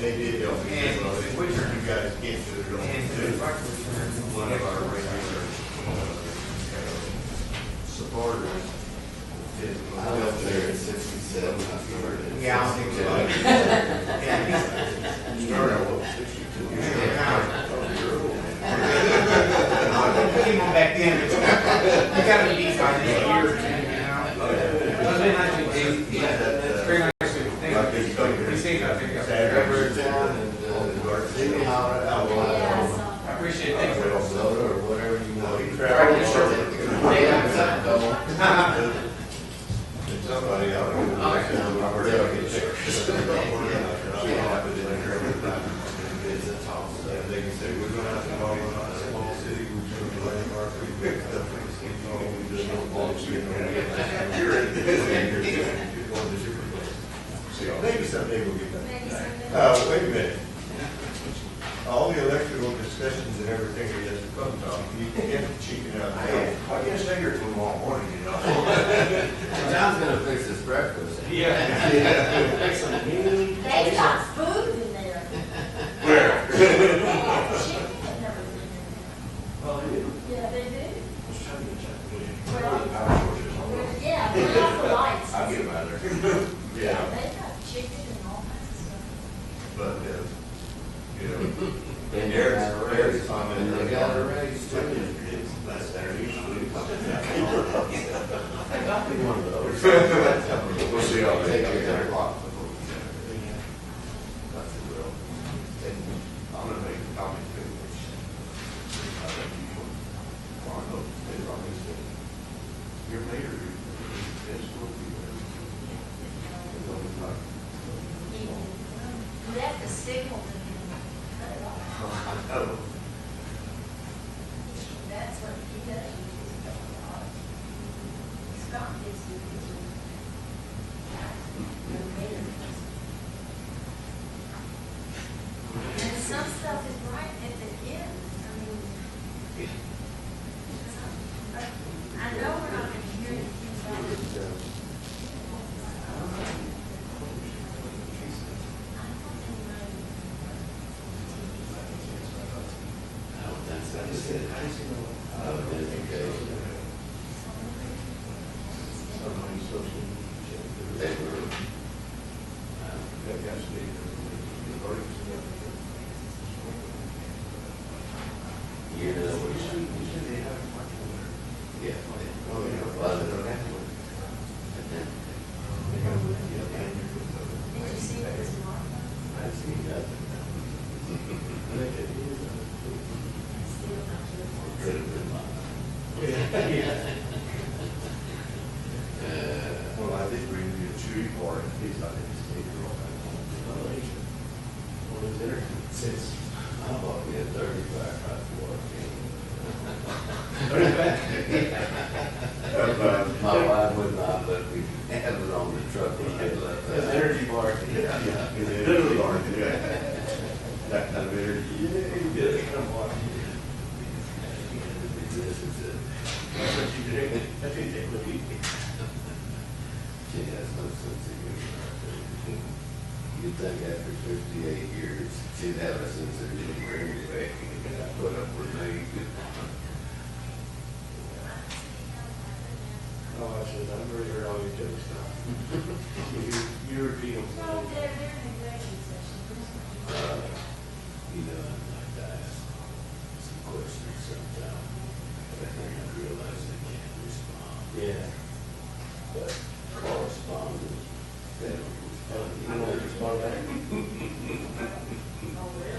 C: They did, and which you guys can't do it. One of our regular supporters is up there at 67. Yeah, I'll think so. Put him on back then. You gotta be these guys in a year or two, you know? It's been nice to meet you. It's very nice to meet you. Thank you. Be safe out there. I appreciate it. Thank you. Or whatever you want. Somebody out there. They can say, we're going to have to call a small city, we're going to landmark, we picked up, we just don't want you. Maybe someday we'll get that. Wait a minute. All the electrical discussions and everything we have to come on, you can't cheating out. Hey, I can't stay here till tomorrow morning, you know? John's gonna fix this breakfast. Yeah.
H: They got food in there.
C: Where?
H: Yeah, they do. Well, yeah, turn off the lights.
C: I'll get them out of there. Yeah.
H: They got chicken and all kinds of stuff.
C: But, you know, and there's some in the gallery. Last Saturday. We'll see how they take 10 o'clock. I'm gonna make a comment too. Your mayor is supposed to be
H: You left the signal to him.
C: Oh.
H: That's what he does. Scott gives you his. And some stuff is right at the end. I mean, I know we're not going to hear it.
C: Well, I did bring you a tree for it, please, I didn't stay for all that. What is it? Since I bought me a 30-pack right before I came. 30-pack? My wife would not let me have it on the truck when I left. An energy bar. Yeah. Literally bar, yeah. That kind of energy. Yeah, you did it. Come on. This is it. That's what you drink. That's what you take with you. She has no sense of humor. You'd think after 58 years, she'd have a sense of humor anyway. I put up with me. Oh, I said, I've never heard all your jokes now. You repeat them.
H: No, they're in executive session.
C: You know, I'd like to ask some questions sometime, but I think I realize they can't respond. Yeah. But correspondence, they don't respond. You don't respond back?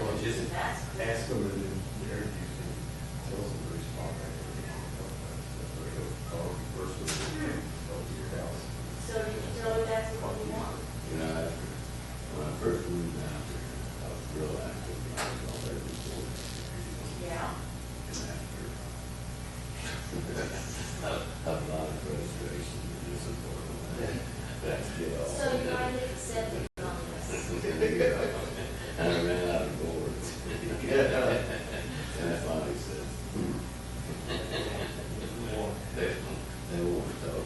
C: Well, just ask them and then tell them to respond back. Call the person, go to your house.
H: So that's what you want.
C: You know, after And I finally said, they won't talk.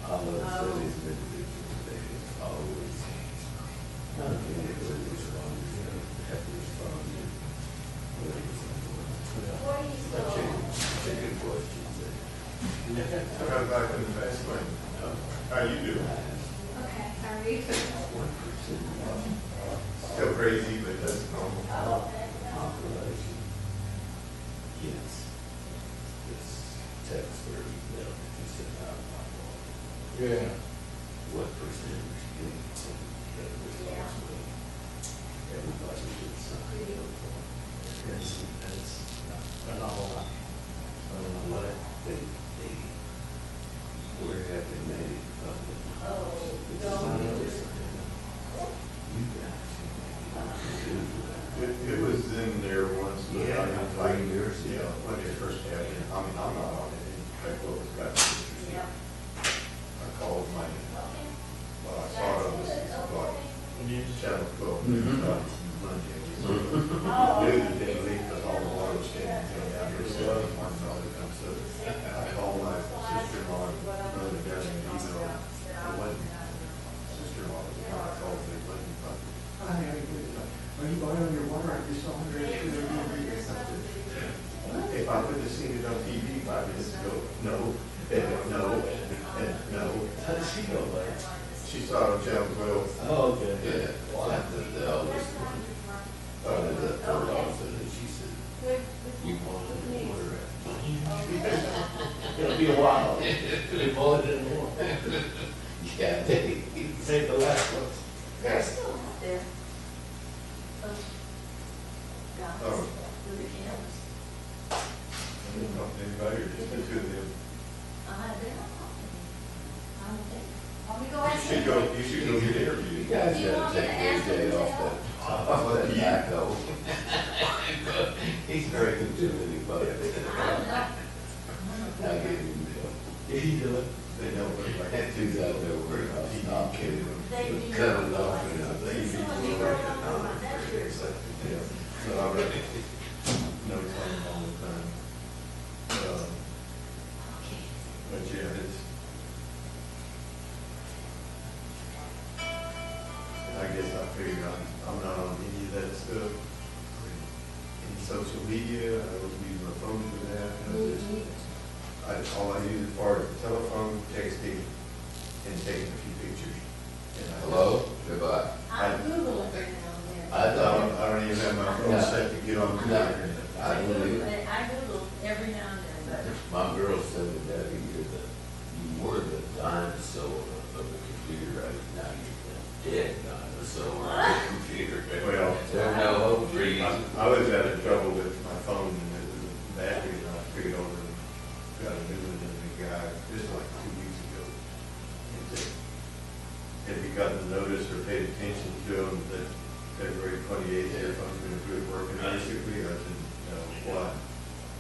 C: I love Philly's individuals, they always, not being able to respond, have to respond. Chicken questions.
K: I got back in the basement. How you doing?
U: Okay, how are you?
K: Still crazy, but that's normal.
C: Population. Yes. This text or email that you sent out.
K: Yeah.
C: What percentage do you think that responsibility? Everybody should sign up for. That's not a lot. But we're having made it public. It's another sign. You guys.
K: It was in there once, but
C: Yeah,
K: I mean,
C: like
K: like,
C: years ago.
K: yeah, when it first happened, I mean, I'm not on it, in fact, what was got pictures. I called my, well, I saw it on this, like, Channel 12, news on Monday. Knew that they leaked because all the water was standing down here, so I was wondering how it comes to. I called my sister-in-law, and wrote it down in an email, it wasn't sister-in-law, I called, it wasn't fucking. Are you going on your water? I just saw her. If I would have seen it on TV 5 minutes ago, no, and no, and no.
C: How did she know about it?
K: She saw it on Channel 12.
C: Oh, okay. Yeah, well, I thought the eldest one, the third officer, and she said, you want it in the water. It'll be a while. They bought it in the water. Yeah, take the last one.
P: They're still out there.
K: Oh. Anybody or just the two of them? You should go get interviewed.
C: You guys gotta take AJ off that backhoe. He's drinking too many buckets. I gave him the, he do it.
K: They don't look like
C: That dude's out there worried about not kidding him. Cut it off and I think he's working on it.
K: So I read notes on them all the time. But yeah, it's. I guess I figured I'm not on any of that stuff. In social media, I don't use my phone for that. All I use it for is telephone, texting, and taking a few pictures.
C: Hello? Goodbye.
H: I Google it right now and then.
K: I don't even have my phone set to get on the computer.
C: I believe it.
H: I Google every now and then,
C: My girl said that Daddy, you were the dinosaur of the computer right now. You're the dead dinosaur of the computer.
K: Well,
C: there's no hope for you.
K: I was having trouble with my phone and the battery, and I figured over and got a new one, and the guy, this was like 2 weeks ago. And said, have you gotten the notice or paid attention to them that February 28th, their phone's going to quit working basically? I said, no, why?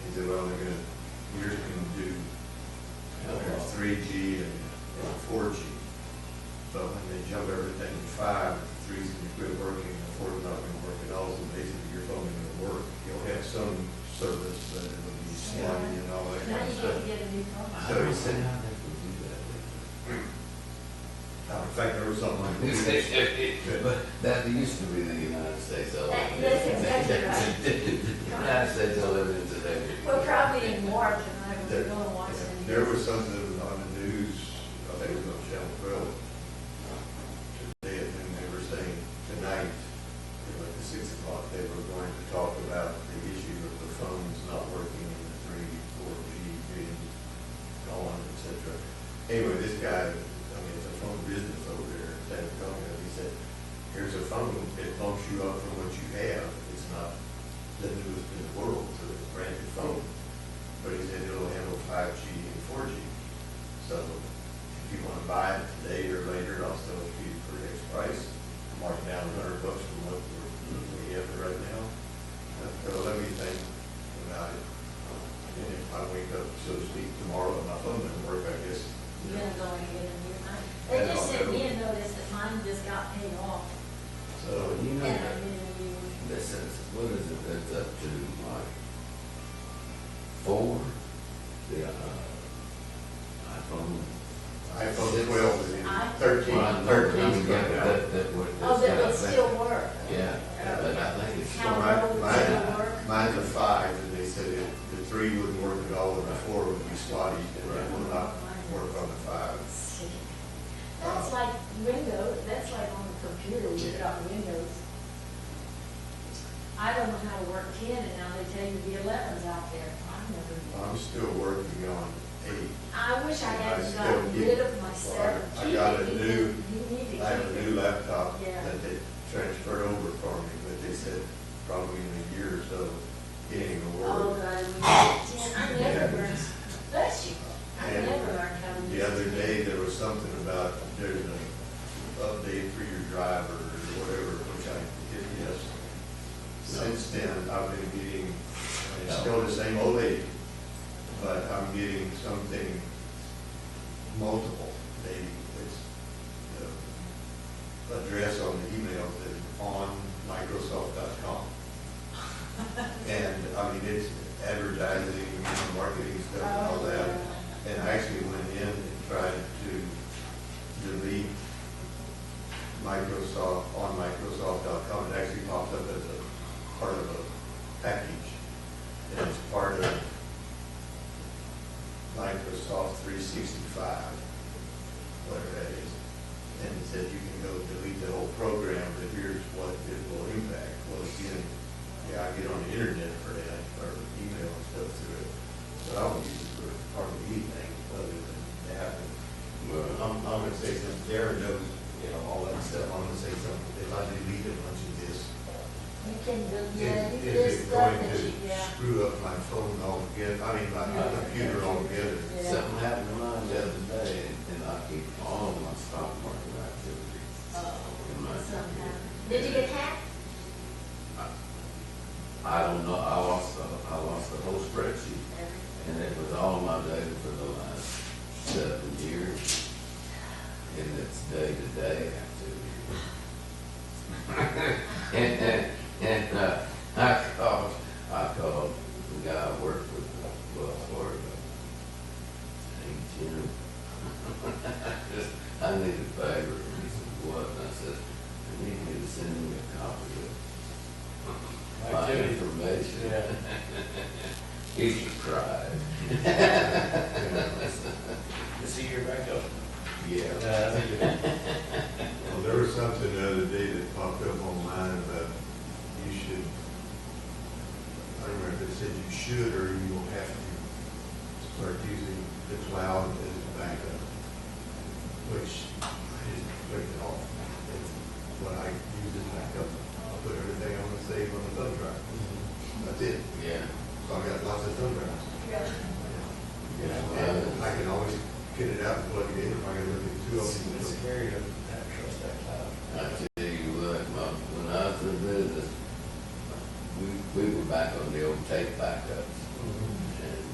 K: He said, well, yours can do 3G and 4G. So when they jump everything to 5, 3's going to quit working, and 4's not going to work at all, so basically your phone ain't going to work. You'll have some service, but it'll be sluggy and all that kind of stuff. So he said, how they would do that? In fact, there was something like this.
C: But that used to be the United States election.
H: That's exactly right.
C: The United States election today.
H: Well, probably in March, and I was going to watch it.
K: There was something that was on the news, I think it was on Channel 12, today, and they were saying tonight, at the 6 o'clock, they were going to talk about the issue of the phones not working in the 3, 4G being gone, et cetera. Anyway, this guy, I mean, it's a phone business over there in San Antonio. He said, here's a phone, it bumps you up from what you have. It's not the newest in the world, so it's a brand new phone. But he said it'll handle 5G and 4G. So if you want to buy it today or later, I'll sell it to you for X price. Mark down $100 from what we have right now. So let me think about it. And if I wake up, so to speak, tomorrow and my phone doesn't work, I guess.
H: You're going to go and get a new one. They just sent me a notice that mine just got paid off.
K: So,
C: You know,
H: And I didn't
P: How
K: Mine-
P: well
K: mine-
P: does it work?
K: Mine's a 5, and they said if the 3 wouldn't work at all, and the 4 would be spotty, and it will not work on the 5.
P: That's like Windows, that's like on the computer, you got Windows. I don't know how to work 10, and now they tell you the 11's out there. I've never.
K: I'm still working on 8.
P: I wish I
K: I
P: hadn't
K: still
P: gotten
K: keep-
P: rid of my 7.
K: I got a new,
P: You need to
K: I have a
P: keep
K: new
P: it.
K: laptop
P: Yeah.
K: that they transferred over for me, but they said probably in a year or so, it ain't gonna
P: Oh,
K: work.
P: God, we need 10. I never learned, bless you, I
K: And
P: never learned how to use it.
K: the other day, there was something about there's an update for your driver or whatever, which I did, yes. Since then, I've been getting, it's still the same old lady, but I'm getting something multiple. It's the address on the email is on Microsoft.com. And, I mean, it's advertising, marketing stuff and all that. And I actually went in and tried to delete Microsoft on Microsoft.com. It actually popped up as a part of a package. And it's part of Microsoft 365, whatever that is. And it said you can go delete the whole program, but here's what it will impact. Well, again, yeah, I get on the internet for that, or email and stuff through it. But I don't use it for hardly anything other than that. Well, I'm gonna say something, Darren knows, you know, all that stuff. I'm gonna say something. If I delete a bunch of this,
P: You can do, yeah, you
K: is
P: just
K: it
P: stuff
K: going
P: that
K: to
P: you, yeah.
K: screw up my phone altogether? I mean, my computer altogether?
P: Yeah.
C: Something happened to mine the other day, and I keep all of my stock market activities. in my
P: Something
C: computer.
P: happened. Did you get hacked?
C: I don't know, I lost the whole spreadsheet, and it was all my data for the last 7 years, and it's day-to-day activity. I called the guy I worked with, Wells Fargo. Hey, Jim, I need a favor. He said, what? And I said, I need you to send me a copy of my information. He just cried.
B: To see your backup.
C: Yeah.
K: Well, there was something the other day that popped up on mine about you should, I don't remember if it said you should or you will have to start using the cloud as a backup, which I just clicked it off. It's what I use as backup. I'll put everything I'm gonna save on the thumb drive. That's it.
C: Yeah.
K: So I've got lots of thumb drives.
C: Yeah.
K: And I can always get it out and plug it in if I can look at 2 of them.
B: It's scary to trust that cloud.
C: I tell you what, when I was in business, we were back on the old tape backups. And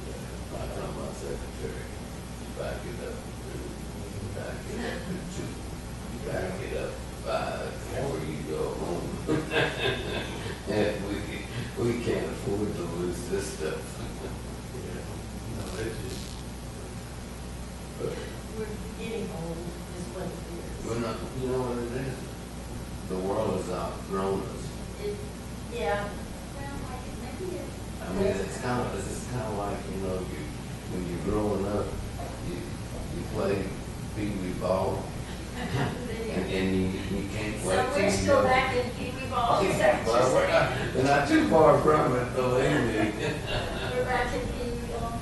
C: I told my secretary, back it up, back it up, back it up 5 before you go home. And we can't afford to lose this stuff.
K: No, it's just,
C: But
P: We're getting old, is what it is.
C: we're not, you know what it is? The world has outgrown us.
P: Yeah, well, maybe it.
C: I mean, it's kind of like, you know, when you're growing up, you play pee-wee ball, and you can't
P: So
C: wait till
P: we're
C: you
P: still
C: go.
P: back in pee-wee ball, is that what
C: Well,
P: you're saying?
C: we're not too far from it, believe me.
P: We're back in pee-wee ball.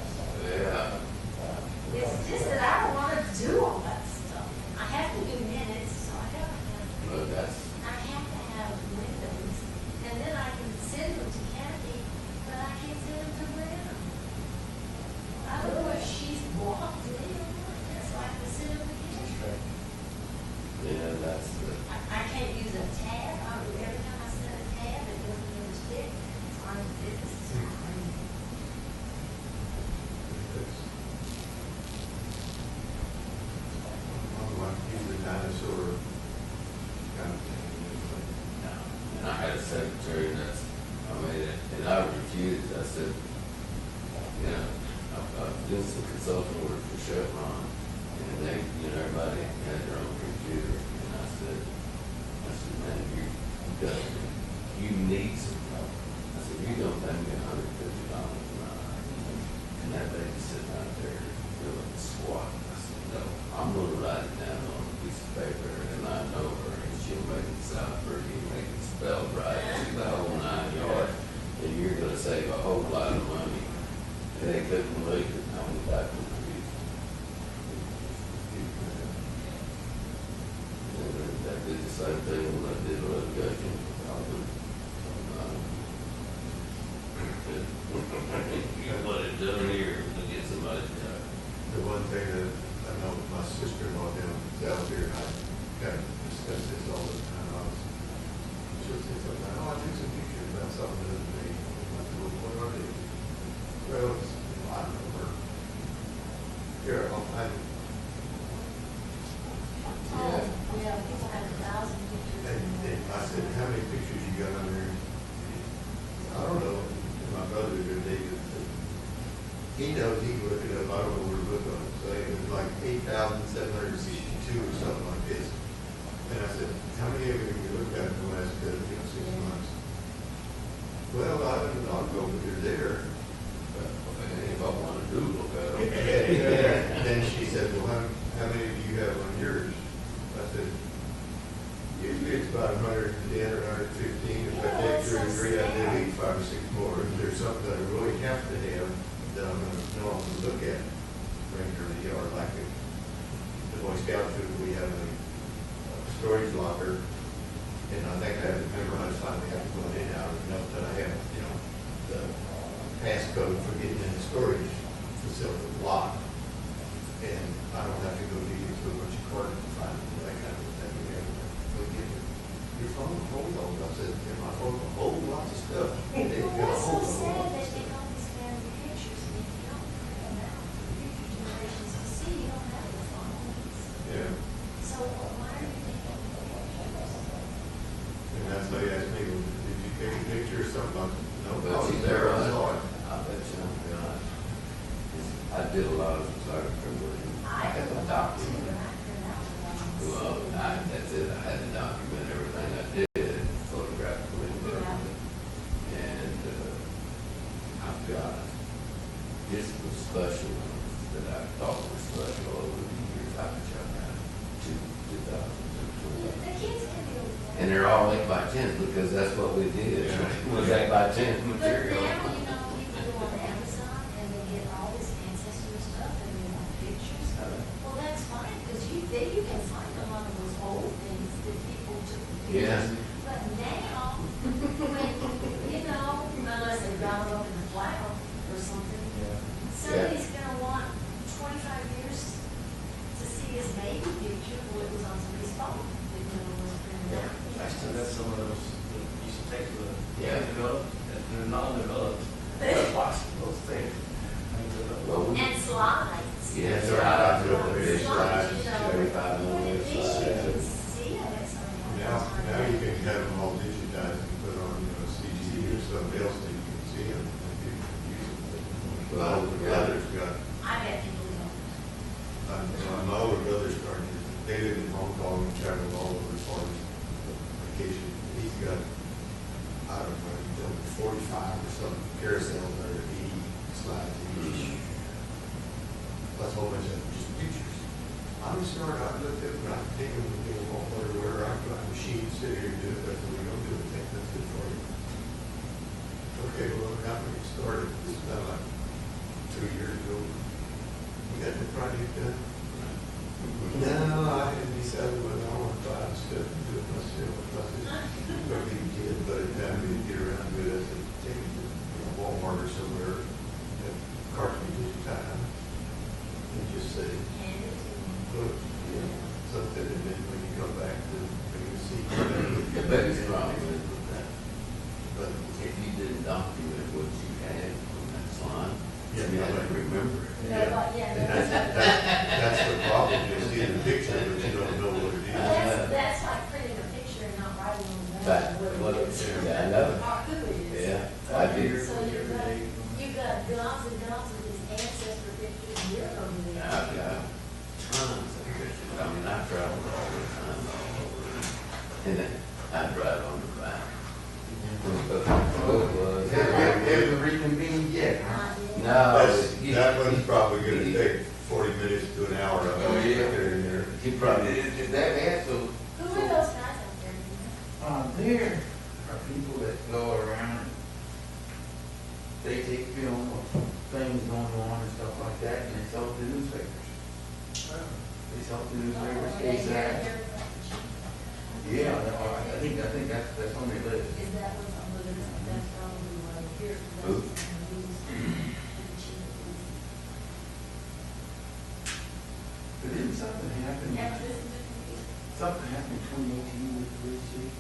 C: Yeah.
P: It's just that I don't wanna do all that stuff. I have to do minutes, so I have to
C: Well, that's,
P: have windows. And then I can send them to Kathy, but I can't send them to Brenda. I don't know if she's blocked me or what, so I have to send them to Kathy.
C: yeah, that's the,
P: I can't use a tab. Every time I send a tab, it doesn't even stick. This is crazy.
K: I'm like, use the dinosaur kind of thing.
C: and I had a secretary that's, I mean, and I refused. I said, you know, I'm doing some consulting work for Chevron, and they, you know, everybody had their own computer, and I said, man, you got me. you need some help. I said, you don't pay me $150 an hour. And that lady sitting out there doing the squat. I said, no, I'm gonna write it down on a piece of paper, and I know her, and she'll make it sound pretty, make it spelled right, and the whole 9 yards, and you're gonna save a whole lot of money. And they couldn't believe it, I went back to the piece. And that did the same thing when I did litigation. You want it done here to get somebody to
K: The one thing that I know my sister-in-law down south here, and I kind of discuss this all the time. She'll say something, oh, I took some pictures about something the other day. I said, well, what are they? Well, it's, I don't know her. Here, I'll find it. Yeah.
H: Yeah, people have 1,000 pictures.
K: And I said, how many pictures you got on there? I don't know. And my brother the other day, he knows, he can look it up, I don't know where to look on it, so it was like 8,762 or something like this. And I said, how many of you have you looked at in the last 6 months? Well, I don't know, but they're there.
C: if I want to do look at them.
K: And then she said, well, how many do you have on yours? I said, usually it's about 110 or 115. If I take 2 or 3, I do eat 5 or 6 more. If there's something that I really have to have, that I'm going to know I'm going to look at regularly, or like the Boy Scout troop, we have a storage locker, and I think I have to memorize finally have to go in and out enough that I have, the passcode for getting in the storage facility locked, and I don't have to go digging through a bunch of cards to find that kind of thing. We get your phone hold on. I said, my phone will hold lots of stuff.
H: Well, that's so sad that they don't scan the pictures, and if you don't print them out, future generations will see you don't have the phones.
K: Yeah.
H: So why are you taking pictures?
K: And that's why you asked me, well, did you take a picture or something? No,
C: But
K: she's
C: she's
K: there,
C: there,
K: I saw it.
C: I bet you I'm not. I did a lot of photography work. I had a document. Well, that's it, I had to document everything I did, photographically and everything. And, I've got, this was special that I thought was special over the years. I bet you I got 2,000.
H: The kids can do it.
C: And they're all 8x10s because that's what we did. Was 8x10
H: But
C: material.
H: now, people go on Amazon and they get all this ancestry stuff and they want pictures. Well, that's fine, because you can find a lot of those old things that people took pictures.
C: Yeah.
H: But now, unless they've got them up in the cloud or something, somebody's gonna want 25 years to see his baby picture, well, it was on somebody's phone. It never was printed out.
B: I still got some of those that used to take the,
C: Yeah.
B: developed, and they're non-developed, they're plastic, those things.
C: Well, we-
H: And slides.
C: Yeah, that's right. I do a big slide,
H: Slides, you know.
C: every 5 million
H: Fish, you
C: slides.
H: can see it at some point.
K: Now you can have them all digitized and put on, CD or something else that you can see them and you can use them. But my older brother's got,
H: I bet people don't.
K: my older brother's starting, they live in Hong Kong and travel all over as far as vacation. He's got, I don't know, he's done 45 or something carousels or 80 slides each. That's a whole bunch of just pictures. I'm sorry, I looked at them, I take them and do them all everywhere. I've got a machine sit here and do it, that's what we don't do. I think that's good for you. Okay, well, how we get started? This is about like 2 years ago. You got the project done? No, I hadn't decided whether I want to buy the stuff and do it myself. I said, but we did, but it time we get around to it, I said, take it to Walmart or somewhere, that cartridge time, and just say, look, something, and then when you come back, then you can see.
C: The biggest problem is with that, but if you didn't document what you had on that slide, you had to remember it.
K: That's the problem, you see the picture, but you don't know what it is.
H: That's like printing a picture and not writing on the
C: But,
H: back
C: what
H: what
C: it
H: it is.
C: is, I know.
H: Or who it is.
C: Yeah, I do.
H: So you've got gobs and gobs of these ancestor pictures, and you're over there.
C: I've got tons of pictures. I mean, I travel all the time all over. And then I drive on the back.
Q: Have we reconvened yet?
K: That one's probably gonna take 40 minutes to an hour.
Q: Oh, yeah. He probably, is that bad? So,
H: Who are those guys out there?
Q: there are people that go around, they take film of things going on and stuff like that, and they sell it to newspapers. They sell it to newspapers, ASAP. Yeah, I think that's on their list.
H: Is that what's on the list? That's probably why we're here.
Q: Who? But didn't something happen? Something happened in 2018 with the police chief?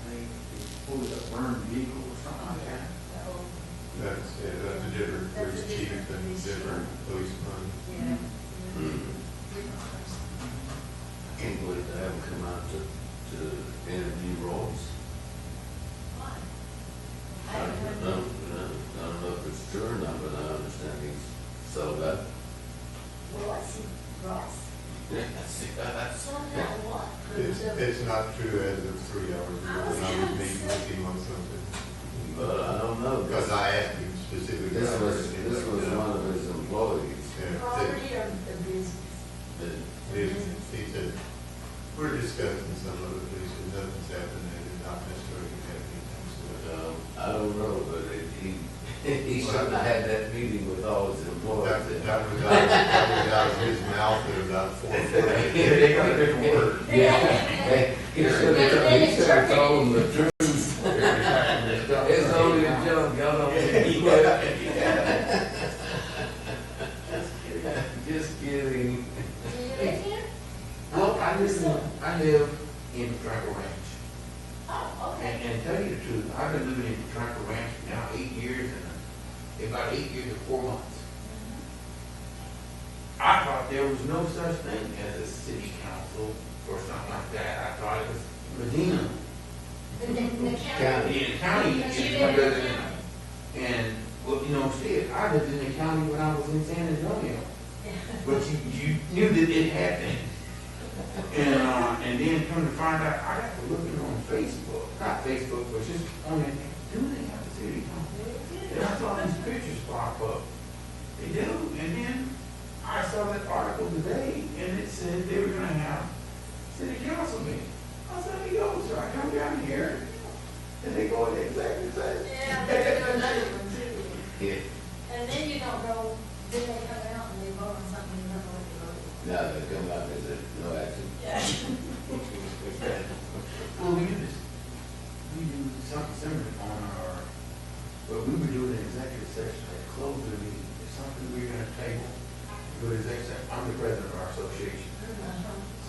Q: They pulled a burned vehicle or something like that?
K: That's a different police chief and different policeman.
H: Yeah.
C: I can't believe they haven't come out to interview Ross.
H: Why?
C: I don't know if it's true or not, but I understand he's settled up.
H: Well, let's see, Ross.
C: That's
H: Somehow what?
K: It's not true as of 3 hours ago when I was meeting with him on something.
C: But I don't know.
K: Because I asked him specifically.
C: This was one of his employees.
H: Property or the business?
K: He said, we're discussing some of the things, and nothing's happened, and it's not necessarily going to have anything to do with it.
C: I don't know, but he shouldn't have had that meeting with all his employees.
K: That was out of his mouth at about 4 foot.
Q: They got a different word.
C: Yeah. He should have told them the truth. It's only a joke, y'all don't Just kidding.
H: Do you live here?
Q: Well, I live in Tracker Ranch.
H: Oh, okay.
Q: And tell you the truth, I've been living in Tracker Ranch now 8 years and about 8 years and 4 months. I thought there was no such thing as a city council or something like that. I thought it was Medina.
H: In the county?
Q: In the county.
H: Because you live in the county.
Q: And, well, you know, see, I lived in the county when I was in San Antonio. But you knew that it happened. And then come to find out, I got to looking on Facebook, not Facebook, but just on it, do they have a city council? And I saw these pictures pop up. They do. And then I saw that article today, and it said they were going to have city council meeting. I said, hey, yo, so I come down here, and they go in the executive session.
H: Yeah, they're doing another one too.
C: Yeah.
H: And then you don't know, then they come out and they vote on something you don't know what they voted on.
C: No, they come out and there's no action.
H: Yeah.
Q: Well, we do this. We do something similar on our, but we were doing an executive session at the close of the meeting. It's something we're going to table. Go to executive session. I'm the president of our association.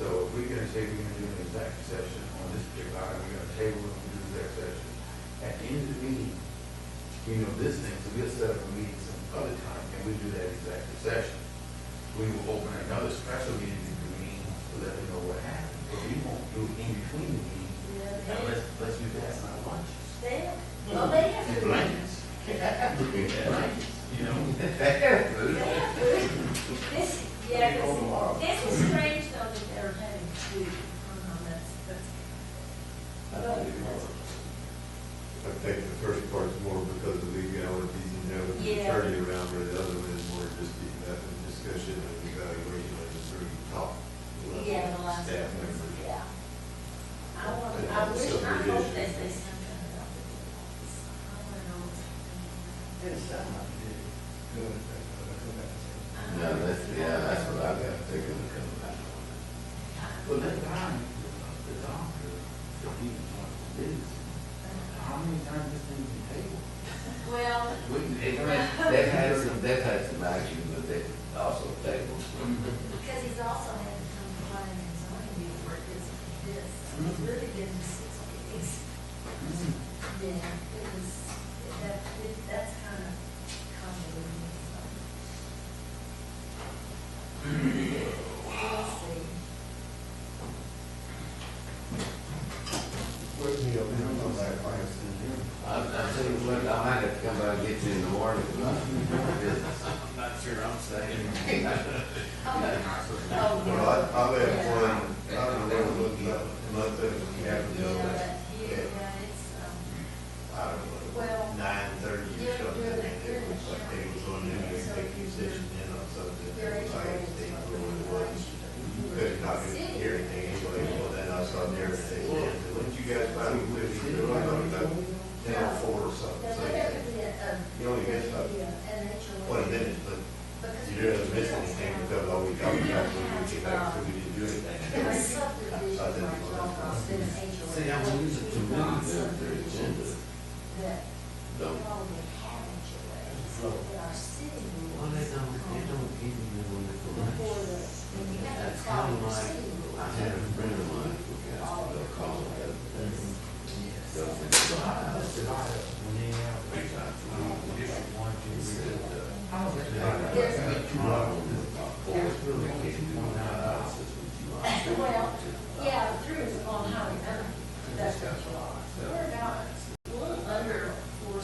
Q: So we're going to say we're going to do an executive session on this particular item. We're going to table it and do the executive session. At the end of the meeting, you know, this thing, so we'll set up a meeting some other time and we do that executive session. We will open another special meeting in between to let them know what happened. But we won't do it in between the meetings. Unless you pass our lunches.
H: Well, they have
Q: And
H: to.
Q: blankets. Blankets, you know.
H: This is strange though that they're having two. That's.
K: I think the first part's more because of legalities and having an
H: Yeah.
K: attorney around, where the other one is more just the discussion and evaluation of the three top level
H: Yeah, the last
K: staff
H: one.
K: members.
H: Yeah. I want,
K: And
H: I wish, I
K: subdivision.
H: hope they say something about it. I want to know.
C: No, that's what I got thinking to come back.
Q: Well, that guy, the doctor, the people talk business. How many times this thing been tabled?
H: Well.
C: They've had some action, but they also tabled.
H: Because he's also had to come to planning and zoning before it gets this. He's really given 6 weeks. Yeah, it was, that's kind of convoluted. We'll see.
C: I'll tell you what, I might have to come by and get you in the morning. I'm not sure I'm staying.
K: Well, I'll have one, I don't know, look up, month of Capitol.
H: Yeah, it's,
K: I don't know.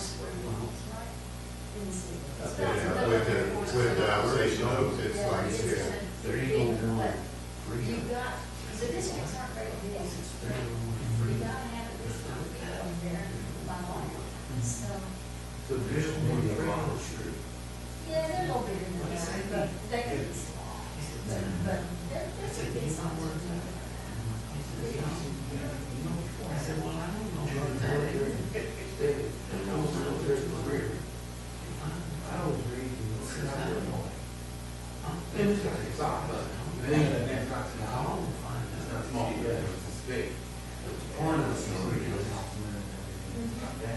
H: square miles, right? In the city. It's
K: Yeah,
H: about
K: with
H: another
K: the,
H: 4
K: with the
H: square miles.
K: outstation of it's
H: Yeah,
K: like,
H: it's
K: yeah.
H: just a big, but you've got, the districts aren't very big. You gotta have at least 1 people in there by law. So,
Q: So this one is on the street.
H: yeah, they're a little bigger than that, but they could be small. But they're pretty big sizes.
Q: I was reading, it's like it's off, but then it's not small. It's not small, yeah, it's big. Part of the story is,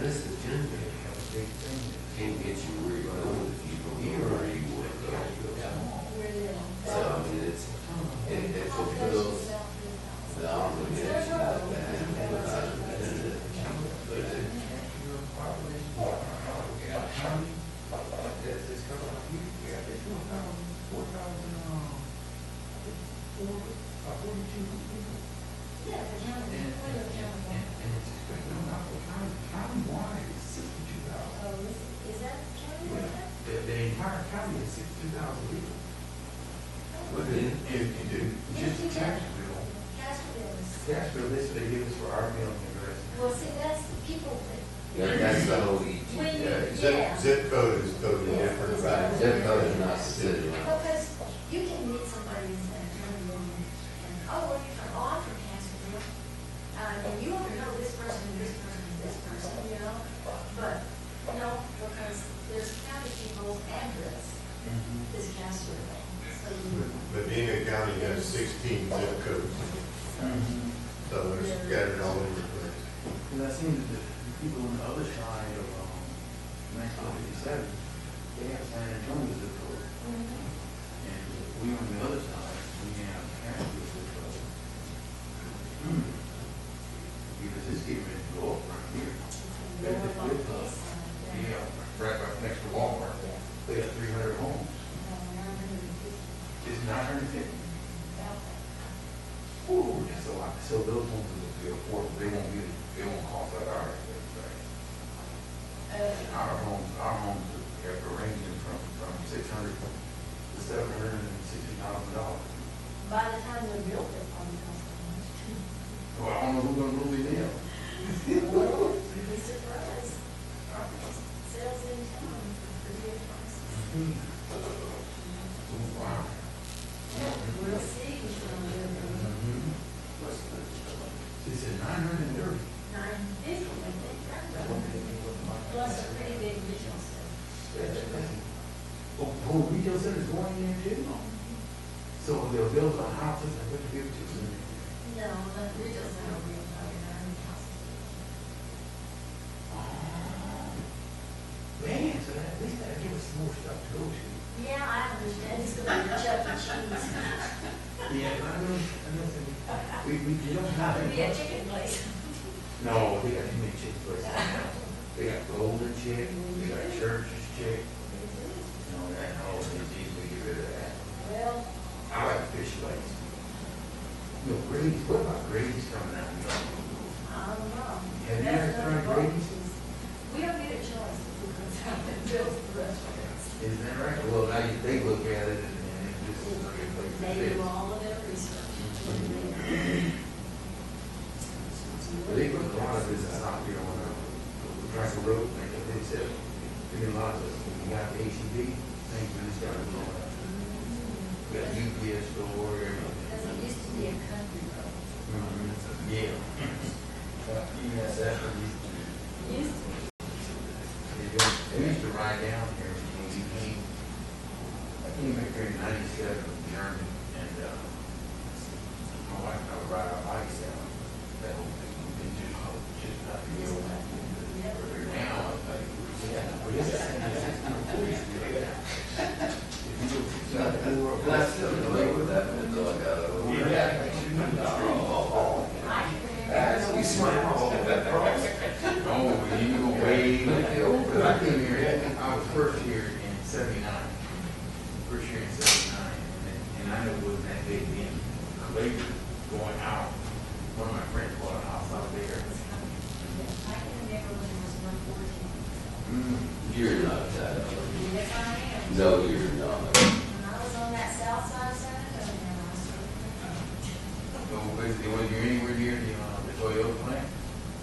Q: this is generally a big thing.
C: Can't get you where you're going if you don't know where you want to go. So, I mean, it fulfills the obligation of that. But
H: Yeah, the county, where the county.
Q: County-wide is 62,000.
H: Oh, is that county like that?
Q: The entire county is 62,000 people.
C: But then,
Q: If you do, just Castroville.
H: Castroville is.
Q: Castroville, this they give us for our mailing address.
H: Well, see, that's people.
C: that's the whole EG.
H: When you,
K: Yeah, zip code is totally different, right?
C: Zip code is not the city.
H: Because you can meet somebody in that county and, oh, well, you're from, oh, I'm from Castroville. And you ought to know this person and this person and this person, you know? But, no, because there's county people's address is Castroville. So you,
K: Medina County has 16 zip codes. So they're scattered all over the place.
Q: Because I seen that the people on the other side of 1957, they have San Antonio zip code. And we on the other side, we have Castroville zip code. Because it's getting ready to go up right here. Yeah, right next to Walmart. They have 300 homes. It's 950. Ooh, that's a lot. So those homes will be affordable. They won't cost like ours. Our homes are ranging from $600,000 to $760,000.
H: by the time they're built, they're probably cost that much too.
Q: Well, I don't know who's gonna really live.
H: You'd be surprised. Sales in town for pretty good prices.
Q: Wow.
H: We'll see who's gonna live in
Q: She said 930.
H: 950, I think, plus a pretty big retail store.
Q: Oh, retail centers going in too? So they'll build on houses and put the give to them.
H: No, the retail center will be about your house.
Q: Man, so at least that'll give us some more stuff to go to.
H: Yeah, I understand, it's gonna be Chuck E. Cheese.
Q: Yeah, I know. We don't have
H: It'll be a
Q: it.
H: chicken place.
Q: No, they got too many chicken places now. They got Golden Chick, they got Church's Chick. No, that, no, they easily get rid of that.
H: Well,
Q: I like fish plates. No, Grady's, what about Grady's coming out?
H: I don't know.
Q: Have you
H: That's
Q: ever tried
H: another
Q: Grady's?
H: bonus. We don't get a choice if we go down and build the restaurants.
Q: Is that right? Well, now they look at it and it just is like a place to
H: They
Q: fit.
H: do all of their research.
Q: They put a lot of business out here on Dragon Road, like they said, they get a lot of, you got the HEB, things really started going up. We got UPS store, everything.
H: Because it used to be a country road.
Q: Yeah. Yes, that's what used to be.
H: Used to be.
Q: They used to ride down here when we came. I came back here in '97 from Germany, and my wife and I would ride our bikes down that whole thing. It just not the old. Now, it's like, yeah, but it's that's kind of cool. If you go to South Florida,
C: That's the delay with that, but I got it.
Q: You smile all that cross. Oh, you go way over. I came here, I was first here in '79. First year in '79, and I knew it wasn't that big then. Later, going out, one of my friends bought a house out there.
H: I can remember when it was 114.
C: You're not that.
H: Yes, I am.
C: No, you're not.
H: When I was on that south side of San Antonio, I was
Q: Was you anywhere near the Toyota plant?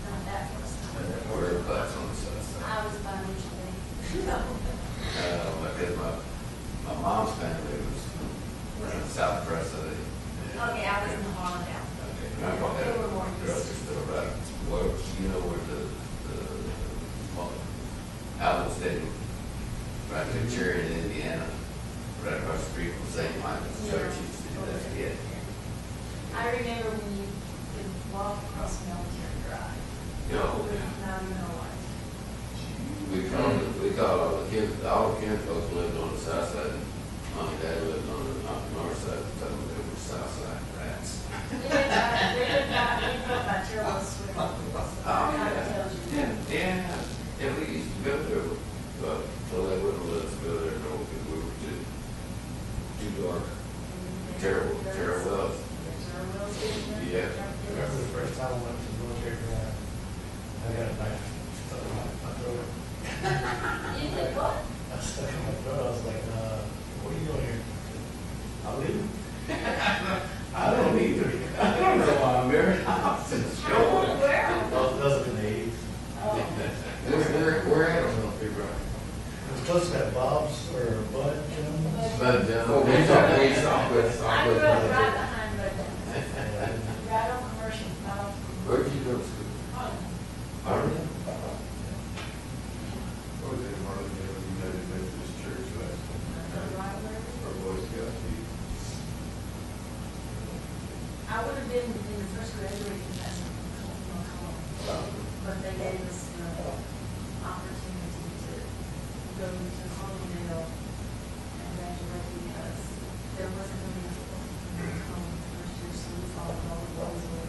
H: not that close.
C: Whereabouts on the south side?
H: I was by Michigan. No.
C: Because my mom's family was around South Preston.
H: Okay, I was in the Harlan down.
C: Okay.
H: They were more
C: Grocery store, right? Well, you know where the Allen Stadium, right there, Cherry in Indiana, right across the street from St. Michael's Church. That's it.
H: I remember when you could walk across Military Drive.
C: No.
H: Now you know what.
C: We called all the kids, all the kids folks lived on the south side. Mom and dad lived on the north side, so they were south side rats.
H: They lived by Turbo Swift.
C: Yeah, we used to go there, but well, they wouldn't let us go there, no, because we were too dark. Terrible wells. Yeah.
B: I remember the first time I went to the military drive, I got a knife stuck in my throat.
H: You did what?
B: I stuck in my throat, I was like, what are you doing here? I'm leaving. I don't need to. I don't know why I'm married. I'm just going. Those in the 80s.
C: Where at?
B: It was close to that Bob's or Bud Jones.
C: But,
H: I grew up right behind Bud Jones. Right on Commercial.
C: where'd you go to school? Arlington?
K: What was it, Arlington, United Methodist Church last night? Or Boy Scouts meeting?
H: I would have been in the first graduating class in but they gave us the opportunity to go to Colorado and graduate because there wasn't really enough first year, so we followed all the boys and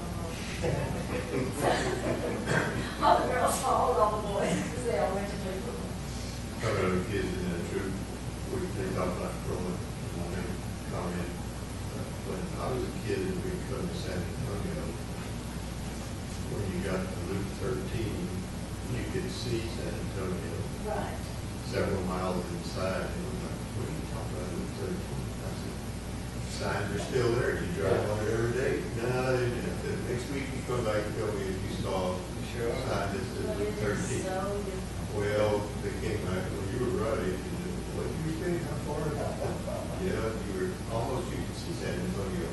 H: all the girls followed all the boys because they all went to play football.
K: I remember kids in that troop, they talked about growing, and I made a comment. When I was a kid and we come to San Antonio, when you got to Loop 13, you could see San Antonio.
H: Right.
K: Several miles inside, and we're like, what are you talking about, Loop 13? I said, signs are still there, you drive on it every day. No, they didn't. The next week you come back and tell me if you saw a sign that says Loop 13. Well, they came back, well, you were right. What you were saying, how far? Yeah, you were almost, you could see San Antonio.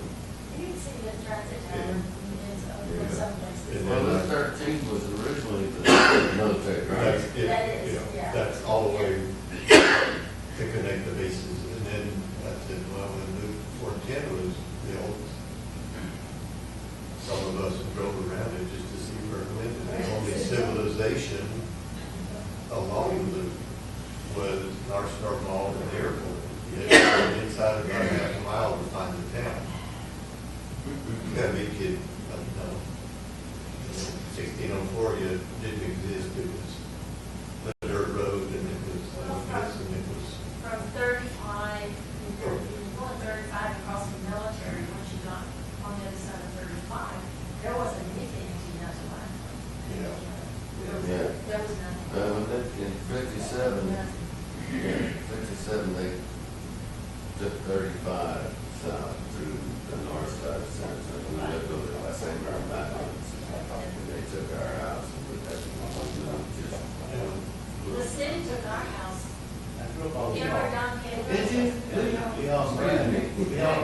H: You can see the transit tower in some places.
C: Well, the 13 was originally the military, right?
K: That's it,
H: That is,
K: you know,
H: yeah.
K: that's all the way to connect the bases. And then I said, well, when Loop 410 was built, some of us drove around it just to see where it went. And the only civilization along the loop was North Star Mall and the airport. You had to go inside about half a mile to find the town. You gotta be kidding. No. 1604, you didn't exist. It was a dirt road and it was this and it was.
H: From 35, going 35 across the military, once you got on the other side of 35, there wasn't anything until you got to line.
C: Yeah.
H: There was nothing.
C: In 57, they took 35 south through the north side of San Antonio. We lived over there by St. Mary Mountains. And they took our house and we had
H: The city took our house.
B: I grew up on
H: You know where Don King
B: Did you?
H: was?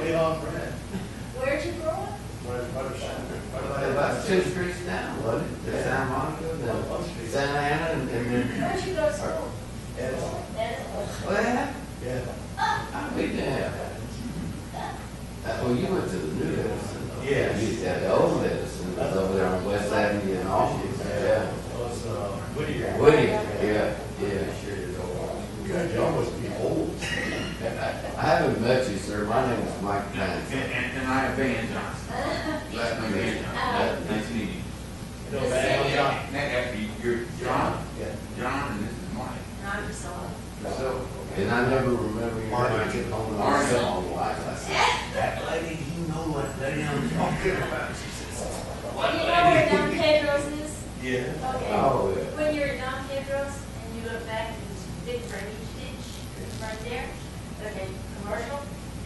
B: Leon Brad.
H: Where'd you grow up?
C: about 2 streets down, wasn't it? The San Monica, the Santa Ana, and then.
H: Where'd you go to school?
B: Edison.
C: Well,
B: Yeah.
C: I mean, yeah. Well, you went to the new Edison.
B: Yes.
C: You had the old Edison, it was over there on West Avenue and all. Yeah.
B: Was Whittier.
C: Whittier, yeah, yeah.
K: God, y'all must be old.
C: I haven't met you, sir. My name is Mike Pence.
Q: And I am Van Johnson. Last name is Johnson. Nice to meet you.
B: You know, man, John.
Q: You're John?
B: Yeah.
Q: John, and this is Mike.
H: Not Priscilla.
C: So, and I never remember your name on the long life. I said,
Q: That lady, you know what lady I'm talking about. She says, what
H: You know where Don Pedro's is?
B: Yeah.
H: Okay.
C: Oh, yeah.
H: When you're at Don Pedro's and you look back, there's right there, okay, commercial,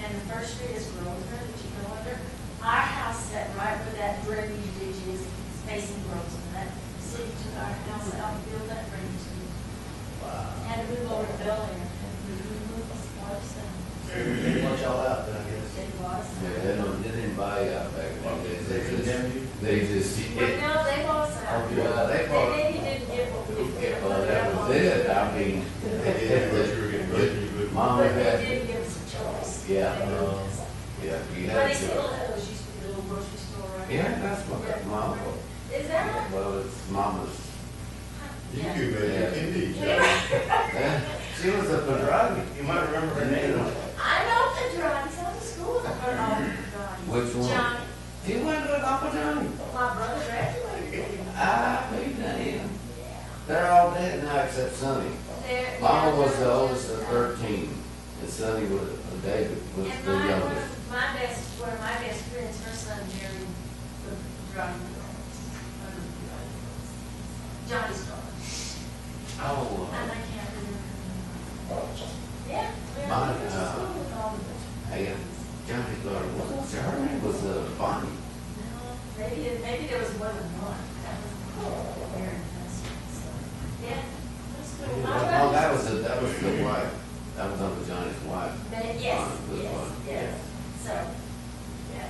H: and the first street is Grosvenor, that you go under. Our house sat right where that drainage ditch is, facing Grosvenor. That city took our house out and built that drainage ditch. Had to move over to Bel Air, and we moved this place, and
B: They want y'all out, then I guess.
H: it was.
C: They didn't buy out back in the day. They just.
H: Well, no, they lost out.
C: Oh, yeah, they bought-
H: They didn't get what we did.
C: Well, that was it. I mean, Mama
H: But they
C: had,
H: did give us a choice.
C: yeah,
H: They did.
C: yeah, you
H: But
C: had
H: they still
C: to.
H: have those used to be a little grocery store, right?
C: Yeah, that's what
H: Yeah.
C: Mama.
H: Is that right?
C: Well, it's Mama's.
K: You two made it each other.
C: Yeah. She was a Pedragi. You might remember her name.
H: I know the Johnny's on the school.
C: Which one?
H: Johnny.
C: He went to Uncle Johnny.
H: My brother graduated.
C: I believe that him. They're all dead now except Sonny.
H: They're-
C: Mama
H: yeah,
C: was the
H: they're-
C: oldest of 13, and Sonny was, David was
H: And
C: the youngest.
H: one of my best friends, her son married the Johnny. Johnny's daughter.
C: Oh,
H: And I can't remember. Yeah. we
C: Mine,
H: went to school with all of them.
C: hey, Johnny's daughter, what was her name? Was Bonnie.
H: Maybe there was more than one. That was very interesting. So, yeah, that's cool.
C: Oh, that was the wife. That was Uncle Johnny's wife.
H: Yes,
C: Bonnie was
H: yes,
C: Bonnie.
H: yes. So, yeah.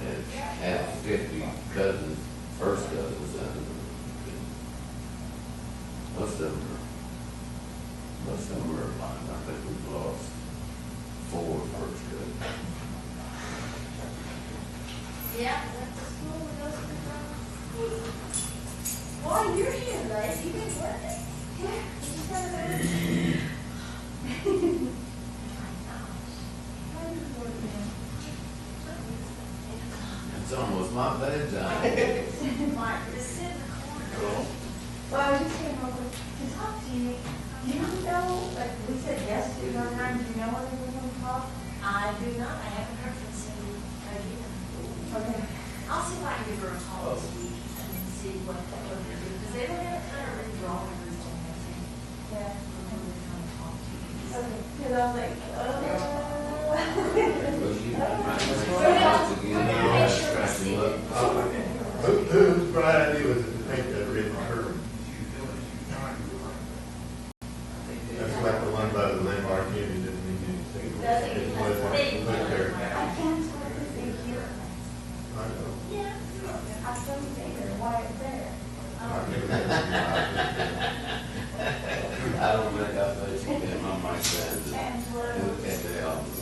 C: And had 50 cousins, first cousins. Most of them were mine. I think we've lost 4 first cousins.
H: Yeah, went to school with those people. Boy, you're here, lady. You've been working. Yeah. You just haven't
C: It's almost my bedtime.
H: Mike, just sit in the corner.
L: Well, I just came over to talk to you. Do you know, like we said yes to your time, do you know when we're going to talk?
H: I do not. I haven't heard from Cindy again.
L: Okay.
H: I'll see if I can give her a call this week and see what they're doing. Because they were going to kind of redraw everything, I think.
L: Yeah.
H: We're going to come talk to you.
L: Okay, because I was like,
K: Whose bright idea was it to paint that red curve? That's like the one by the landmark union, didn't mean anything. It wasn't put there.
L: I can't sort of think here.
K: I know.
L: Yeah. I still think it's why it's there.
C: I don't think I put you in my mic stand. Look at the album.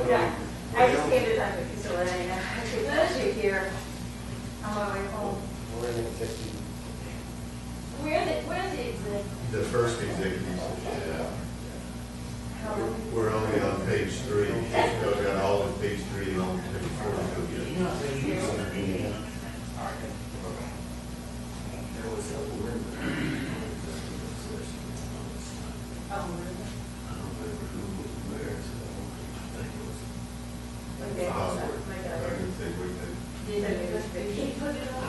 L: Yeah, I just gave it up to Lorraine. I said, as you here, I'm on my phone.
H: Where's the executive?
K: The first executive session. We're only on page 3. We've got all of page 3 and on page 4.
L: Okay, I'll make it up.
K: I can say we could.
L: Did he put it on?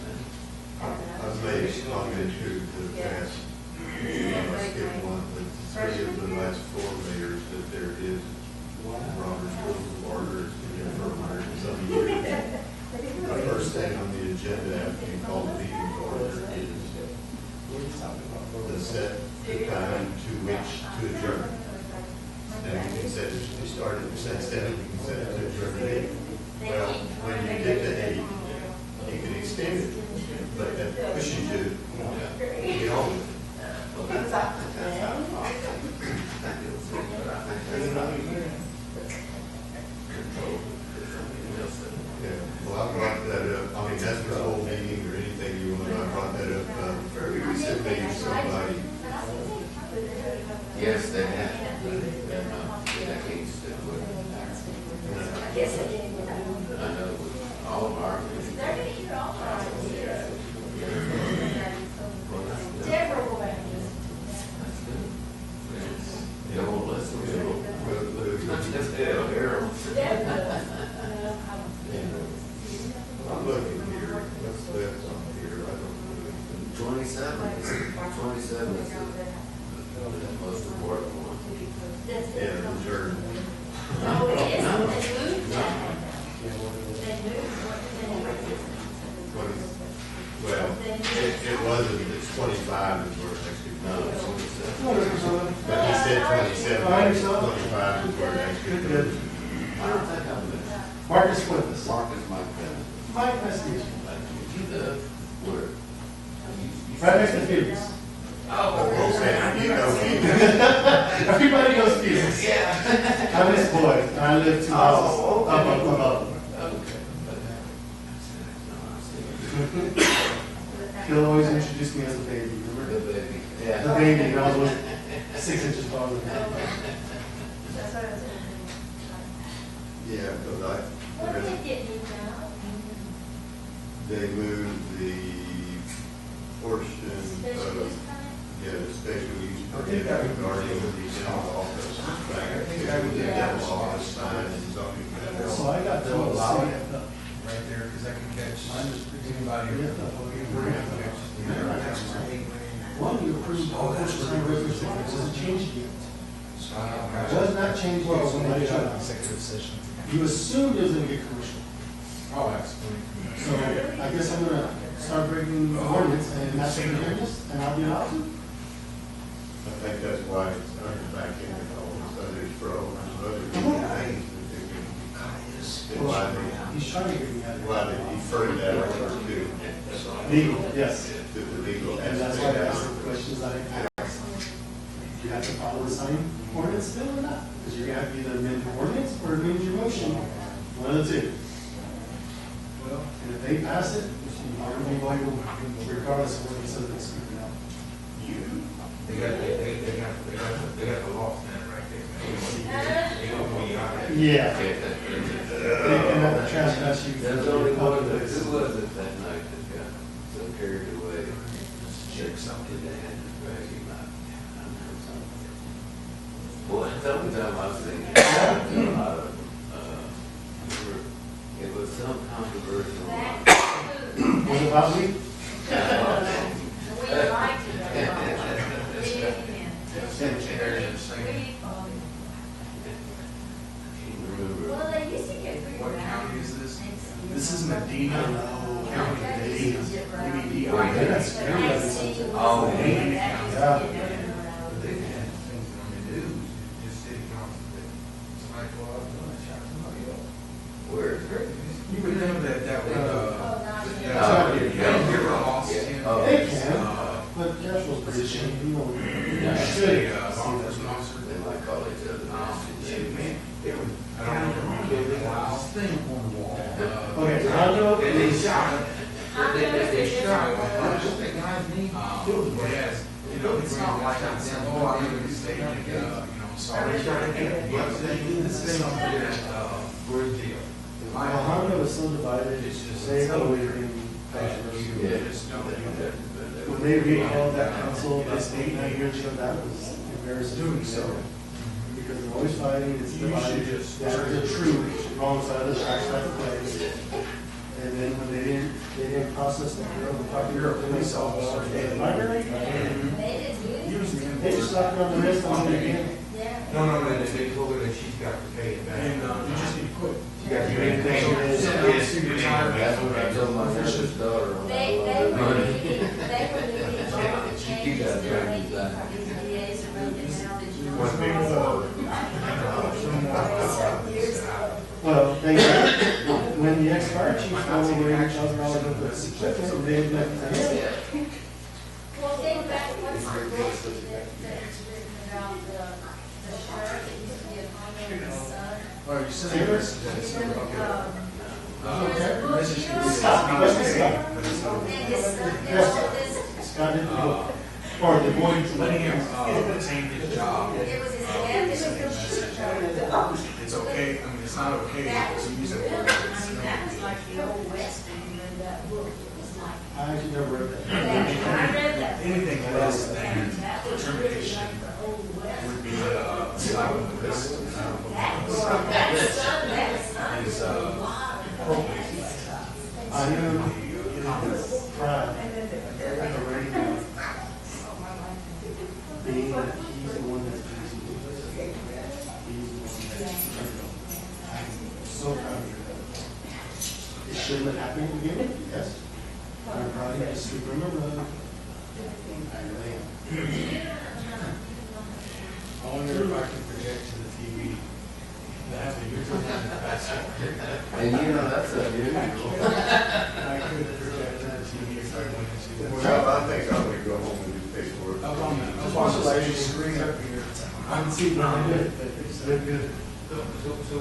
K: I've made a comment to the past, I skipped one, but 3 of the last 4 mayors that there is Robert's Rules of Order for 100-some years. The first thing on the agenda after you call the meeting to order is the set the time to which to adjourn. And you can set, you start at 7, you can set it to adjourn at 8. Well, when you get to 8, you can extend it, but that pushes you to get on with it. Yeah, well, I brought that up, I mean, that's the whole meeting or anything you want, I brought that up fairly recently to somebody.
C: Yes, they have. They're not decades that would. I know with all of our.
H: They're going to hear all of us. Deborah will make this.
K: 27 is the most important one. Yeah, the third.
H: Oh, it is, they moved that. They moved
K: Well, it wasn't, it's 25 is where it actually, no, it's 27. But he said 27, 25 is where it actually goes. I don't think I'm there.
O: Marcus with us.
K: Marcus Mike Bennett.
O: Mike, nice to meet you.
K: Where?
O: Right next to Felix.
K: Okay, you know me.
O: Everybody knows Felix.
K: Yeah.
O: I'm his boy. I live 2 houses above. He'll always introduce me as a baby, remember?
K: The baby. Yeah.
O: The baby, and I was 6 inches taller than him.
H: That's what I was saying.
K: Yeah, because
H: What did they get moved out?
K: they moved the portion
H: Special use
K: of,
H: permit?
K: yeah, the special use permit regarding the dental office. Back to the dental office sign and zoning matter.
O: So I got
R: To
O: told to
R: allow
O: say,
R: it right there, because I can catch anybody.
O: one, you approved all the resolutions, it doesn't change it yet. It does not change it.
R: Well, when they got an executive session.
O: You assumed it was gonna get commercial.
R: Oh, absolutely.
O: So I guess I'm gonna start breaking the ordinance and not taking hearings, and I'll be allowed to.
K: I think that's why it's under back in and all this others for all kinds of other things that they can. Why
O: He's trying to get me out of
K: why they deferred that over to.
O: Legal, yes.
K: To the legal.
O: And that's why I asked the questions I asked. You have to follow the signing ordinance still or not? Because you're gonna have to either amend the ordinance or amend your motion, one of the two. And if they pass it, you're gonna be voidable regardless of what the citizens speak out.
R: They got the law standing right there. They gonna be all right.
O: Yeah. And that trespass you.
K: There's only one, who was it that night that got so carried away? Check something they had to drag him out. Boy, sometimes I was thinking, a lot of, it was some controversial one.
O: Was it about me?
H: We like to Well, they used to get pretty
R: What
H: bad.
R: county is this? This is Medina County, Medina.
O: Yeah,
R: M-E-D-I-N.
O: that's scary.
R: Oh, Medina
O: Yeah.
R: County. But they had things on the news, just city council, somebody go out and shot somebody up.
K: Where?
R: You remember that was,
K: yeah.
R: you're lost in.
O: They can, but Castro's position, you know.
R: City, law enforcement officer.
K: They might call each other.
R: I don't know. This thing on the wall.
O: Okay, Hondo
R: And they
O: is,
R: shot him. They shot him. That guy's name. Yes. You know, it's not like I said, oh, I made a mistake, sorry. This is something that, we're deal.
O: Hondo is so divided, they go in controversy. When they recalled that council, this 8-9 years ago, that was embarrassing. So, because they're always fighting, it's divided, there's the true wrong side of the tracks right to play. And then when they didn't process the police officer, the library, they just slapped her on the wrist on it again.
R: No, they told her that she's got to pay it back. And, you just need to quit.
K: You got to get anything. That's what I told my sister's daughter when I
H: They
K: loved
H: were
K: her.
H: needing all the changes that they're making from these DAs around the town. Did you know?
O: Well, they, when the ex-fire chief went away, $1,000 worth of equipment, they left.
H: Well, think back, what's the book that's written about the sheriff that used to be a Hondo and his son?
R: Oh, you said this?
H: There's a book,
O: Scott, what's this Scott?
H: and his son did all this.
O: Scott did the book, or the boy.
R: Letting him retain his job.
H: It was his dad, it was his sheriff.
R: It's okay, I mean, it's not okay
H: That was
R: to use
H: good.
R: it.
H: I mean, that was like the old west, and you read that book, it was like.
O: I actually never read that.
H: I read that.
R: Anything less than
H: That was really
R: termination
H: like the old west.
R: would be a slap on the wrist.
H: That son,
R: Is
H: appropriate.
O: I knew, pride, like a radio. mean that he's the one that's busy with this. He's the one that's, I'm so proud of you. It shouldn't have happened in the beginning, yes. I'm proud of you, just remember that. I really am.
R: I wonder if I can project to the TV. I have a YouTube on the basketball.
K: And you know, that's unusual.
R: I could project to the TV if I wanted to.
K: Well, I think I'm gonna go home and do paperwork.
R: Up on the screen up here. I'm seeing it. It's good.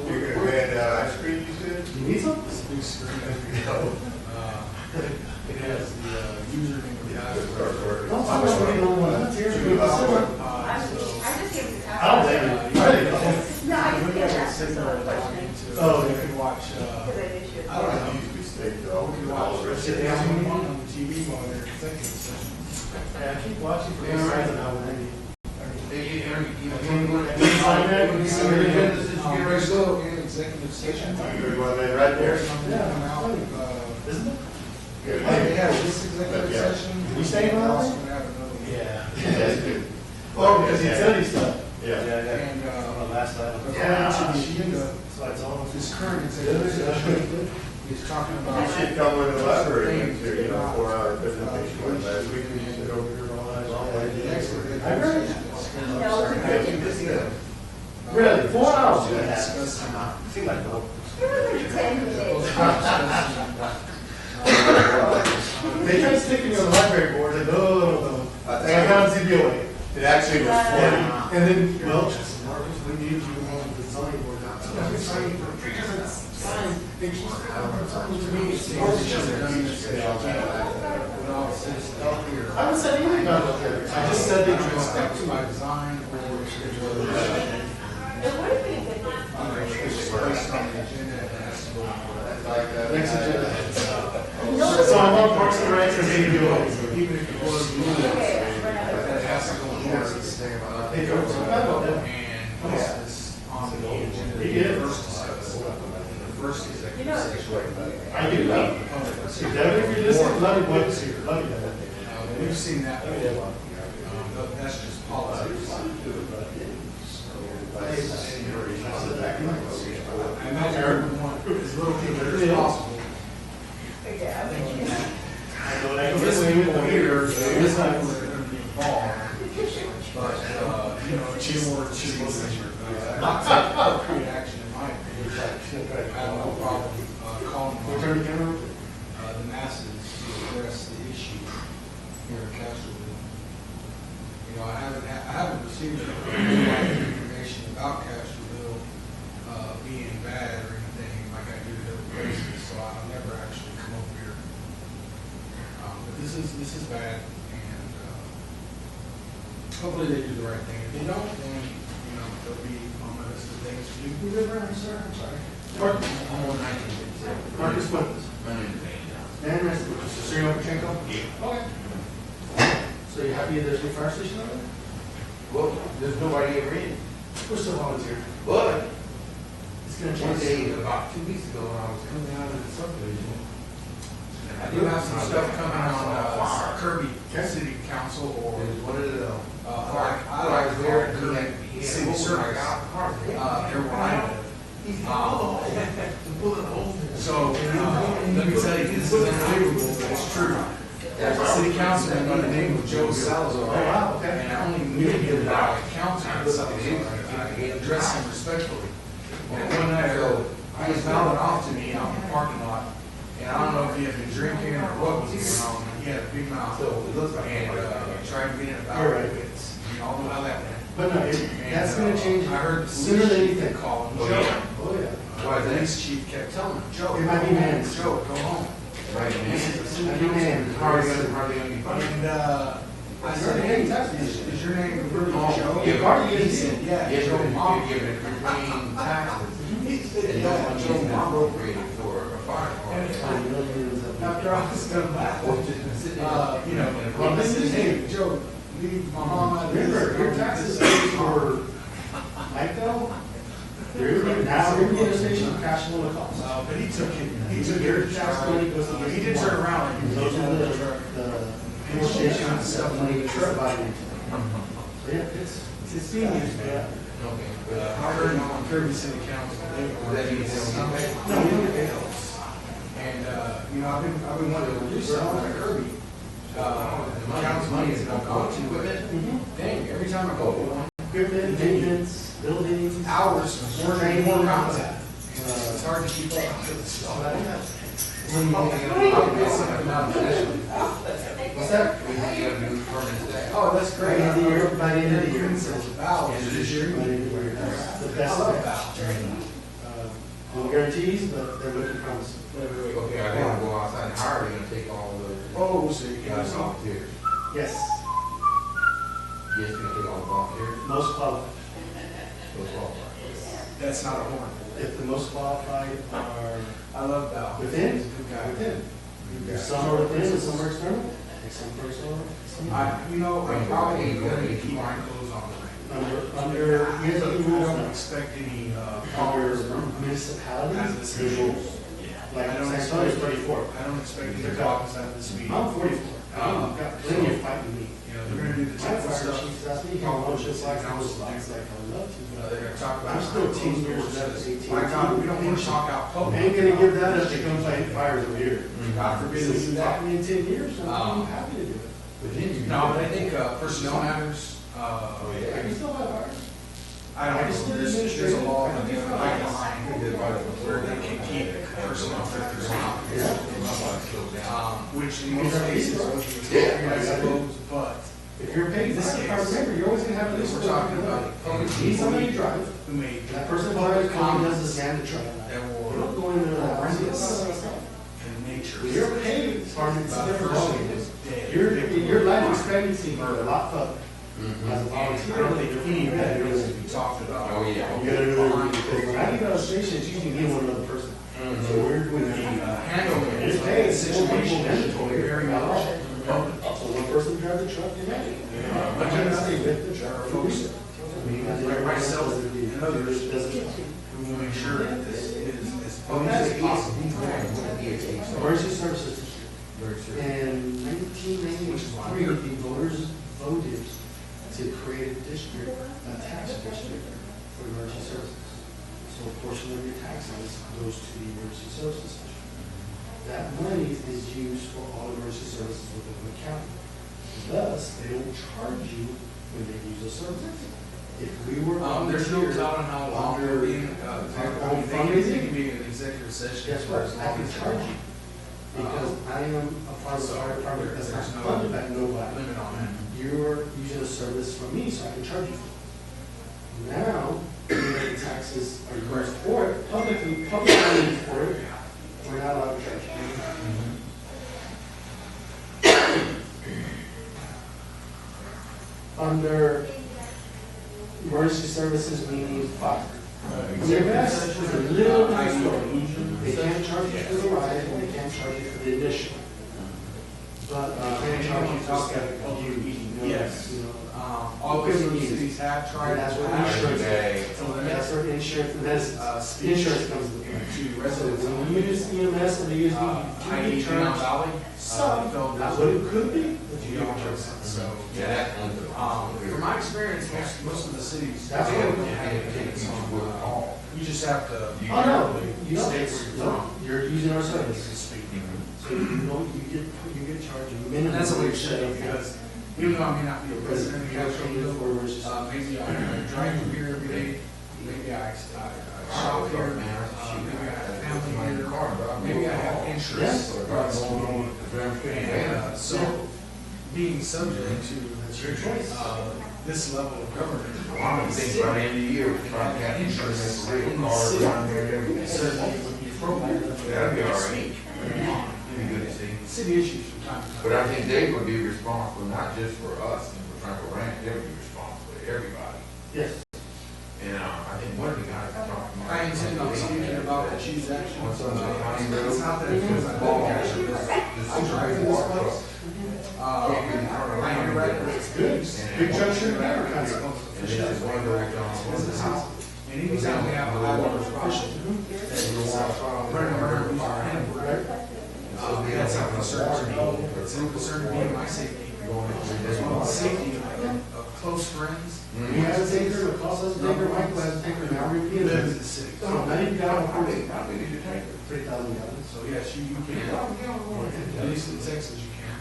K: You're gonna hand out ice cream, you said?
R: You need some? This big screen up here. It has the username and password.
O: Don't tell me what you don't want. That's your
L: I just gave it.
O: I don't blame you.
L: No, I
R: When
L: just
R: you
L: gave
R: have a
L: that.
R: signal talking to,
O: Oh,
R: you can watch, I don't know.
K: Used to be state dog.
R: You can watch, sit down on the TV while they're executive session.
O: Yeah, I keep watching for these signs and how many.
R: Executive session.
K: Good one, man, right there.
O: Isn't it?
R: Yeah, this executive
K: Yeah.
R: session.
O: You staying on
R: Also
O: it?
R: gonna have another.
O: Yeah.
K: That's good.
O: Oh, because utility stuff.
K: Yeah.
R: And,
O: Last night.
R: according to the agenda,
O: So it's all.
R: this current executive session is talking
K: You
R: about.
K: should come in the library and do, you know, 4-hour presentation one last week. You sit over here all night long.
R: The next executive
O: I heard.
R: session is gonna start
O: Really, 4 hours?
R: discussing.
K: Seems like no.
O: They tried sticking me on the library board, and no. And I found CBOA.
K: It actually was funny.
O: And then, well, Marcus, we need you on the zoning board. Because it's signed, they keep something to me. It's I haven't said anything about it. I just said they
R: It's
O: just.
R: up to my design or schedule. It's placed on the agenda and has to go on.
O: Next agenda. So I'm on Parks and Recs and CBOA.
R: Even if it was moved, it has to go on board to stay about.
O: They go to
R: And this is on the agenda.
O: He did.
R: First discuss. The first executive session.
O: I do love. See, Devin, if you're listening, love you, what's here, love you, Devin.
R: We've seen that before. But that's just politics. I imagine everyone is looking as possible. This people here, this people are going to be involved. But, Jim or Jim not take appropriate action, in my opinion. I have no problem calling on the masses to address the issue here in Castroville. I haven't received any information about Castroville being bad or anything like I do at other places, so I'll never actually come over here. But this is bad, and hopefully they do the right thing. If they don't, then, there'll be on my list of things to do.
O: Who live around, sir? I'm sorry.
R: I'm on 1957.
O: Marcus Quintus. Dan, nice to meet you. Serino Pachenko?
R: Okay.
O: So you happy there's no fire station over there?
Q: Well, there's nobody ever in.
O: We're still volunteer.
Q: But
O: It's gonna
Q: one
O: change.
Q: day, about 2 weeks ago, when I was coming out of the subdivision,
R: I do have some stuff coming on Kirby City Council or
Q: there's one of the,
R: I like there at Kirby City Service. They're wide. So, let me tell you, this is unbelievable, but it's true. There's a city councilman by the name of Joe Salazar. And I only knew him by councilman Salazar. I addressed him respectfully. And one night, he was mouthing off to me out in the parking lot. And I don't know if he had been drinking or what was going on, but he had a big mouth. And tried to get in about it. You all know how that went.
O: But no, that's gonna change.
R: I heard the
O: Sooner than
R: police
O: you
R: chief
O: think.
R: call him
O: Oh,
R: Joe.
O: yeah. Oh, yeah.
R: Why, the police chief kept telling him, Joe.
O: It might be man.
R: Joe, go home.
Q: right,
O: It might be man.
Q: hardly gonna be funny.
R: And, I said, hey, is your name really Joe?
Q: Yeah,
O: Marty
R: He
O: is.
R: said, yeah,
Q: Yes,
R: Joe Mom.
Q: you're giving, you're paying taxes.
R: He said,
Q: And no one is appropriated for a fire department.
R: After I was done back, well, this is, hey, Joe, leave my mom out of this.
O: Remember, your taxes were like though? Now, you're getting a station of cash flow costs.
R: But he took it,
O: Tax money goes to.
R: he did turn around.
O: Those are the fuel station and stuff money that's provided. It's seniors, but.
R: I heard on Kirby City Council, they were and, I've been wanting to do something like Kirby. The council money is going to go to equipment. Dang, every time I go,
O: Equipment, maintenance, buildings.
R: hours, more contact. It's hard to keep up with the stuff.
O: What's that?
R: Oh, that's great.
O: By the end of the year.
R: Valves this year.
O: That's the best.
R: I love valves.
O: No guarantees, but they're looking promising.
Q: Okay, I gotta go outside and hire, they're gonna take all the.
R: Oh, so you
Q: Guys
R: can.
Q: volunteers.
O: Yes,
Q: Yes, you're gonna take all the volunteers,
O: most qualified.
Q: those qualified.
R: That's not a horn.
O: If the most qualified are
R: I love valves.
O: within,
R: He's a good guy.
O: within. Some are within and some are external. Like some personal.
R: I'm probably going to keep my clothes on.
O: Under, here's the
R: I
O: rules
R: don't
O: now.
R: expect any,
O: Under municipalities, there's rules. Like San Antonio is 34.
R: I don't expect any problems out of this meeting.
O: I'm 44. I've got plenty of fighting me.
R: They're going to do the
O: My
R: typical
O: fire
R: stuff.
O: chief asked me how much it's like, I was like, I love to.
R: They're going to talk about.
O: I'm still 10 years left, 18.
R: My God, we don't want to talk out
O: I
R: public.
O: ain't gonna give that up to come fight fires over here.
R: God forbid we do
O: Since you
R: that.
O: taught me in 10 years, I'm happy to do it.
Q: But then you.
R: No, but I think personnel matters,
O: I can still have fires.
R: I don't know, there's a law that they like behind
Q: Which
R: where they can keep personnel filters on. Which in most cases, I suppose, but
O: If you're paid, this is, remember, you're always gonna have at least
R: we're talking about public
O: You need somebody to drive.
R: who made
O: That person drives, comes, does the sand to truck.
R: that
O: You
R: will
O: don't go into the house.
R: horrendous in nature.
O: When you're paid, it's hard to
R: About the
O: different
R: first
O: volume.
R: is dead.
O: Your life expectancy is a lot further. As a
R: And I
O: volunteer,
R: don't think any of that needs to be talked about.
Q: Oh, yeah.
O: you gotta do it, because when I get out of station, it's usually me and one other person. So we're doing the,
R: Handling
O: it's paid,
R: the
O: it's four people
R: situation
O: mandatory.
R: very much.
O: So one person drives the truck, you're right. I can't stay with the truck for reason.
R: Like myself and others, we will make sure that this is as public as possible.
O: Emergency services. In 1993, the voters voted to create a district, a tax district for emergency services. So a portion of your taxes goes to the emergency services district. That money is used for all emergency services within the county. Thus, they don't charge you when they use the services. If we were.
R: There's no telling how long they're being, they can be an executive session.
O: Guess what? I can charge you. Because I am a part of the fire department that's not funded by nobody.
R: Limit on that.
O: You're using a service from me, so I can charge you for it. Now, the taxes are yours for it, publicly used for it, we're not allowed to charge you. Under emergency services, we need fire. EMS is a little different story. They can't charge you for the ride, and they can't charge you for the initial. But they can charge you for stuff you eating.
R: Yes.
O: You know,
R: All the cities have tried
O: And that's
R: to
O: what
R: add
O: That's where insurance, that's, insurance comes into play.
R: to
O: So
R: residents.
O: when you use EMS and they use
R: I
O: you
R: need to
O: charge
R: Valley.
O: some, that's what it could be, but you don't charge some.
R: So,
Q: Yeah, that's.
R: from my experience, most of the cities.
O: That's
R: they
O: what-
R: don't have it. You just have to.
O: Oh, no, you
R: Stay
O: don't,
R: where you're
O: no,
R: from.
O: you're using our service.
R: Speak.
O: So you get charged a minimum.
R: And that's the way it should be, because even though I may not be a resident of
O: Castroville,
R: Castroville, maybe I drive through here every day, maybe I shop here, maybe I have family here, maybe I have insurance. And so, being subject to this level of government.
Q: I don't think by the end of the year, we probably have insurance, real cars around there and everything.
R: Certainly would be appropriate.
Q: That'd be all right. Be good to see.
R: City issues from time to time.
Q: But I think they would be responsible, not just for us and for Franklin Ranch, they would be responsible to everybody.
O: Yes.
Q: And I think one of the guys talked about.
R: I intend on speaking about the choose action.
Q: What's on the county road?
R: It's not that because I bought action. I'm driving this place. I interact with
O: It's good. Big junction in Beaver County.
Q: And this is one of those,
R: And anytime we have a high level official that running around with our hand, that's a concern to me. It's a concern to me and my safety. As well as safety of close friends.
O: He has a taker, it costs us a taker, Michael has a taker, now we're repeating
R: Lives in
O: it.
R: the city.
O: So I think you got a
R: How many did you take?
O: 3,000 gallons.
R: So yes, you can. At least in Texas, you can.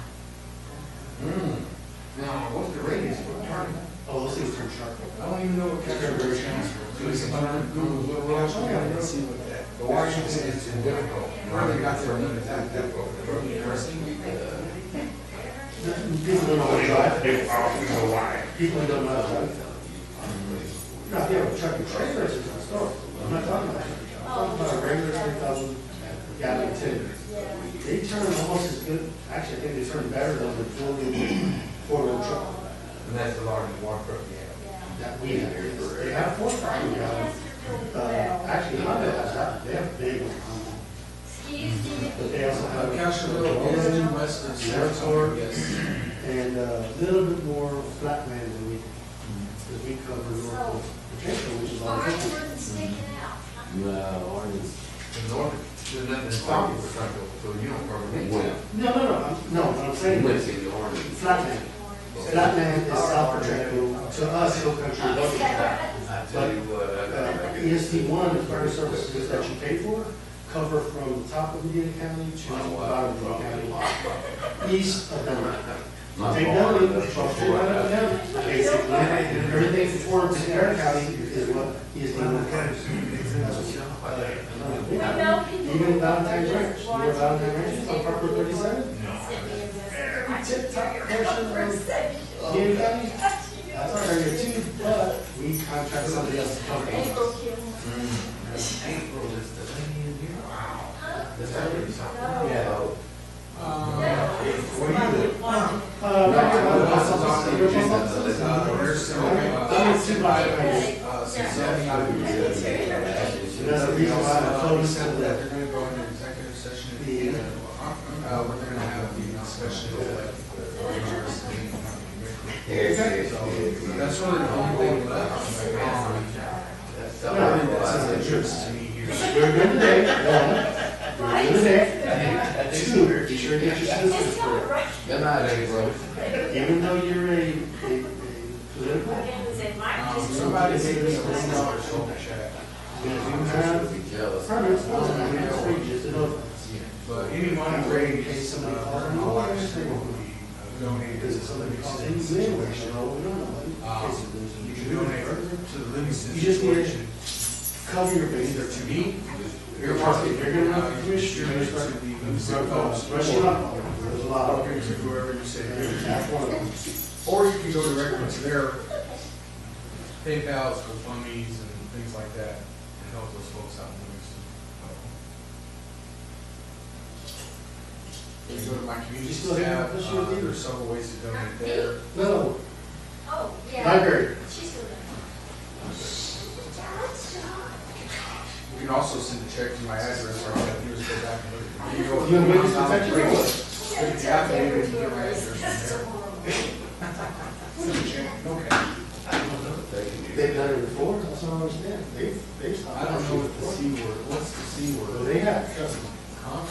R: Now, what's the radius for a tournament?
O: Oh, those things turn sharp.
R: I don't even know what Castroville stands for. So it's about Google, we'll actually have to see what that.
Q: But Washington is difficult.
R: Where they got their money, that
Q: difficult.
O: People don't know how to drive. People don't know how to drive. No, if you have a truck and trailer, it's a story. I'm not talking about it. I'm talking about a regular 3,000 gallon tank. They turn almost as good, actually, I think they turn better than the four-wheel truck.
Q: And that's the largest water truck we have.
O: That we have. They have 4,000 gallons. Actually, Honda has that. They have big ones. But they also have.
R: Castroville is in west of Sarasota, yes.
O: And a little bit more flatland than we do. Because we cover North Potential, which is all.
Q: In North, there's nothing in South for Central, so you don't cover me.
O: No, what I'm saying is flatland. Flatland is South Potential, to us, Hill Country.
Q: I tell you what,
O: ESD1, the fire services that you pay for, cover from the top of Medina County to the bottom of Medina County, east of Denver. Take Denver, straight right up to Denver, basically. Everything towards Aaron County is what ESD1 covers. Even Valentine's Ranch, you know Valentine's Ranch on Park Road 37? Tip-top portion of Medina County, that's our area too, but we contract somebody else to cover it.
Q: April is the lady in here. Wow. That's already something. Yeah. Where you live?
O: That's the reason why I closed
R: Said that they're gonna go into executive session at the end. We're gonna have the discussion of like. That's really the only thing left. That's of interest to me here.
O: We're good today, one, we're good today, two, be sure to get your citizens correct.
Q: Good night, bro.
O: Even though you're a political,
R: Somebody gave me $1 million shoulder check.
O: you have permits, just to know.
R: But any money raised,
O: In case somebody calls them,
R: I'll
O: oh,
R: actually
O: you
R: donate
O: because if somebody calls in, you anyway, you know, we don't know.
R: You can donate to the Livingston
O: You just need
R: situation.
O: to cover your base.
R: Either to me,
O: You're part, if you're gonna have a commission, you're gonna start, especially not, there's a lot of.
R: to whoever you say.
O: That's one of them.
R: Or you can go directly to their PayPal's, GoFundMe's, and things like that, and help those folks out in Livingston. You go to my community
O: still here?
R: tab,
O: What's your deal?
R: there's several ways to donate there.
O: No,
H: Oh, yeah.
O: library.
H: She's still there.
R: You can also send a check to my address, or all you have to do is go back and look at the video.
O: You want to make this protection or what?
R: Look at the affidavit and get my address from there. Send a check, okay.
O: They've done it before, that's what I understand. They've stopped.
R: I don't know what the C word, what's the C
O: Well,
R: word?
O: they have, trust me,
R: Huh?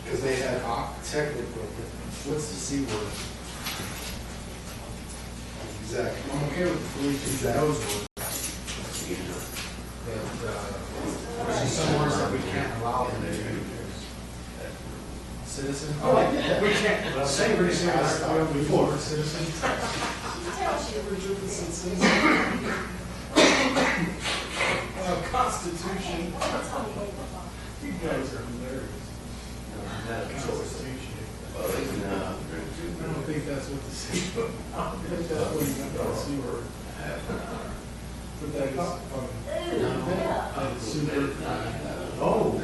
O: because they have
R: Cock?
O: technical.
R: What's the C word?
O: Exactly.
R: I'm okay with the police using those words. But, there's some words that we can't allow them to use. Citizen?
O: Oh, I get that.
R: We can't, well, say we're saying that before, citizen. Constitution. You guys are hilarious. Constitution. I don't think that's what the C word, I don't think that's what you meant by the C word. But that is funny. That is super.
O: Oh.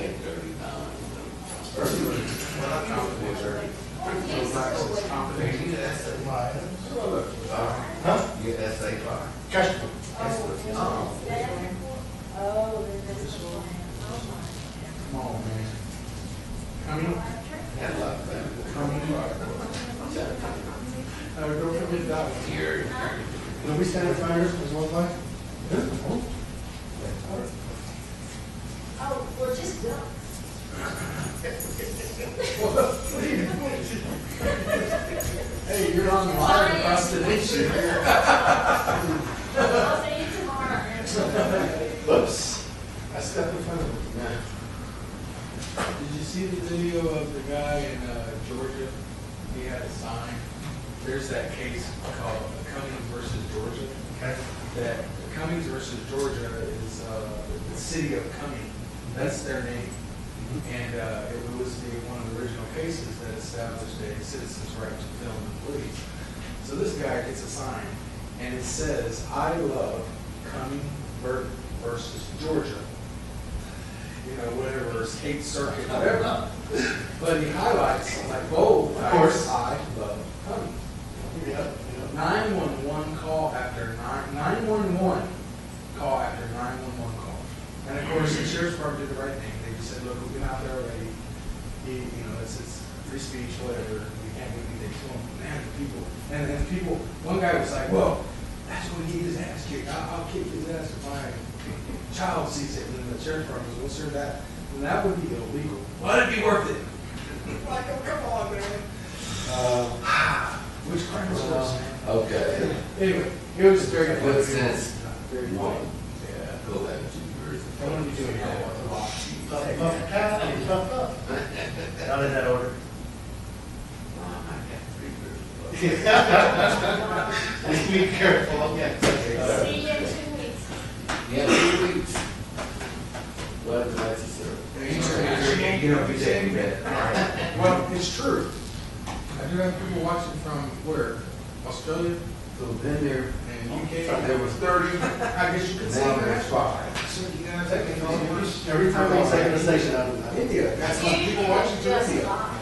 R: Well, not confidential. Relax, confidential.
O: Huh?
K: You get SA bar.
O: Castroville.
R: Come on, man. Come in. Come in. Don't forget that one.
O: Can we stand at fires as one flag?
H: Oh, we're just done.
R: Hey, Hey, you're on live across the nation.
H: I'll see you tomorrow.
R: Whoops. I stepped in front of him. Did you see the video of the guy in Georgia? He had a sign. There's that case called Cummings versus Georgia. That Cummings versus Georgia is the city of Cumming. That's their name. And it was one of the original cases that established a citizen's right to film the police. So this guy gets a sign, and it says, "I love Cumming versus Georgia." You know, whatever, State Circuit, whatever. But he highlights, like bold, of course, I love Cumming. 911 call after 911 call after 911 call. And of course, the sheriff's department did the right thing. They just said, look, we've been out there already. It's free speech, whatever. We can't do anything to them. Man, the people, and people, one guy was like, well, that's when he gets his ass kicked. I'll kick his ass if my child sees it. And then the sheriff's department goes, well, sir, that would be illegal. Well, it'd be worth it. Like, oh, come on, man. Which crime is worse, man? Okay. Anyway, it was very good.
Q: What sense?
R: Very good.
Q: Yeah, go back to
R: I want to be doing that.
D: Not in that order.
O: Just be careful.
H: See you in 2 weeks.
Q: Yeah, 2 weeks. What is necessary?
R: Well, it's true. I do have people watching from where? Australia?
Q: So then there,
R: And UK?
Q: there was 30.
R: I guess you could say
Q: Now
R: that.
Q: there's 5.
R: So you guys, I can all
O: Every time I say a station, I do that.
R: India, that's what people watching from
H: Just
R: India.
H: fine.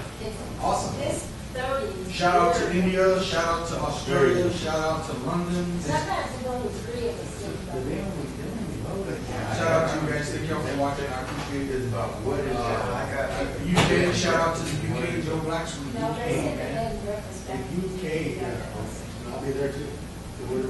R: Awesome.
H: This 30.
R: Shout out to India, shout out to Australia, shout out to London.
H: Sometimes there's only 3 of us.
R: Shout out to you guys, thank y'all for watching, I appreciate it.
Q: About what is that?
R: UK, shout out to the UK, Joe Blacks from the
H: No,
R: UK,
H: they said they
R: man.
H: had breakfast
R: The
H: back.
R: UK,
O: I'll be there too.
R: Where are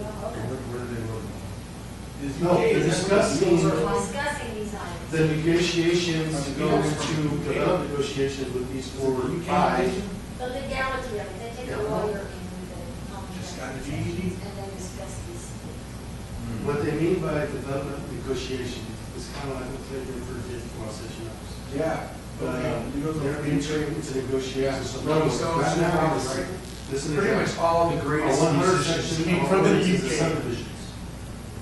R: they located? Is
O: No,
R: UK,
O: they're
R: is that
O: discussing-
R: what those are from?
H: Discussing these items.
O: The negotiations to go into develop negotiations with these 4 or 5.
H: The legality of it, they take a lawyer in with the
R: Just got
H: contract
R: the GED.
H: and then discuss these.
O: What they mean by development negotiations is kind of like what they refer to as procession office.
R: Yeah.
O: They're entering into negotiations. So
R: Rolling Stones,
O: right now,
R: right?
O: this is
R: Pretty much all the greatest
O: 100
R: musicians
O: section
R: came from the
O: ordinance is
R: UK.
O: subdivisions.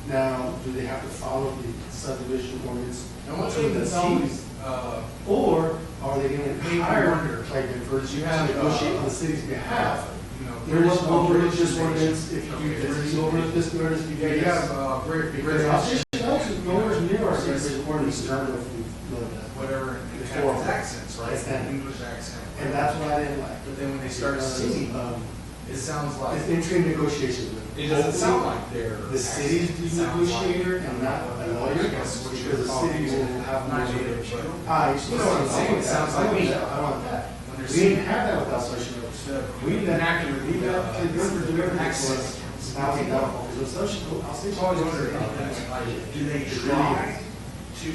O: Now, do they have to follow the subdivision ordinance
R: And one
O: to
R: thing
O: the
R: that's
O: T?
R: always,
O: Or are they going to
R: Made me
O: hire
R: wonder.
O: like diverse
R: You
O: to
R: have,
O: negotiate on the city's behalf?
R: you know,
O: There was
R: British-
O: over
R: British
O: this
R: nation.
O: ordinance, if you do this, you over this ordinance, if you
R: Yeah,
O: do
R: you
O: this.
R: have, British,
O: Because our city council, nowhere near our city's ordinance, is not enough to
R: whatever, they have its accents, right?
O: Accent.
R: English accent.
O: And that's what I didn't like.
R: But then when they start singing, it sounds like,
O: It's entering negotiations with.
R: it doesn't sound like they're.
O: The city's the negotiator and not a lawyer, because the city will have
R: Not
O: more
R: native, but.
O: eyes.
R: You know what I'm saying? It sounds like me.
O: I want that.
R: When they're
O: We didn't
R: singing,
O: have that with association notes.
R: we didn't accurately,
O: We got to do everything
R: accents.
O: was now we know. Because association, I'll say.
R: I've always wondered about that, like, do they try to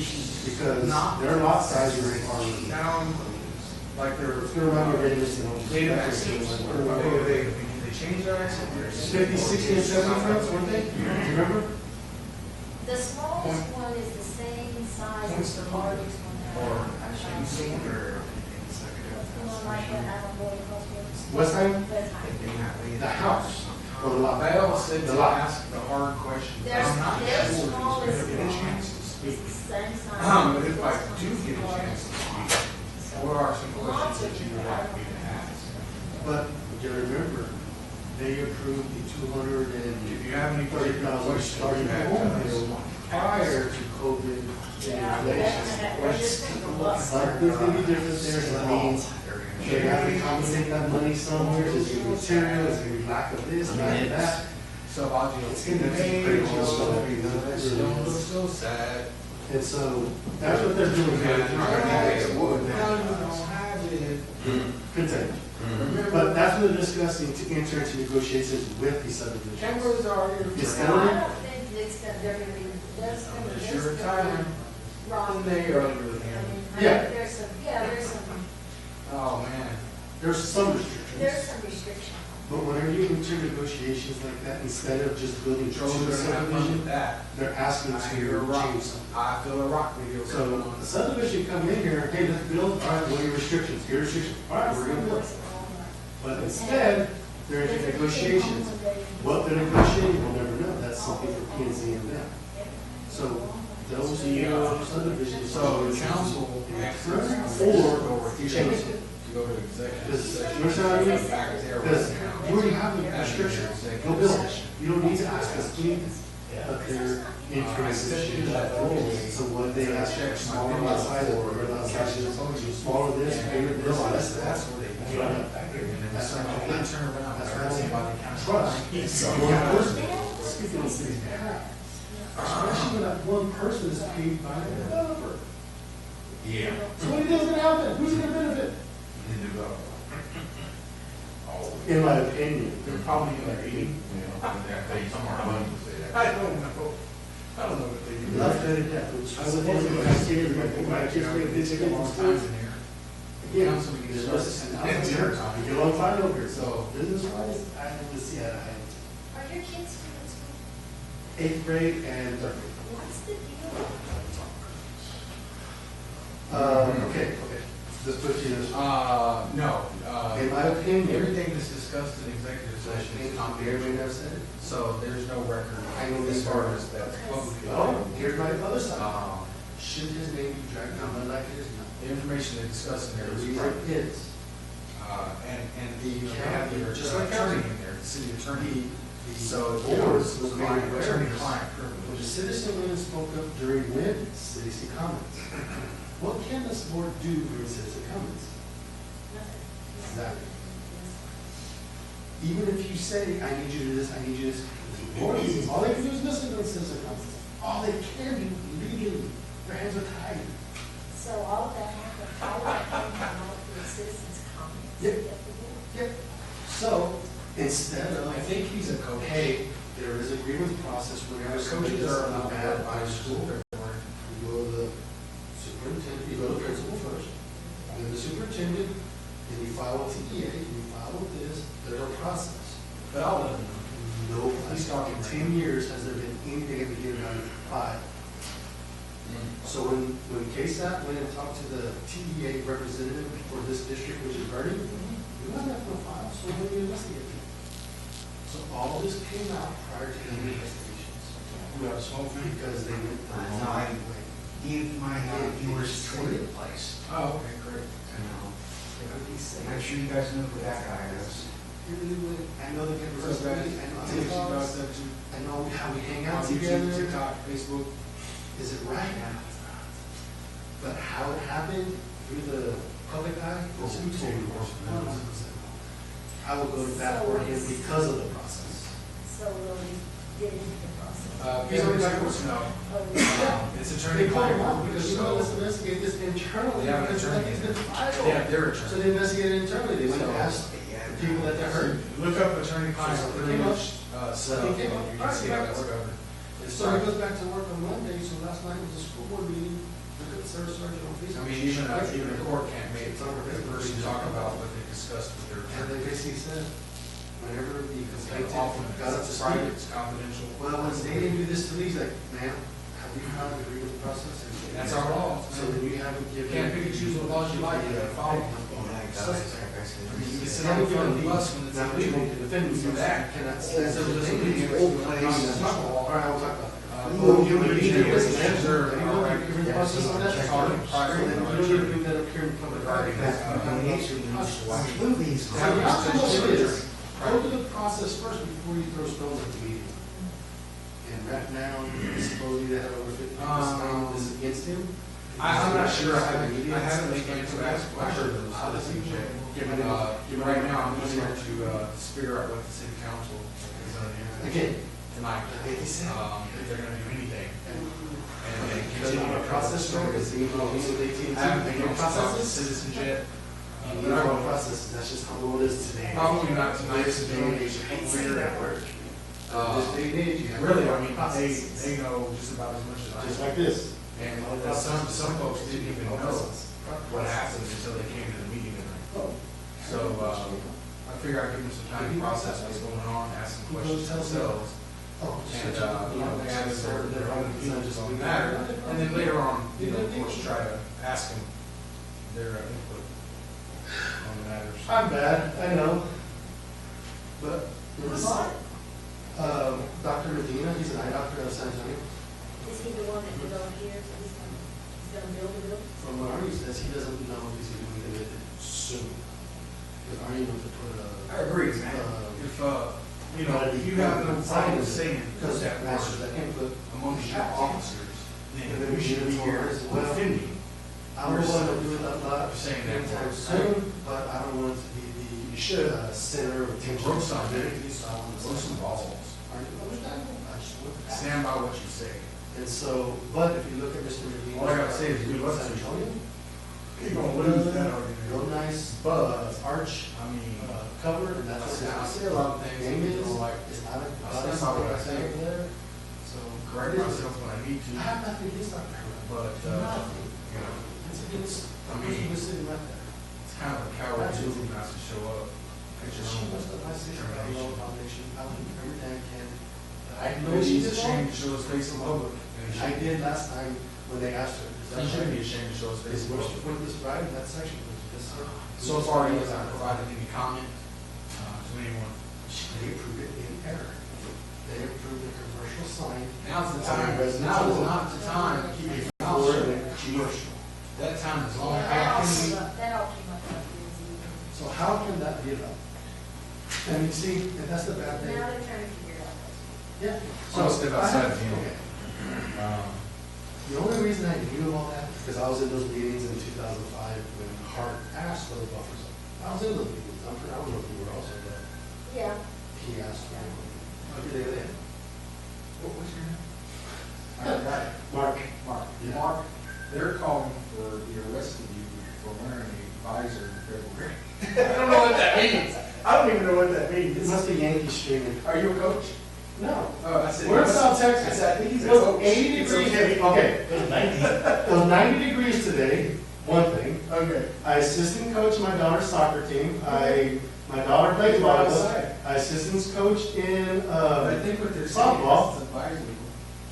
O: Because
R: not
O: their lot sizes are.
R: sound like they're
O: It's gonna run your radius, you know.
R: native accents? Or they change their accent?
O: 50, 60, and 70 fronts, weren't they? Do you remember?
H: The smallest one is the same size as the largest one.
R: Or
H: The one like that, I don't know what it calls.
O: West Side?
H: West Side.
O: The house or the lot.
R: They all said
O: The
R: to
O: lot.
R: ask the hard question.
H: Their
R: I'm not sure if
H: smallest
R: there's gonna be a
H: one
R: chance to
H: is
R: speak.
H: the same size.
R: But if I do get a chance to speak, what are some
H: Lots
R: questions
H: of
R: that you would like me to ask?
O: But you remember, they approved the
R: If you have any particular
O: 230,000
R: questions,
O: starting
R: you have
O: home
R: to
O: bill prior to COVID
H: Yeah,
O: inflation.
H: they're just gonna bust.
O: But there's gonna be difference there, so that means they have to compensate that money somewhere, is it material, is it lack of this, lack of that?
R: So I'll
O: It's
R: just.
O: gonna be pretty close to what we do.
R: Don't look so sad.
O: And so, that's what they're doing here.
R: Now you don't have it.
O: Continue. But that's what they're discussing to enter into negotiations with the subdivision.
R: Cameras are here.
O: It's
H: No,
O: gonna-
H: I don't think it's gonna, they're gonna be, there's gonna be.
R: Unless you're retiring.
H: Wrong.
R: They earlier than
H: I mean,
O: Yeah.
H: there's some,
R: Oh, man.
O: There's some restrictions.
H: there's some restriction.
O: But whenever you enter negotiations like that, instead of just building
R: Joe's
O: two
R: gonna have fun with
O: subdivision,
R: that.
O: they're asking
R: I
O: to
R: hear a rock,
O: change something.
R: I feel a rock video coming
O: So
R: on.
O: the subdivision come in here, hey, let's build, all right, what are your restrictions? Your restrictions, all right, we're gonna build. But instead, they're into negotiations. What they're negotiating, we'll never know. That's something for P and Z and them. So those subdivisions.
R: So the council access
O: Or you change it.
R: to go to executive
O: Because,
R: session.
O: you understand what I mean?
R: Back there right
O: Because
R: now.
O: you already have the restrictions. Go build it. You don't need to ask us anything. But they're in transition to that role. So what they ask for, smaller lot size or lot size, smaller this, bigger this, less that.
R: That's where they get it back there. And then
O: That's
R: somebody
O: right.
R: can turn around.
O: That's
R: and
O: right.
R: somebody can
O: Trust.
R: So,
O: One person, speaking of cities, especially when that one person is paid by the developer.
R: Yeah.
O: So what is gonna happen? Who's gonna benefit?
R: The developer.
O: In my opinion.
R: They're probably in their eating, you know, and they're paying some more money to say that. I don't know. I don't know what they do.
O: Left at it, that was. I was thinking, I scared my kids made this
R: Take a long time in here.
O: Again,
R: Council meetings
O: there's
R: are-
O: less,
R: it's dinner time.
O: you get on fire over here,
R: So-
O: so business wise, I have to see how I.
H: Are your kids still in school?
O: 8th grade and 3rd grade.
H: What's the deal?
O: Okay. Let's put you this.
R: No.
O: In my opinion.
R: Everything that's discussed in executive session is
O: Everybody
R: confidential.
O: knows that.
R: So there's no record.
O: I know
R: as
O: this
R: far
O: part.
R: as that's publicly.
O: Oh, here's my other side.
R: Um,
O: Should his name be dragged down like it is not?
R: The information they discussed in
O: The
R: there is
O: reason
R: private.
O: is,
R: And the, they have their
O: Just like
R: attorney
O: county.
R: in there, the city attorney.
O: the
R: So
O: boards was made
R: client,
O: aware of
R: attorney-client
O: this. When the
R: privilege.
O: citizen went and spoke up during when citizen comments. What can this board do during citizen comments? Exactly. Even if you say, I need you to do this, I need you to do this, the board, all they can do is listen to the citizen comments. All they can do legally, their hands are tied.
H: So all of that happened, all of that came out of the citizens' comments.
O: Yep.
H: at the board.
O: Yep. So, instead of,
R: I think he's a coach.
O: hey, there is a grievance process whenever somebody
R: Coaches
O: does
R: are
O: something
R: not
O: bad
R: bad
O: by
R: by
O: school.
R: school.
O: You go to the superintendent, you go to the principal first, then the superintendent, then you file with TEA, you file with this, there's a process.
R: But I'll let him know.
O: No, he's talking 10 years, has there been anything ever given out of 5? So when KSAP went and talked to the TEA representative for this district, which is Vernon, we went up for a file, so when we investigate it. So all this came out prior to any investigations.
R: We have a smoke free.
O: Because they went the
J: No,
O: wrong
J: I-
O: way.
J: Give my, yours
O: Traded
J: to
O: place.
R: Oh, okay, great.
J: Make sure you guys know who that guy is.
O: I know the
R: What's up, guys?
O: I know how we hang out
R: YouTube,
O: together.
R: TikTok, Facebook.
O: Is it right? But how it happened through the public eye, is who told me? I will go to bat for him because of the process.
H: So will we get into the process?
R: He's already got what's no. It's
O: They call him out
R: attorney-client.
O: because you know, let's investigate this internally.
R: They have an
O: because
R: attorney.
O: nothing's been filed.
R: They have their
O: So
R: attorney.
O: they investigated internally, they went and
R: So-
O: asked the people that they heard.
R: Look up attorney-client
O: So-
R: privilege, stuff, and
O: Something came up.
R: you can see how that's covered.
O: So he goes back to work on Monday, so last night was a school board meeting, look at Sarah Sargent on
R: I
O: Facebook.
R: mean, even a court can't make a person talk about what they discussed with their
O: And
R: attorney.
O: they basically said, whenever the complaint
R: Often
O: got up to
R: it's private,
O: speed,
R: it's confidential.
O: well, when they didn't do this to me, he's like, ma'am, have you filed the grievance process? And
R: That's our law.
O: So then you haven't
R: You
O: given.
R: can't pick and choose what laws you like, you gotta follow them. You can sit on the front of the bus when it's
O: Now, you
R: illegal.
O: need to defend
R: You do
O: yourself.
R: that.
O: You cannot
R: So
O: say.
R: it's illegal.
O: Old place. All right, I will talk about it.
R: Well,
O: You don't need to do this, man.
R: Sure.
O: You know, like, you're in the process on that.
R: It's hard.
O: You don't need to bring that up here in public.
R: Regarding that,
J: Watch movies.
O: So the process is, go through the process first before you throw stones at the meeting. And right now, supposedly they have over 50% is against him.
R: I'm not sure, I haven't looked into that, I heard those, right now, I'm just trying to figure out what the city council is going to do
O: Again,
R: tonight,
O: like he said,
R: if they're going to do anything. And they
O: because
R: continue
O: the
R: to
O: process road is the AT&T.
R: I haven't
O: They
R: been
O: know
R: about
O: processes.
R: citizens yet.
O: You know what processes, that's just how it is today.
R: Probably not tonight,
O: This day and age,
R: today.
O: we're at work. This day and age, you have.
R: Really, I mean,
O: processes.
R: they know just about as much as I do.
O: Just like this.
R: And some folks didn't even know what happened until they came to the meeting tonight. So, I figure I'd give them some time to process what's going on, ask some questions themselves, and, gather their own opinions on the matter, and then later on, of course, try to ask them their input on the matters.
O: I'm bad, I know. But, Dr. Medina, he's an eye doctor out of San Antonio.
H: Is he the one that developed here, so he's gonna build a building?
O: From what Arnie says, he doesn't know if he's going to get it soon. Because Arnie wants to put a.
R: I agree, man. If, you have no problem saying
O: Because
R: that
O: masters
R: word
O: that input
R: amongst your officers,
O: and
R: then we should be here defending.
O: I don't want to do it a lot
R: Saying that
O: anytime
R: word.
O: soon, but I don't want it to be the center of attention.
R: Broke something.
O: So I want to
R: Throw some balls.
O: I just want to
R: Stand by what you say.
O: And so, but if you look at Mr. Medina.
R: All I gotta say is good luck to
O: San
R: you.
O: Antonio.
R: You're gonna lose that argument.
O: Real nice, arch,
R: I mean,
O: cover, and that's what
R: I say a lot of things that
O: Game
R: you
O: is,
R: don't like.
O: it's not a.
R: I stand by what I say.
O: There. So.
R: Correct myself when I need to,
O: I have nothing against Dr. Herman.
R: but,
O: Nothing.
R: it's
O: It's,
R: I mean,
O: was sitting right there.
R: kind of a coward move not to show up. At your
O: She
R: own
O: was the vice chair of the
R: determination.
O: foundation. I will do everything I can. I know
R: Maybe
O: she's
R: he's ashamed to
O: involved.
R: show his face in public. and he
O: I
R: shouldn't.
O: did last time when they asked her. Is that
R: He shouldn't
O: right?
R: be ashamed to show his face
O: Is
R: in
O: where's
R: public.
O: the point of this right in that section? Yes, sir.
R: So far, he has not provided any comment to anyone.
O: They approved it in error. They approved the commercial sign.
R: Now's the time, now is not the time to keep your mouth
O: For
R: shut.
O: the commercial.
R: That time is long
H: That
R: past.
H: all came up at the
O: So how can that be allowed? And you see, and that's the bad thing.
H: Now they're trying to figure it out.
O: Yeah.
R: So step outside of him.
O: Okay. The only reason I knew all that is because I was in those meetings in 2005 when Hart asked for the buffer zone. I was in those meetings. I don't know if you were also, but
H: Yeah.
O: he asked for it. Okay, there.
R: What's your name?
O: Mark. Yeah.
R: Mark, they're calling for the arrest of you for wearing a visor in February. I don't know what that means. I don't even know what that means.
O: It must be Yankees streaming.
R: Are you a coach?
O: No.
R: Oh, I said.
O: We're in South Texas.
R: I think he's a
O: It was
R: coach.
O: 80
R: It's
O: degrees.
R: okay.
O: Okay. It was 90 degrees today, one thing.
R: Okay.
O: I assistant coached my daughter's soccer team. My daughter plays volleyball. I assistants coached in
R: I think what they're saying
O: softball.
R: is it's advisory.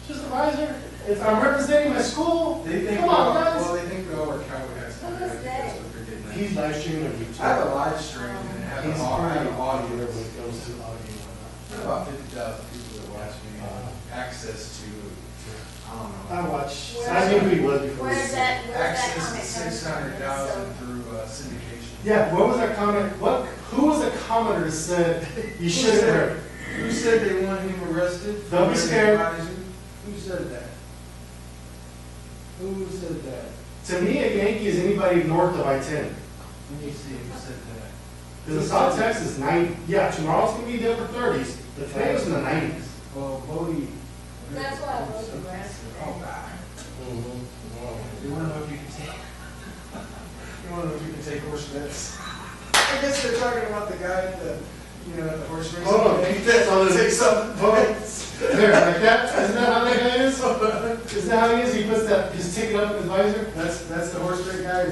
O: Just a visor. If I'm representing my school,
R: They think
O: come on, guys.
R: well, they think we all wear cowboy hats.
H: What is
R: That's
H: that?
R: what they're getting at.
O: He's live streaming on YouTube.
R: I have a live stream and have
O: He's
R: an audio.
O: pretty
R: Audio.
O: popular when it comes to audio and whatnot.
R: About 50,000 people that watch me and access to, I don't know.
O: I watched. I knew who he was before.
H: Where's that comment
R: Access
H: coming
R: to
H: from?
R: 600,000 through syndication.
O: Yeah. What was that comment? Who was the commenter that said you shouldn't wear it?
R: Who said they want him arrested?
O: Don't be scared.
R: Who said that? Who said that?
O: To me, a Yankee is anybody north of I-10.
R: Let me see who said that.
O: Because in South Texas, 90. Yeah, tomorrow's gonna be the upper 30s, but today was in the 90s.
R: Well, Bodie.
H: That's why I wrote the rest of
R: Oh,
H: it.
R: God. You want to know if you can take? You want to know if you can take horse bets? I guess they're talking about the guy at the, at the horse racing.
O: Hold on.
R: Take
O: Take
R: some bets.
O: There, like that? Isn't that how that guy is? Isn't that how he is? He puts his ticket up in his visor?
R: That's the horse race guy.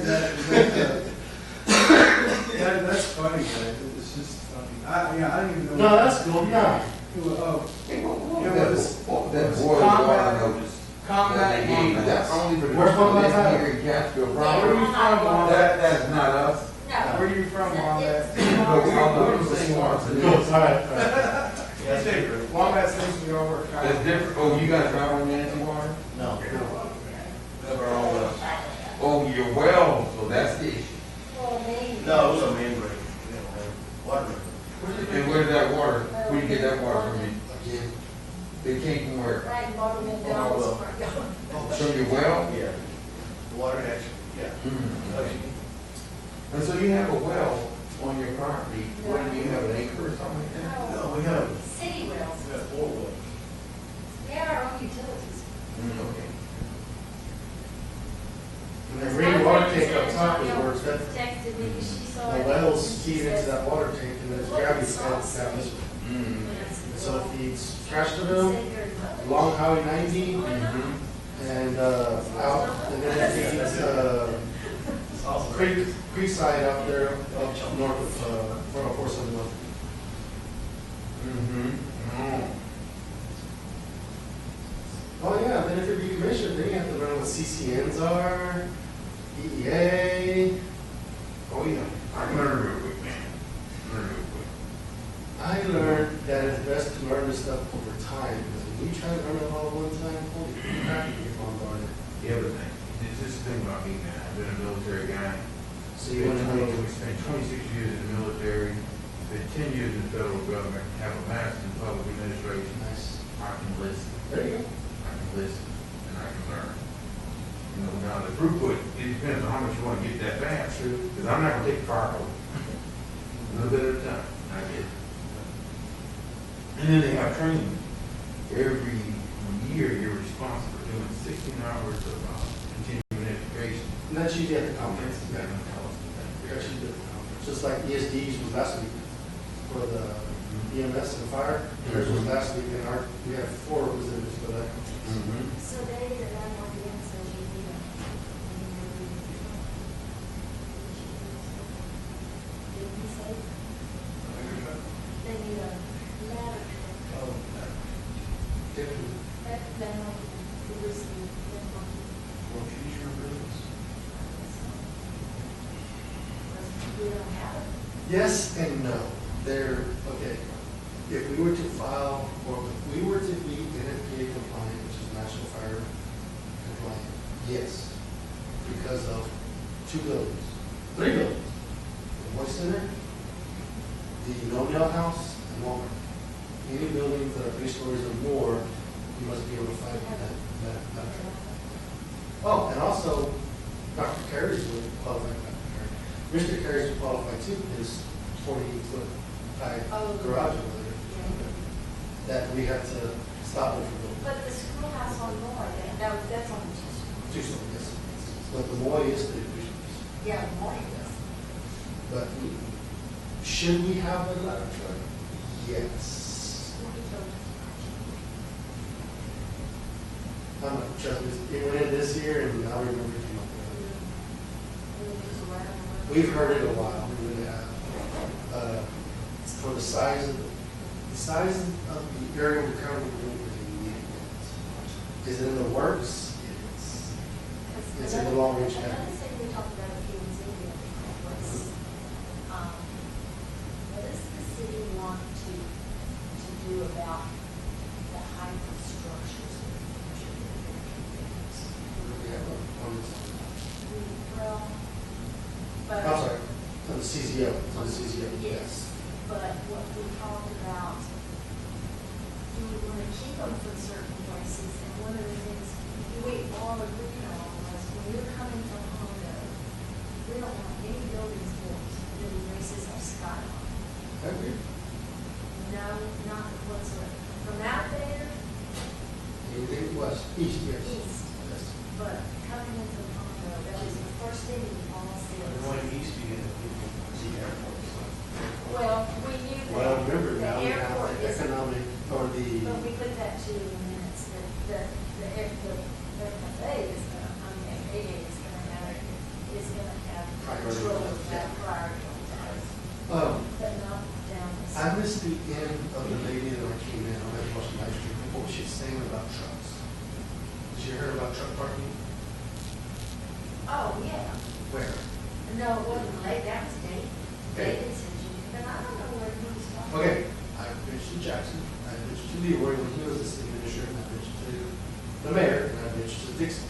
R: That's funny, guys. It's just funny. I don't even know.
O: No, that's cool. No.
R: It was
C: That boy
R: combat.
C: That's only for the
O: Where's one
C: people
O: like
C: here in Castroville
R: Where are
C: proper.
R: you from, Mom?
C: That's not us.
H: No.
R: Where are you from, Mom?
C: But we're the same ones.
O: Cool. All right.
R: That's different. Wombat thinks we all work
C: That's different. Oh, you guys drive on Nancy water?
O: No.
C: Never all us. Oh, you're well, so that's the issue.
H: Well, maybe.
K: No, it was a main break. Water.
C: And where's that water? Where you get that water from? They came from where?
H: Right, water went down this front yard.
C: From your well?
K: Yeah. The water actually, yeah.
C: And so you have a well on your property, what do you have, an acre or something like that?
K: No, we have,
H: City wells.
K: we have 4 wells.
H: We have our own utilities.
C: Okay.
O: And the green water tank up top is where it's at.
H: Texted me, she saw
O: The
H: it.
O: wells feed into that water tank and there's gravity fed down this way.
C: Mm.
O: So it feeds Castroville, along Highway 90, and out, and then it feeds Creekside out there, up north of 40471. Oh, yeah, then if you're decommissioned, then you have to learn what CCNs are, EEA.
Q: Oh, yeah. I learned real quick, man. Learned real quick.
O: I learned that it's best to learn this stuff over time, because when you try to learn it all at one time, holy crap, you get bombarded.
Q: Everything. This is the thing about me, man. I've been a military guy.
O: So you want to know,
Q: Spent 26 years in the military, spent 10 years in the federal government, have a master's in public administration.
O: Nice.
Q: I can listen.
O: There you go.
Q: I can listen and I can learn. You know, now the throughput, it depends on how much you want to get that fast.
O: True.
Q: Because I'm not going to take the fire hose. A little bit at a time. I get it. And then they have training. Every year you're responsible for doing 16 hours of continuing education.
O: And that's usually at the conference. That's usually at the conference. Just like ESDs was last week for the EMS and fire. Theirs was last week, and we have 4 representatives for that.
H: So they did that on the inside, you need a, did he say? They need a ladder. That was
Q: future business.
H: we don't have it.
O: Yes and no. They're, okay, if we were to file, or if we were to be NFPA compliant, which is National Fire compliant, yes, because of 2 buildings, 3 buildings. The Voice Center, the No-Nail House, and Walmart. Any buildings that are 3 stories or more, you must be able to fight that. Oh, and also, Dr. Carey's would qualify. Mr. Carey's would qualify too, his 40-foot high garage over there. That we had to stop him from building.
H: But the schoolhouse on Moore, that's on
O: 2 stories, yes. But the Moy is 3 stories.
H: Yeah, Moore is.
O: But should we have a ladder truck? Yes. I'm not sure, it went in this year and I remember it came up with it. We've heard it a while, we really have. For the size of the area we're currently doing, is it in the works? It's in the long range plan.
H: Another thing we talked about a few weeks ago was, what does the city want to do about the height of structures? Well, but.
O: I'm sorry, on the CZO, on the CZO.
H: Yes, but what we talked about, do we want to keep them from certain places? And one of the things we all agreed on was when you're coming from Hondo, we don't want any buildings built that erases our skyline.
O: Okay.
H: No, not whatsoever. From out there,
O: Anything west, east, yes.
H: east,
O: Yes.
H: but coming in from Hondo, that was the first thing we all said.
B: Going east, you get the airport.
H: Well, we knew that.
O: Well, remember
H: the
O: now we have
H: airport
O: the
H: isn't-
O: economic, or the,
H: But we put that to in minutes, that the FAA is gonna, I mean, FAA is gonna have
O: Priority.
H: control of that priority on that. But not down the.
O: I missed the end of the lady that I came in, I had to watch the live stream, what was she saying about trucks? Did you hear about truck parking?
H: Oh, yeah.
O: Where?
H: No, it wasn't late, that was Dave.
O: Okay.
H: David said you, but I don't know where he was talking.
O: Okay, I pitched to Jackson, I pitched to Leroy when he was the city administrator, and I pitched to the mayor, and I pitched to Dixon.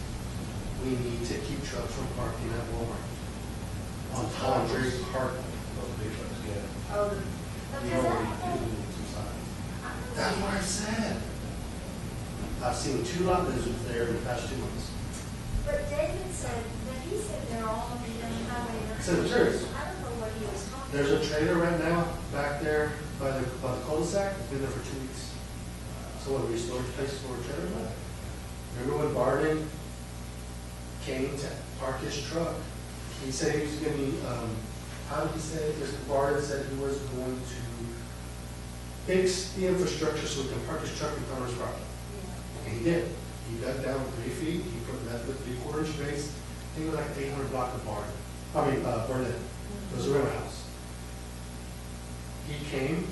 O: We need to keep trucks from parking at Walmart. On Tawdry Park. Those big trucks, yeah.
H: Oh,
O: We
H: because
O: already
H: I
O: do some signs. That's what I said. I've seen 2 lot lizards there in the past 2 months.
H: But David said, but he said they're all on the highway.
O: Cemeteries.
H: I don't know what he was talking about.
O: There's a trailer right now back there by the cul-de-sac. It's been there for 2 weeks. So what, we storage place for a trailer back? Remember when Barden came to park his truck? He said he was going to be, how did he say it? Mr. Barden said he was going to fix the infrastructure so he can park his truck in front of his property. And he did. He dug down 3 feet, he put that with 3/4 inch base. I think it was like 800 block of Barden. Berlin. It was a river house. He came,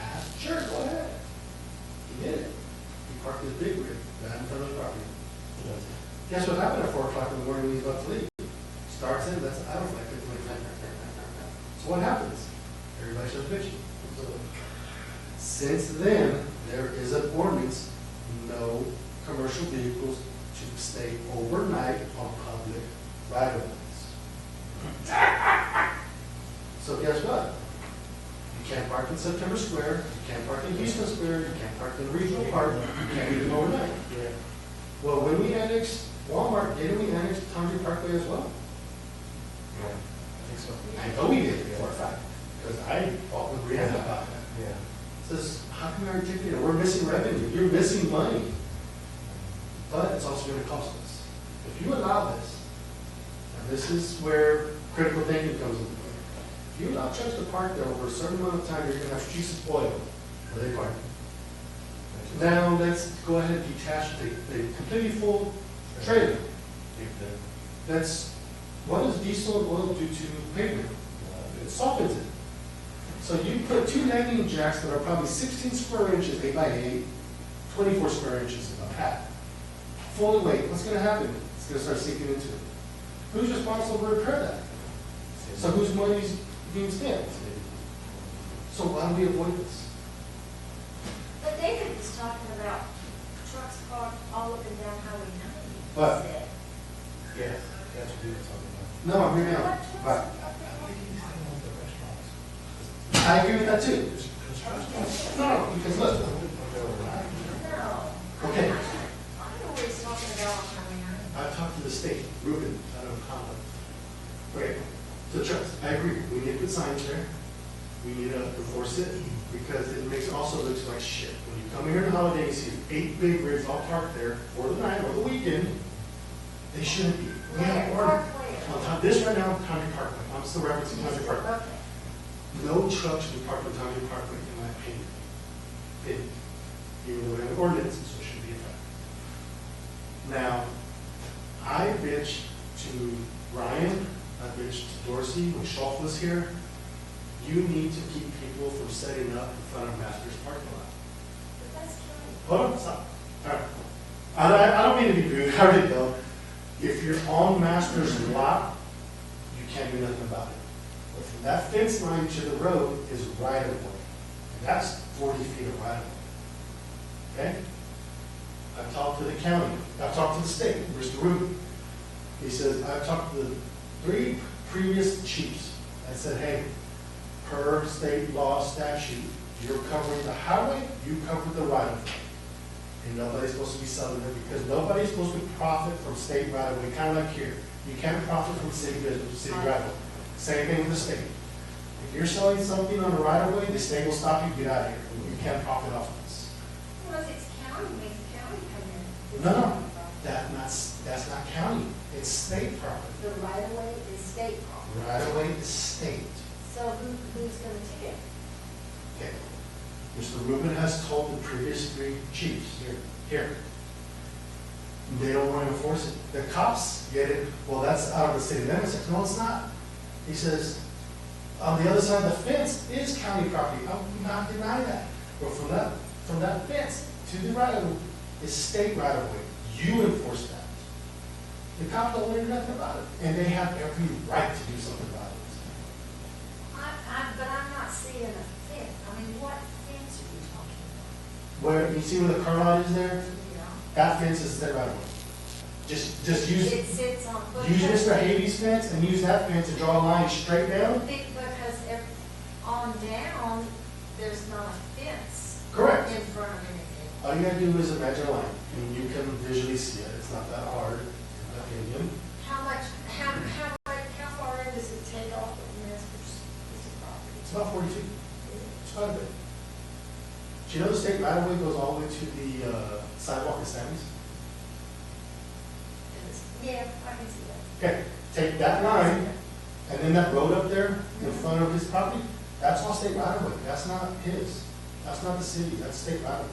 O: asked, sure, go ahead. He did it. He parked his big rig right in front of the property. Guess what happened at 4 o'clock in the morning when he's about to leave? Starts in, lets the idle flag. So what happens? Everybody starts bitching. Since then, there is an ordinance, no commercial vehicles to stay overnight on public right-of-ways. So guess what? You can't park in September Square, you can't park in Houston Square, you can't park in Regional Park, you can't do them overnight. Well, when we annexed Walmart, didn't we annex Tundra Parkway as well?
B: Yeah, I think so.
O: I know we did, for a fact, because I fought with Brianna about that.
B: Yeah.
O: Says, how can we articulate it? We're missing revenue, you're missing money. But it's also going to cost us. If you allow this, and this is where critical thinking comes into play. If you allow trucks to park there over a certain amount of time, you're going to have streets spoiled where they park. Now let's go ahead and detach the completely full trailer. That's, what does diesel and oil do to pavement? It softens it. So you put 2 landing jacks that are probably 16 square inches, 8 by 8, 24 square inches, about half. Fully weight, what's going to happen? It's going to start sinking into it. Who's responsible to repair that? So whose money is being spent? So why do we avoid this?
H: But David was talking about trucks parked all up and down Highway 90.
O: But-
H: He said.
B: Yeah, that's what we were talking about.
O: No, I'm hearing out. Right. I agree with that too. No, because look.
H: No.
O: Okay.
H: I don't know what he's talking about on Highway 90.
O: I talked to the state, Ruben, out of Conway. Okay, so trucks, I agree, we need to put signs there. We need to enforce it, because it makes, also looks like shit. When you come here on holiday, you see 8 big rigs all parked there for the night or the weekend. They shouldn't be. We have order. On top, this right now, Tundra Parkway, I'm still referencing Tundra Parkway.
H: Okay.
O: No truck should be parked on Tundra Parkway, in my opinion. Even though we have ordinances, so it should be a fact. Now, I bitched to Ryan, I bitched to Dorsey when Schultz was here. You need to keep people from setting up in front of Masters parking lot.
H: But that's true.
O: Hold on, stop. All right. I don't mean to be rude, I really don't. If you're on Masters lot, you can't do nothing about it. But from that fence line to the road is right of way. And that's 40 feet of right of way. Okay? I've talked to the county, I've talked to the state, Mr. Rubin. He says, I've talked to the 3 previous chiefs and said, hey, per state law statute, you're covering the highway, you cover the right of way. And nobody's supposed to be selling it because nobody's supposed to profit from state right of way, kind of like here. You can't profit from city business, city right of way. Same thing with the state. If you're selling something on the right of way, the state will stop you, get out of here. You can't profit off of this.
H: Well, if it's county, make the county come in.
O: No, that's not county, it's state property.
H: The right of way is state property.
O: Right of way is state.
H: So who's going to take it?
O: Okay. Mr. Rubin has told the previous 3 chiefs here. They don't want to enforce it. The cops get it, well, that's out of the city limits. No, it's not. He says, on the other side of the fence is county property. I will not deny that. But from that fence to the right of way is state right of way. You enforce that. The cops don't want to do nothing about it. And they have every right to do something about it.
H: But I'm not seeing a fence. I mean, what fence are you talking about?
O: Where, you see where the car lot is there?
H: Yeah.
O: That fence is state right of way. Just use,
H: It sits on.
O: use Mr. Habee's fence and use that fence and draw a line straight down.
H: Because on down, there's not a fence.
O: Correct.
H: In front of anything.
O: All you gotta do is imagine a line, and you can visually see it. It's not that hard, in my opinion.
H: How far in does it take off of Masters piece of property?
O: It's about 40 feet. It's quite a bit. Do you know the state right of way goes all the way to the sidewalk in Sammy's?
H: Yeah, I can see that.
O: Okay, take that line, and then that road up there in front of his property, that's all state right of way. That's not his. That's not the city, that's state right of way.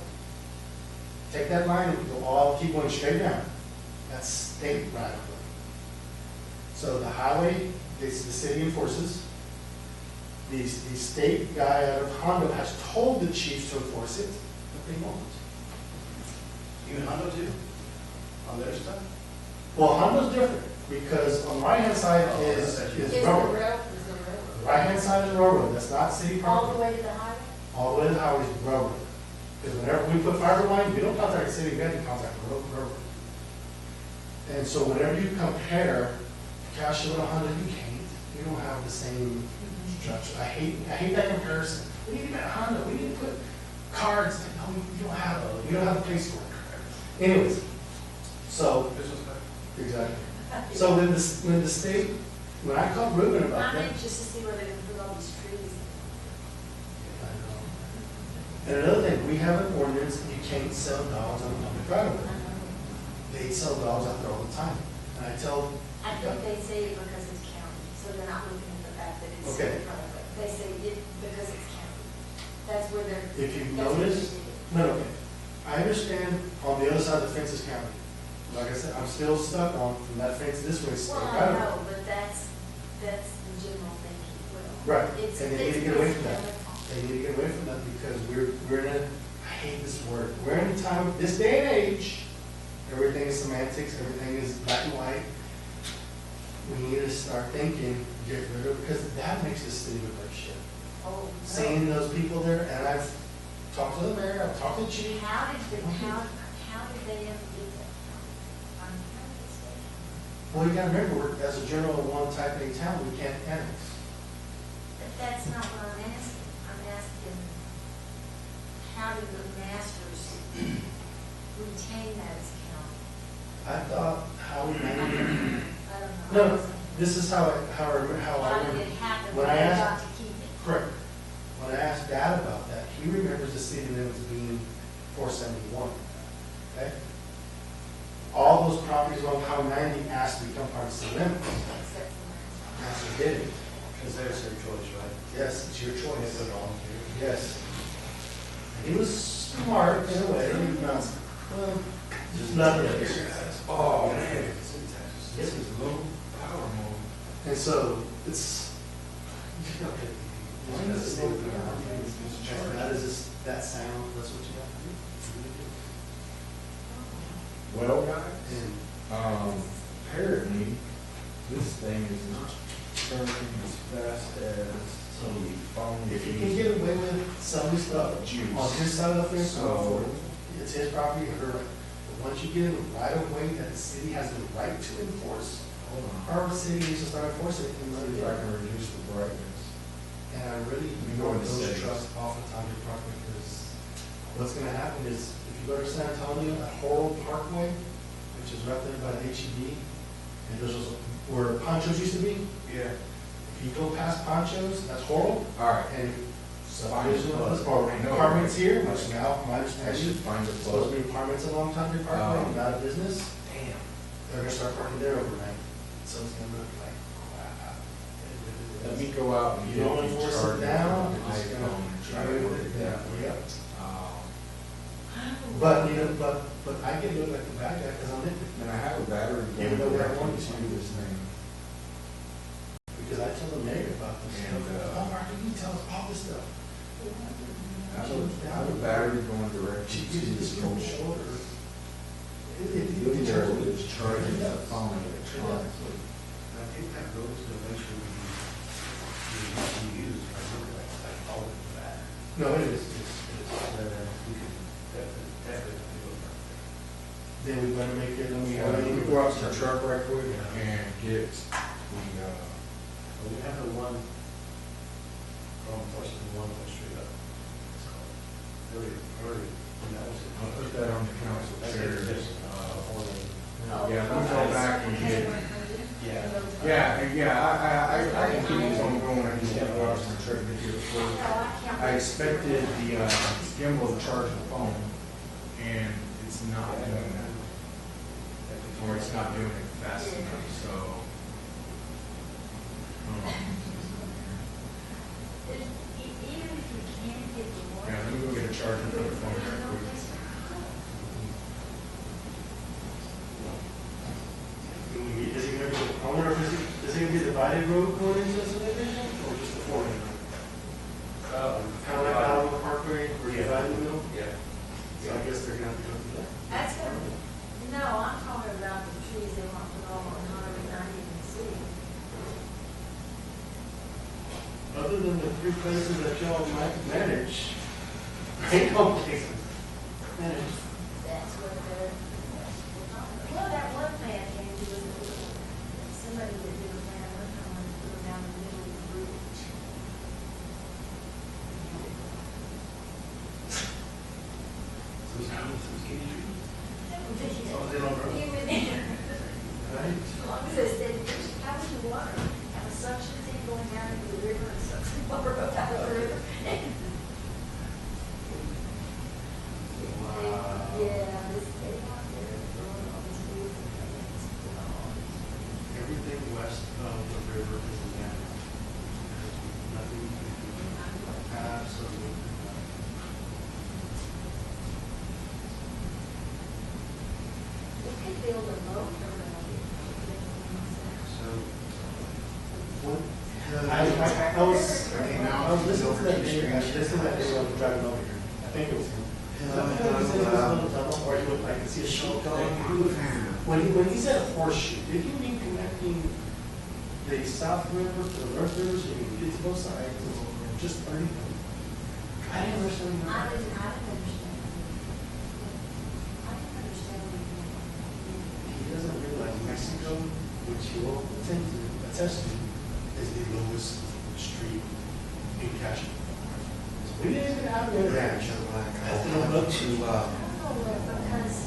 O: Take that line and go all, keep going straight down. That's state right of way. So the highway, the city enforces. The state guy out of Hondo has told the chiefs to enforce it, but they won't.
B: Even Hondo too? On their stuff?
O: Well, Hondo's different, because on the right-hand side is railroad. Right-hand side is railroad, that's not city
H: All
O: property.
H: the way to the highway?
O: All the way to the highway is railroad. Because whenever we put fiber line, we don't contact the city, we have to contact the railroad. And so whenever you compare Castroville and Hondo, you can't. You don't have the same structure. I hate that comparison. We need to get a Honda. We need to put cards. No, we don't have a place for it. Anyways, so exactly. So when the state, when I called Ruben about
H: I'm
O: that.
H: anxious to see where they're gonna put all these trees.
O: And another thing, we have an ordinance, you can't sell dogs on public right of way. They sell dogs out there all the time. And I tell.
H: I think they say it because it's county, so they're not looking at the fact that it's
O: Okay.
H: city property. They say it because it's county. That's where they're.
O: If you've
H: that's where
O: noticed,
H: they did it.
O: no, okay. I understand on the other side of the fence is county. Like I said, I'm still stuck on from that fence this way.
H: Well, I know, but that's the general thinking, well.
O: Right,
H: It's-
O: and they need to
H: it's
O: get away from that.
H: basically
O: They need to get away from that because we're in a, I hate this word, we're in a time, this day and age, everything is semantics, everything is black and white. We need to start thinking, get rid of, because that makes the city look like shit.
H: Oh, no.
O: Seeing those people there, and I've talked to the mayor, I've talked to the chief.
H: How did they ever get that? How did they say?
O: Well, you gotta remember, as a general one type A town, we can't annex.
H: But that's not what I'm asking. I'm asking, how did the masters retain that as county?
O: I thought, how we managed it.
H: I don't know.
O: No, this is how I
H: How did it happen
O: when
H: when
O: I
H: they got
O: asked,
H: to keep it?
O: correct. When I asked Dad about that, he remembers the city limits being 471, okay? All those properties along Highway 90 asked to become part of the city limits.
H: Except for
O: That's what did it.
B: Because there's their choice, right?
O: Yes, it's your
B: It's
O: choice.
B: a volunteer.
O: Yes. He was smart in a way, not, well, just not really.
R: Oh, man. This is low power mode.
O: And so, it's, that is just, that sound, that's what you got to do.
R: Well, guys, apparently, this thing is not turning as fast as the phone.
O: If you can get away with some of the stuff on his side of the fence,
R: So-
O: it's his property, her right. But once you get in the right of way that the city has the right to enforce,
R: Hold on.
O: our city needs to start enforcing it.
R: See if I can reduce the brightness.
O: And I really
R: You know
O: want
R: what it
O: those
R: says.
O: trucks off the Township Parkway, because what's gonna happen is, if you go to San Antonio, that Horrell Parkway, which is right there by the HEB, and there's also where Ponchos used to be,
R: Yeah.
O: if you go past Ponchos, that's Horrell,
R: All right.
O: and
R: Find the plug.
O: or
R: I know.
O: apartments here, which now, my
R: I
O: understanding,
R: should find the
O: supposed to
R: plug.
O: be apartments along Township Parkway, not a business,
R: Damn.
O: they're gonna start parking there overnight, so it's gonna look like crap.
R: Let me go out and
O: You
R: get
O: don't
R: the
O: enforce it
R: charger
O: down,
R: on the
O: it's gonna
R: iPhone and try to work it out.
O: Yep.
R: Um,
O: But, you know, but I get look like the bad guy because I'm nitpicking.
R: And I have a battery
O: Even though
R: going
O: we're
R: directly
O: on
R: to this thing.
O: Because I told the mayor about this
R: And,
O: stuff. Oh, Mark, you tell us all this stuff.
R: I have a battery going directly
O: She
R: to
O: gives
R: this
O: this cold
R: phone.
O: shoulder.
R: You'll be able to charge that phone electronically.
B: I think that goes to eventually be used, I look like all of that.
O: No, it is.
B: We could definitely look at
O: Then we better make it, then we
R: Let
O: have.
R: me go out to the truck right quick and get the,
B: But we have the one, unfortunately, the one that's straight up. It's called, early, and that was it.
R: I'll put that on the council
B: That's
R: chair.
B: it,
R: Yeah, let me go back and get,
B: Yeah.
R: I can keep this on going, I just have to watch my truck to get it full. I expected the gimbal to charge the phone, and it's not doing that. Or it's not doing it fast enough, so.
H: Even if you can't get the water.
R: Yeah, let me go get a charger for the phone right quick.
O: Is it gonna be, I wonder if is it gonna be a divided road going into the subdivision or just a 4-lane road?
B: other than the 3 places that y'all might manage, ain't no places. Manage.
H: That's what they're, well, that one plan came to somebody that did a plan, one time when we were down in the middle of the route.
B: Oh, they don't grow. Right?
H: As long as it's, there's tons of water, and the suction thing going down into the river, and sucks the water up out of the river. Yeah, this, they out there throwing all these beautiful things.
B: Everything west of the river is a dam. Nothing you can do. Absolutely nothing.
H: We could build a moat around it.
B: So, what? I was listening to that video, I listened to that video of driving over here. I think it was him. Or you would like to see a show going. When he said horseshoe, did you mean connecting the South River to the North River so you can get to both sides? Or just 30? I didn't understand.
H: I didn't understand. I didn't understand what he meant.
B: He doesn't realize Mexico, which he will attend to, attest to, is the lowest street in Castroville. So we didn't even have any ranch.
J: I'll look to,
H: Because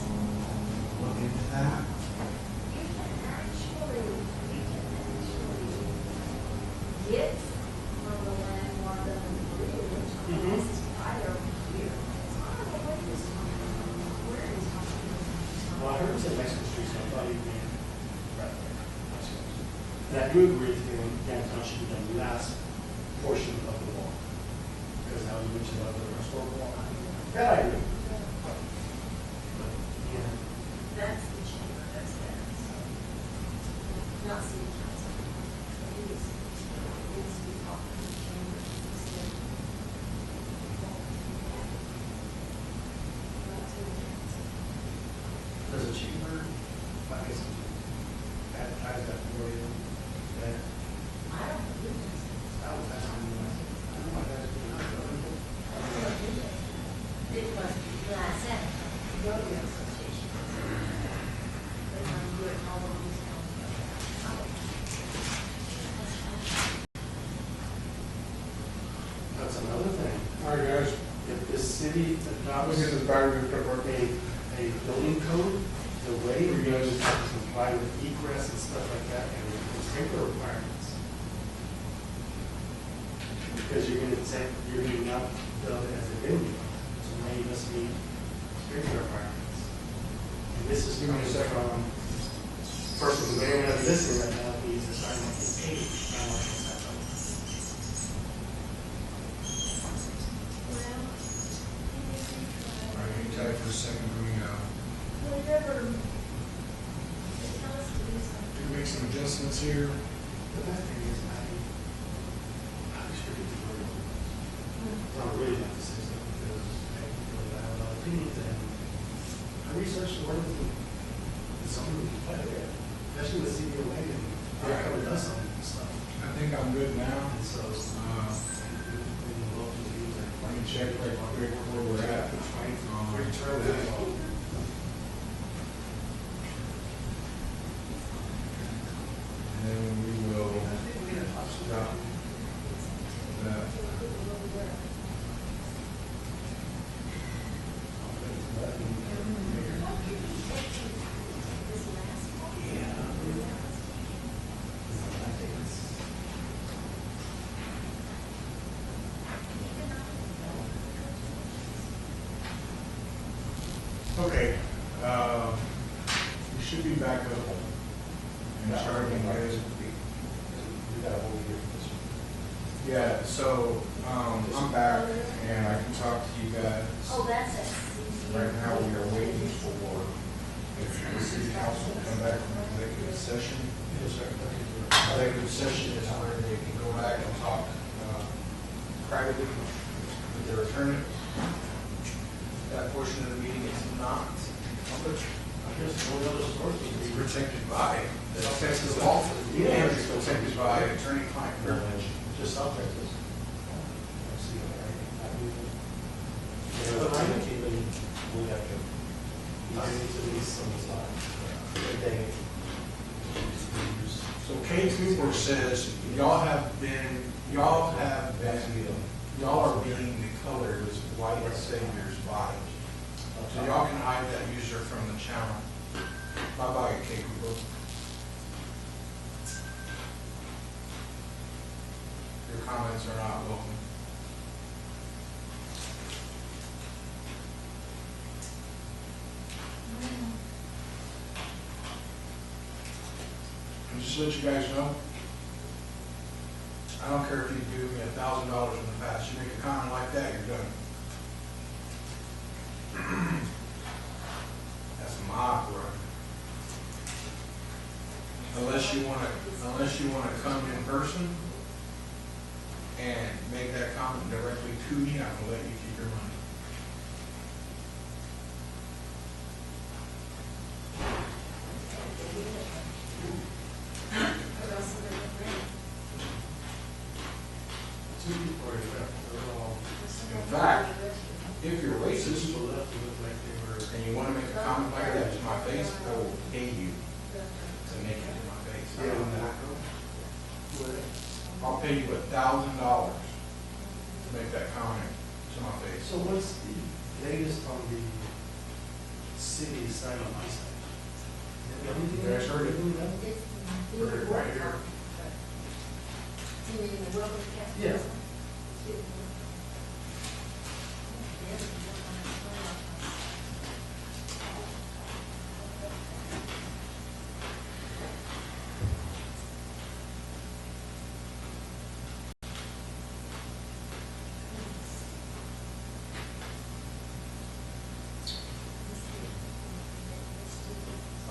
J: look into that.
H: you can actually get from the landmark of the bridge, this is right over here. It's not the way this one, where is it?
B: Well, I heard it said Mexico Street, so I thought he'd be right there. Mexico Street. And I do agree with you, downtown should be the last portion of the wall. Because now you mentioned about the historical wall. That I agree. But, yeah.
H: That's the chamber, that's that. Not city council. It is to be talking to the chamber instead. Not to the council.
B: There's a chamber, I guess, advertise that for you. That,
H: I don't believe this.
B: that was actually, I don't know why that's doing that.
H: It was, when I said, rodeo association. But I'm doing all of these
B: That's another thing.
O: All right, guys.
B: If the city adopts
O: Look at this battery report.
B: a building code, the way you're going to have to comply with egress and stuff like that, and the sprinkler requirements. Because you're going to say, you're going to not build it as a venue, so now you must meet sprinkler requirements. And this is coming from, first of all, the mayor has this right now, he's assigned like an 8, not like a 7.
R: All right, hang tight for a second, let me,
H: Well, never, they tell us to do something.
R: make some adjustments here.
B: The bad thing is, I should get the word. I really have to say something because I have a lot of opinions and I researched the word with some of the people, especially with CBOA and they covered us on stuff.
R: I think I'm good now.
B: And so,
R: Let me check right quick where we're at.
B: return that.
R: And then we will stop that. Okay, we should be back up and charging guys. Yeah, so, I'm back and I can talk to you guys.
H: Oh, that's it.
R: Right now, we are waiting for the city council to come back from executive session. Executive session is where they can go back and talk privately with their attorney. That portion of the meeting is not public.
B: I guess one other source would
R: It's
B: be
R: protected by, the Texas law, is protected by attorney-client privilege.
B: just South Texas. I need to lease some time. Dang it.
R: So K Cooper says, y'all are being declared as white saviors by. So y'all can hide that user from the channel. Bye-bye, K Cooper. Your comments are not welcome. And just to let you guys know, I don't care if you give me $1,000 in the past, you make a comment like that, you're done. That's my word. Unless you wanna come in person and make that comment directly to me, I'm gonna let you keep your money. In fact, if you're racist and you want to make a comment like that to my face, I will pay you to make it to my face. I don't know. I'll pay you $1,000 to make that comment to my face.
B: So what's the latest on the city side on my side?
R: You guys heard it? Heard it right here.
B: Yeah.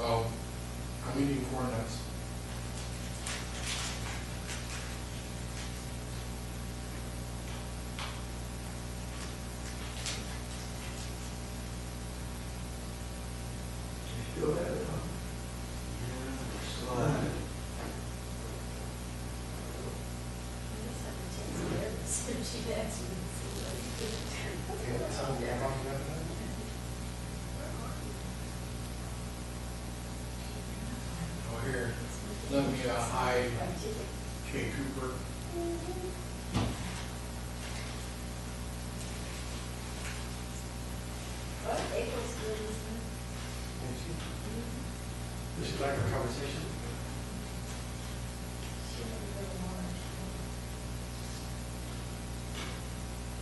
R: Oh, I'm eating corn nuts.
B: You feel that, huh?
R: Oh, here, let me hide K. Cooper.
B: Does she like our conversation?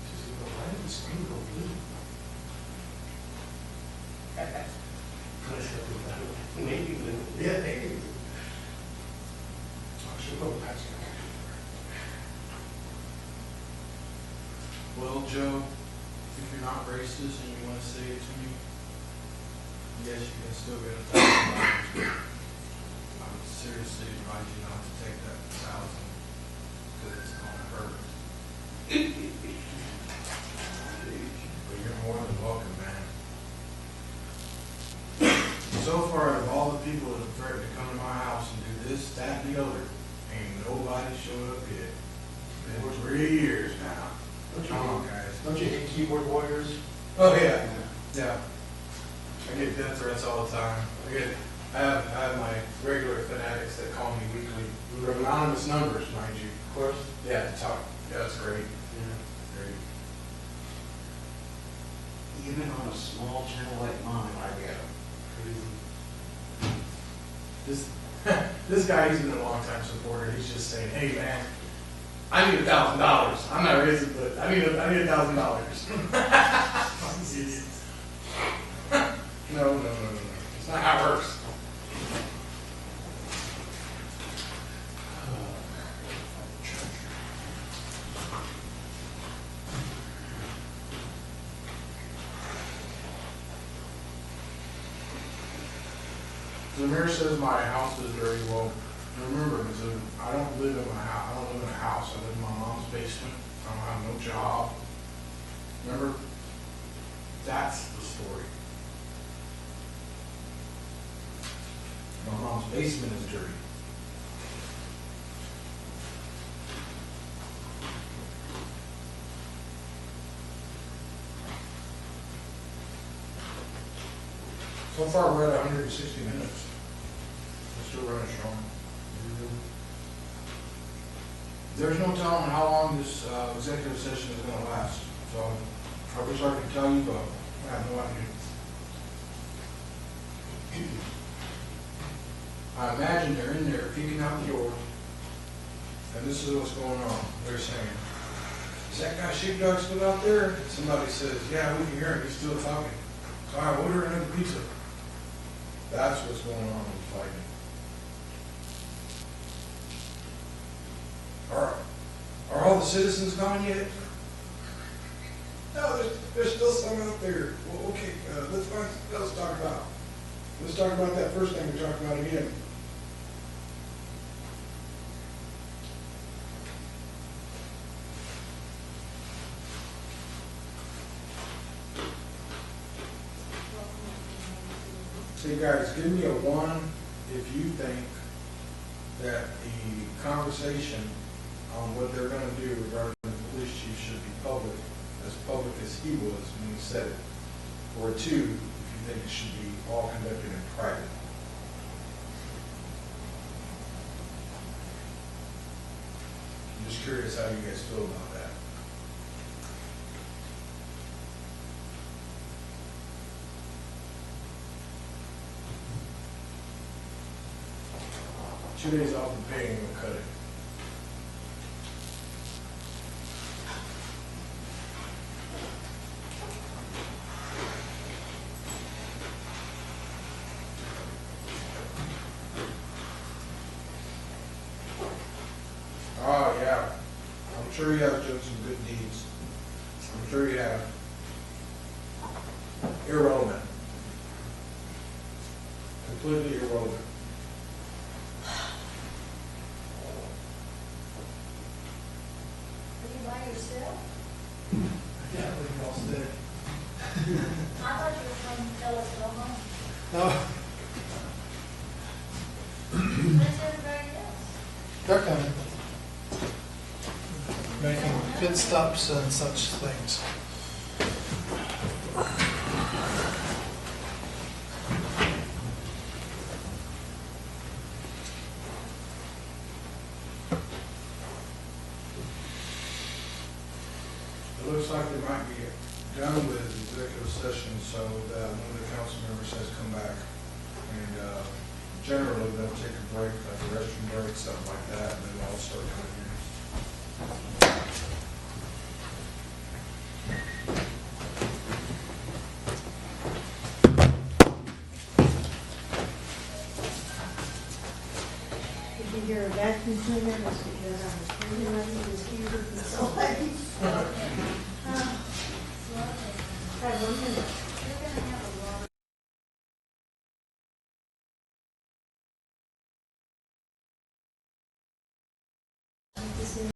B: She said, well, why did the screen go blue? I said, maybe blue. Yeah, maybe blue. Oh, she'll go past that.
R: Well, Joe, if you're not racist and you want to say it to me, yes, you can still get $1,000. I would seriously advise you not to take that 1,000 because it's going to hurt. But you're more than welcome, man. So far, of all the people that have threatened to come to my house and do this, that, and the other, ain't nobody showed up yet. It's been 3 years now. Come on, guys.
B: Don't you hate keyboard warriors?
R: Oh, yeah. Yeah. I get death threats all the time. I have my regular fanatics that call me weekly. From anonymous numbers, mind you.
B: Of course.
R: Yeah, to talk. Yeah, that's great.
B: Yeah.
R: Great.
J: Even on a small channel like mine, I get them.
R: This this guy, he's been a long time supporter. He's just saying, hey man, I need $1,000. I'm not racist, but I need $1,000. These idiots. No. It's not how it works. The mayor says my house is dirty. Well, remember, I don't live in my house. I don't live in a house. I live in my mom's basement. I don't have no job. Remember, that's the story. My mom's basement is dirty. So far, we're at 160 minutes. We're still running strong. There's no telling how long this executive session is going to last. So I wish I could tell you, but I have no idea. I imagine they're in there peeking out the door, and this is what's going on. They're saying, "Is that guy Sheepdog still out there?" And somebody says, "Yeah, we can hear him. He's still talking." So I order another pizza. That's what's going on with fighting. Are all the citizens gone yet? No, there's still some out there. Well, okay, let's find something else to talk about. Let's talk about that first thing we talked about again. Hey guys, give me a 1 if you think that the conversation on what they're going to do regarding the police chief should be public as he was when he said it. Or 2, if you think it should be all conducted in private. I'm just curious how you guys feel about that. Two days off of pay ain't gonna cut it. Oh, yeah. I'm sure you have done some good deeds. I'm sure you have. Irrelevant. Completely irrelevant.
H: Are you by yourself?
N: Yeah, we're all sick.
H: I thought you were trying to tell us to go home.
N: No,
H: Where's everybody else?
N: they're coming. Making pit stops and such things.
R: It looks like they might be done with executive session, so that one of the council members has come back. And generally, they'll take a break, like a restroom break, something like that, and then they'll start coming in.
L: Did you hear a vacuum cleaner? That's because I was cleaning up the mosquitoes and so